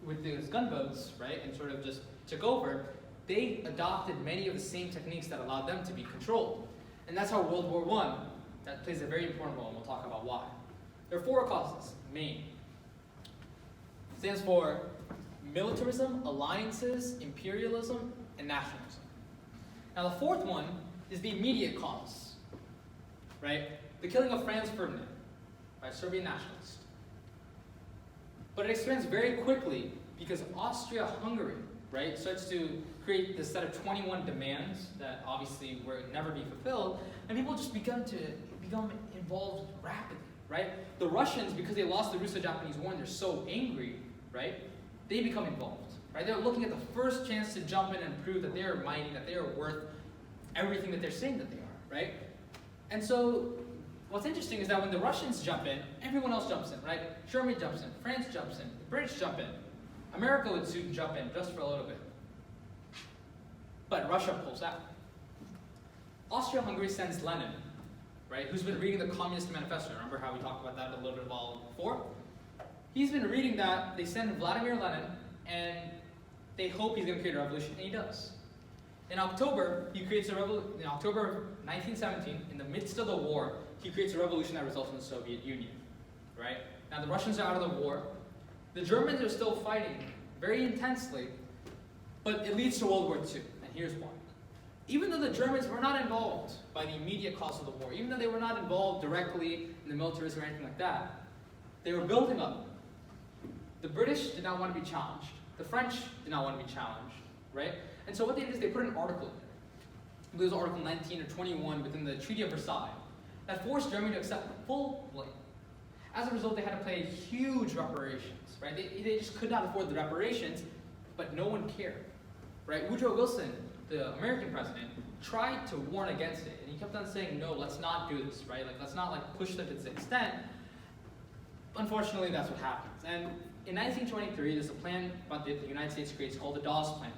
with his gunboats, right, and sort of just took over, they adopted many of the same techniques that allowed them to be controlled. And that's how World War I, that plays a very important role, and we'll talk about why. There are 4 causes, main. Stands for militarism, alliances, imperialism, and nationalism. Now the 4th one is the immediate cause, right? The killing of Franz Ferdinand by a Serbian nationalist. But it expands very quickly because Austria-Hungary, right, starts to create this set of 21 demands that obviously will never be fulfilled, and people just become involved rapidly, right? The Russians, because they lost the Russo-Japanese War and they're so angry, right, they become involved, right? They're looking at the first chance to jump in and prove that they are mighty, that they are worth everything that they're saying that they are, right? And so what's interesting is that when the Russians jump in, everyone else jumps in, right? Germany jumps in, France jumps in, the British jump in. America would soon jump in just for a little bit. But Russia pulls out. Austria-Hungary sends Lenin, right, who's been reading the Communist Manifesto. Remember how we talked about that a little bit while before? He's been reading that. They send Vladimir Lenin, and they hope he's going to create a revolution, and he does. In October, he creates a revolution. In October of 1917, in the midst of the war, he creates a revolution that results in the Soviet Union, right? Now the Russians are out of the war. The Germans are still fighting very intensely, but it leads to World War II, and here's why. Even though the Germans were not involved by the immediate cause of the war, even though they were not involved directly in the militarism or anything like that, they were building up. The British did not want to be challenged. The French did not want to be challenged, right? And so what they did is they put an article in there. I believe it was Article 19 or 21 within the Treaty of Versailles that forced Germany to accept full blame. As a result, they had to pay huge reparations, right? They just could not afford the reparations, but no one cared, right? Woodrow Wilson, the American president, tried to warn against it, and he kept on saying, no, let's not do this, right? Like, let's not push them to this extent. Unfortunately, that's what happens. And in 1923, there's a plan about the United States creates called the Dawes Plan,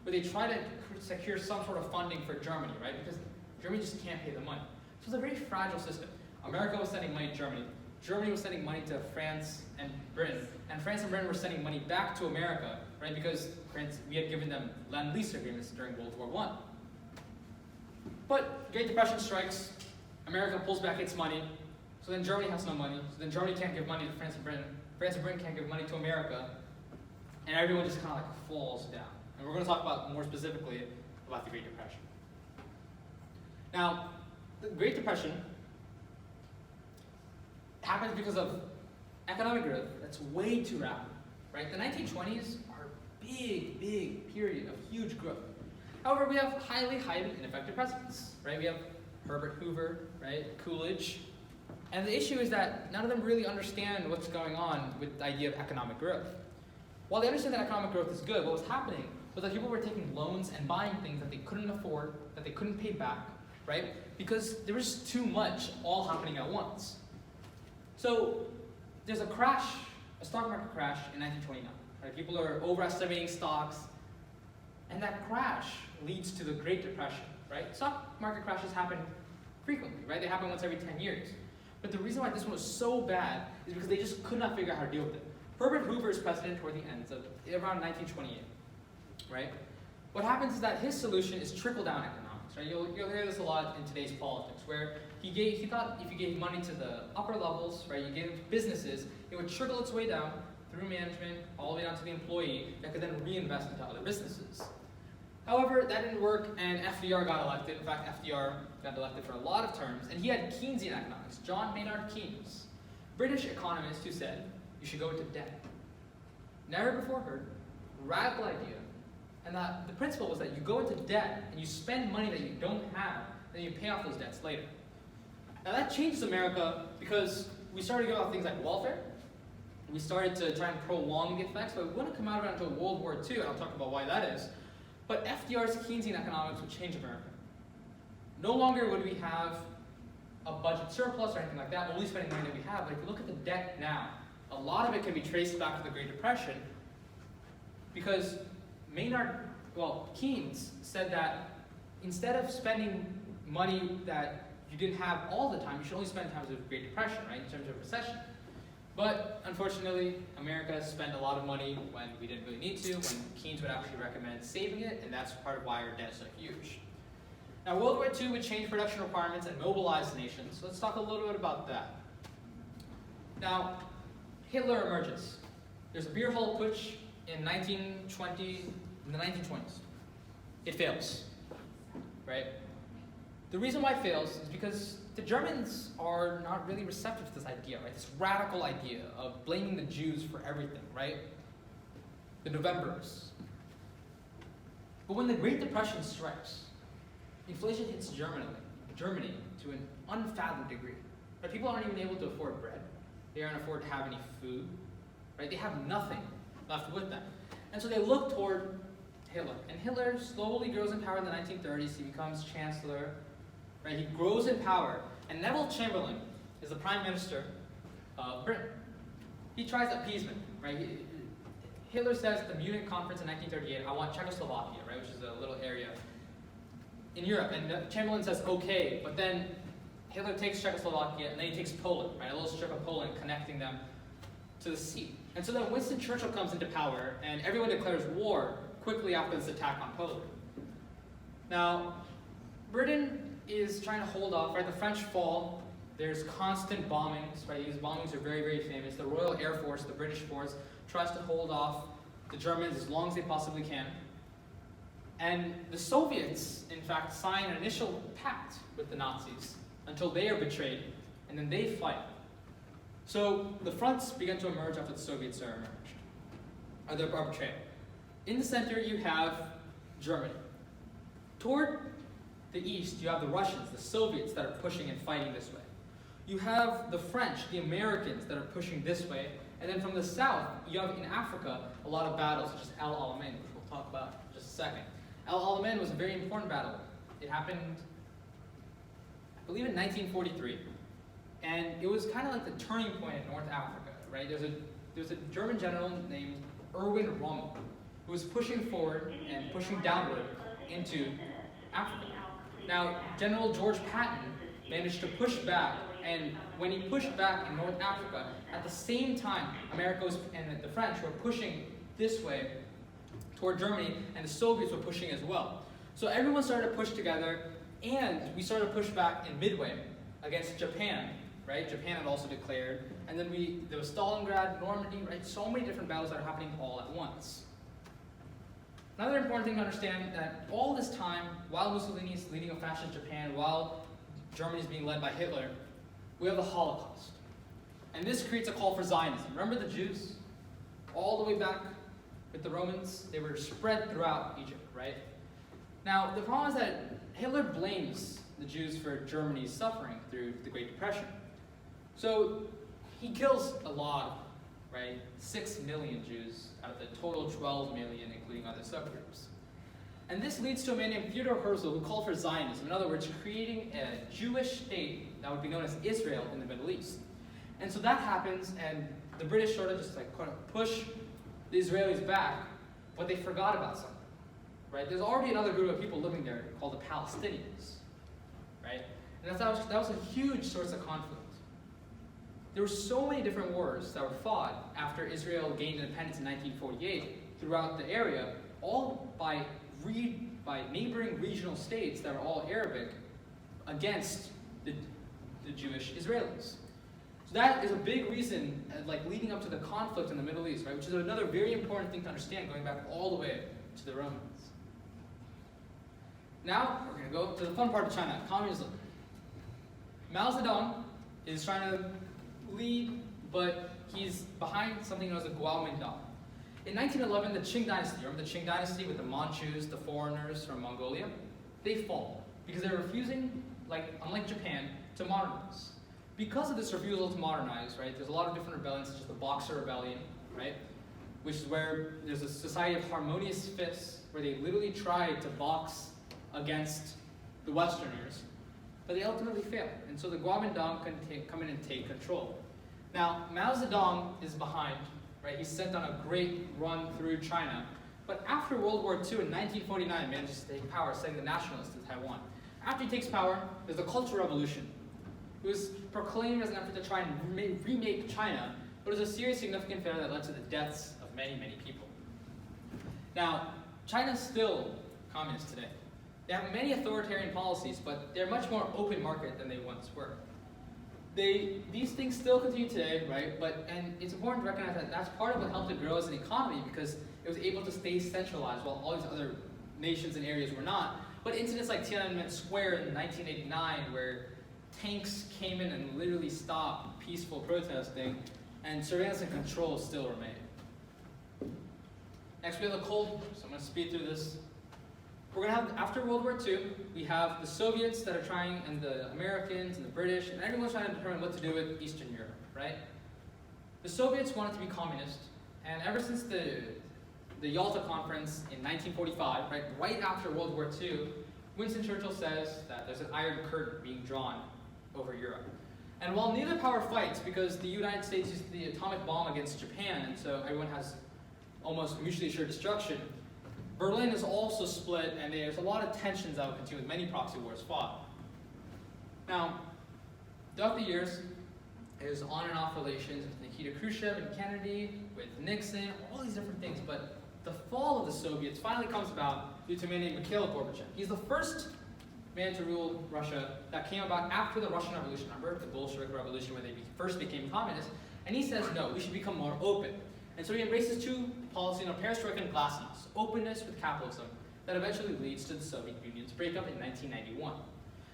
where they try to secure some sort of funding for Germany, right? Because Germany just can't pay the money. So it's a very fragile system. America was sending money to Germany. Germany was sending money to France and Britain. And France and Britain were sending money back to America, right? Because we had given them Lend-Lease agreements during World War I. But Great Depression strikes, America pulls back its money, so then Germany has no money, so then Germany can't give money to France and Britain can't give money to America, and everyone just kind of falls down. And we're going to talk about more specifically about the Great Depression. Now, the Great Depression happens because of economic growth that's way too rapid, right? The 1920s are a big period of huge growth. However, we have highly ineffective presidents, right? We have Herbert Hoover, right? Coolidge. And the issue is that none of them really understand what's going on with the idea of economic growth. While they understand that economic growth is good, what was happening was that people were taking loans and buying things that they couldn't afford, that they couldn't pay back, right? Because there was too much all happening at once. So there's a crash, a stock market crash in 1929, right? People are overestimating stocks, and that crash leads to the Great Depression, right? Stock market crashes happen frequently, right? They happen once every 10 years. But the reason why this one was so bad is because they just could not figure out how to deal with it. Herbert Hoover is president toward the end of around 1928, right? What happens is that his solution is trickle-down economics, right? You'll hear this a lot in today's politics, where he thought if you gave money to the upper levels, right, you gave it to businesses, it would trickle its way down through management, all the way down to the employee, that could then reinvest into other businesses. However, that didn't work, and FDR got elected. In fact, FDR got elected for a lot of terms, and he had Keynesian economics, John Maynard Keynes, British economist who said, you should go into debt. Never before heard, radical idea, and that the principle was that you go into debt, and you spend money that you don't have, and then you pay off those debts later. Now that changes America because we started to go about things like welfare. We started to try and prolong the effects, but we wouldn't come out of it until World War II, and I'll talk about why that is. But FDR's Keynesian economics would change America. No longer would we have a budget surplus or anything like that, only spending money that we have. But if you look at the debt now, a lot of it can be traced back to the Great Depression, because Keynes said that instead of spending money that you didn't have all the time, you should only spend in times of Great Depression, right, in terms of recession. But unfortunately, America spent a lot of money when we didn't really need to, when Keynes would actually recommend saving it, and that's part of why our debts are huge. Now, World War II would change production requirements and mobilize nations. So let's talk a little bit about that. Now, Hitler emerges. There's a beer hall putsch in the 1920s. It fails, right? The reason why it fails is because the Germans are not really receptive to this idea, right? This radical idea of blaming the Jews for everything, right? The Novembers. But when the Great Depression strikes, inflation hits Germany to an unfathomed degree. Right? People aren't even able to afford bread. They aren't afford to have any food. Right? They have nothing left with them. And so they look toward Hitler. And Hitler slowly grows in power in the 1930s. He becomes chancellor. Right? He grows in power. And Neville Chamberlain is the prime minister of Britain. He tries appeasement. Right? Hitler says at the Munich conference in 1938, I want Czechoslovakia, right, which is a little area in Europe. And Chamberlain says, okay, but then Hitler takes Czechoslovakia, and then he takes Poland, right, a little strip of Poland connecting them to the sea. And so then Winston Churchill comes into power, and everyone declares war quickly after this attack on Poland. Now, Britain is trying to hold off, right? The French fall. There's constant bombings, right? These bombings are very, very famous. The Royal Air Force, the British force, tries to hold off the Germans as long as they possibly can. And the Soviets, in fact, sign an initial pact with the Nazis until they are betrayed, and then they fight. So the fronts begin to emerge after the Soviets are betrayed. In the center, you have Germany. Toward the east, you have the Russians, the Soviets that are pushing and fighting this way. You have the French, the Americans that are pushing this way. And then from the south, you have in Africa a lot of battles, such as El Alamein, which we'll talk about in just a second. El Alamein was a very important battle. It happened, I believe, in 1943. And it was kind of like the turning point in North Africa, right? There's a German general named Erwin Rommel who was pushing forward and pushing downward into Africa. Now, General George Patton managed to push back, and when he pushed back in North Africa, at the same time, America and the French were pushing this way toward Germany, and the Soviets were pushing as well. So everyone started to push together, and we started to push back in Midway against Japan, right? Japan had also declared, and then there was Stalingrad, Normandy, right? So many different battles that are happening all at once. Another important thing to understand that all this time, while Mussolini is leading a fascist Japan, while Germany is being led by Hitler, we have the Holocaust. And this creates a call for Zionism. Remember the Jews? All the way back with the Romans, they were spread throughout Egypt, right? Now, the problem is that Hitler blames the Jews for Germany's suffering through the Great Depression. So he kills a lot, right? 6 million Jews out of the total 12 million, including other subgroups. And this leads to a man named Theodor Herzl who called for Zionism. In other words, creating a Jewish state that would be known as Israel in the Middle East. And so that happens, and the British sort of just like kind of push the Israelis back, but they forgot about something, right? There's already another group of people living there called the Palestinians, right? And that was a huge source of conflict. There were so many different wars that were fought after Israel gained independence in 1948 throughout the area, all by neighboring regional states that were all Arabic against the Jewish Israelis. So that is a big reason, like leading up to the conflict in the Middle East, right? Which is another very important thing to understand, going back all the way to the Romans. Now we're going to go to the fun part of China, communism. Mao Zedong is trying to lead, but he's behind something known as the Kuomintang. In 1911, the Qing dynasty, remember the Qing dynasty with the Manchus, the foreigners from Mongolia? They fall because they're refusing, unlike Japan, to modernize. Because of this refusal to modernize, right, there's a lot of different rebellions, such as the Boxer Rebellion, right, which is where there's a society of harmonious fists, where they literally tried to box against the Westerners, but they ultimately failed. And so the Kuomintang can come in and take control. Now, Mao Zedong is behind, right? He's sent on a great run through China. But after World War II in 1949, manages to take power, setting the nationalists to Taiwan. After he takes power, there's the Cultural Revolution. It was proclaimed as an effort to try and remake China, but it was a serious, significant failure that led to the deaths of many, many people. Now, China's still communist today. They have many authoritarian policies, but they're much more open market than they once were. These things still continue today, right? And it's important to recognize that that's part of what helped it grow as an economy, because it was able to stay centralized while all these other nations and areas were not. But incidents like Tiananmen Square in 1989, where tanks came in and literally stopped peaceful protesting, and surveillance and control still remain. Next, we have the Cold War, so I'm going to speed through this. We're going to have, after World War II, we have the Soviets that are trying, and the Americans, and the British, and everyone's trying to determine what to do with Eastern Europe, right? The Soviets wanted to be communist, and ever since the Yalta Conference in 1945, right after World War II, Winston Churchill says that there's an iron curtain being drawn over Europe. And while neither power fights, because the United States used the atomic bomb against Japan, and so everyone has almost mutually assured destruction, Berlin is also split, and there's a lot of tensions that will continue with many proxy wars fought. Now, throughout the years, there's on and off relations with Nikita Khrushchev and Kennedy, with Nixon, all these different things, but the fall of the Soviets finally comes about due to a man named Mikhail Gorbachev. He's the first man to rule Russia that came about after the Russian Revolution, remember, the Bolshevik Revolution, where they first became communist, and he says, no, we should become more open. And so he embraces two policies, perestroika and glasnost, openness with capitalism, that eventually leads to the Soviet Union's breakup in 1991.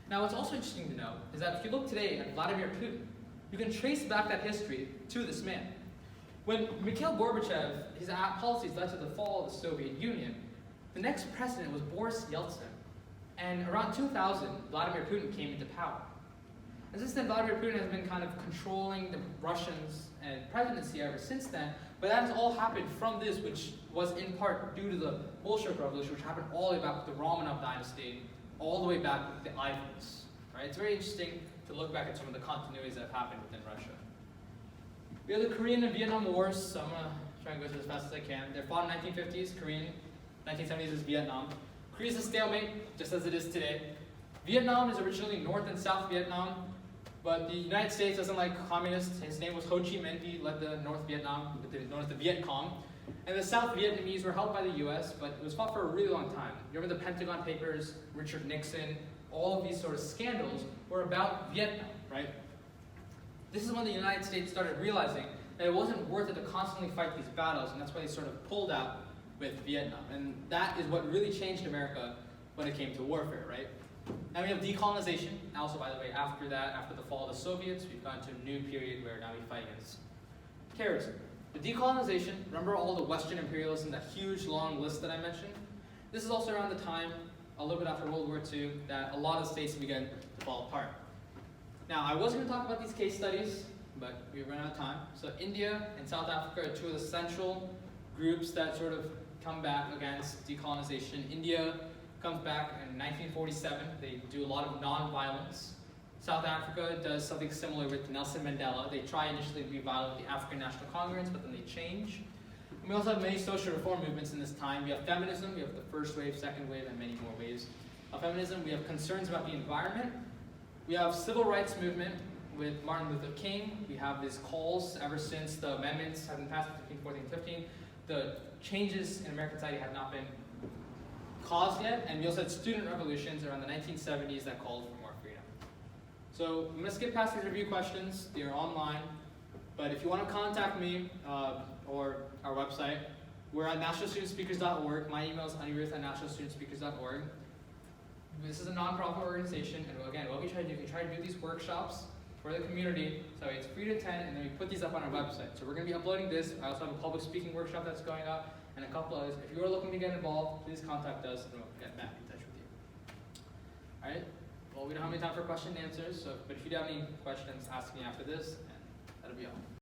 Now, what's also interesting to know is that if you look today at Vladimir Putin, you can trace back that history to this man. When Mikhail Gorbachev, his policies led to the fall of the Soviet Union, the next president was Boris Yeltsin. And around 2000, Vladimir Putin came into power. And since then, Vladimir Putin has been kind of controlling the Russians and presidency ever since then, but that has all happened from this, which was in part due to the Bolshevik Revolution, which happened all the way back with the Romanov dynasty, all the way back with the Ivans. Right? It's very interesting to look back at some of the continuities that have happened within Russia. We have the Korean and Vietnam Wars, so I'm going to try and go through as fast as I can. They're fought in 1950s, Korean, 1970s is Vietnam. Korea is a stalemate, just as it is today. Vietnam is originally North and South Vietnam, but the United States doesn't like communists. His name was Ho Chi Minh. He led the North Vietnam, known as the Viet Cong. And the South Vietnamese were held by the US, but it was fought for a really long time. You remember the Pentagon Papers, Richard Nixon, all of these sort of scandals were about Vietnam, right? This is when the United States started realizing that it wasn't worth it to constantly fight these battles, and that's why they sort of pulled out with Vietnam. And that is what really changed America when it came to warfare, right? Now we have decolonization. Also, by the way, after that, after the fall of the Soviets, we've gone to a new period where now we fight against terrorism. The decolonization, remember all the Western imperialism, that huge long list that I mentioned? This is also around the time, a little bit after World War II, that a lot of states began to fall apart. Now, I was going to talk about these case studies, but we ran out of time. So India and South Africa are two of the central groups that sort of come back against decolonization. India comes back in 1947. They do a lot of non-violence. South Africa does something similar with Nelson Mandela. They try initially to be violent with the African National Congress, but then they change. And we also have many social reform movements in this time. We have feminism, we have the first wave, second wave, and many more waves of feminism. We have concerns about the environment. We have civil rights movement with Martin Luther King. We have these calls ever since the amendments have been passed in 15, 14, 15. The changes in American society have not been caused yet. And we also had student revolutions around the 1970s that called for more freedom. So I'm going to skip past these review questions. They are online. But if you want to contact me or our website, we're at nationalstudentspeakers.org. My email is anirudh@nationalstudentspeakers.org. This is a nonprofit organization, and again, what we try to do, we try to do these workshops for the community, so it's free to attend, and then we put these up on our website. So we're going to be uploading this. I also have a public speaking workshop that's going up, and a couple others. If you are looking to get involved, please contact us, and we'll get back in touch with you. All right? Well, we don't have any time for question and answers, but if you do have any questions, ask me after this, and that'll be all.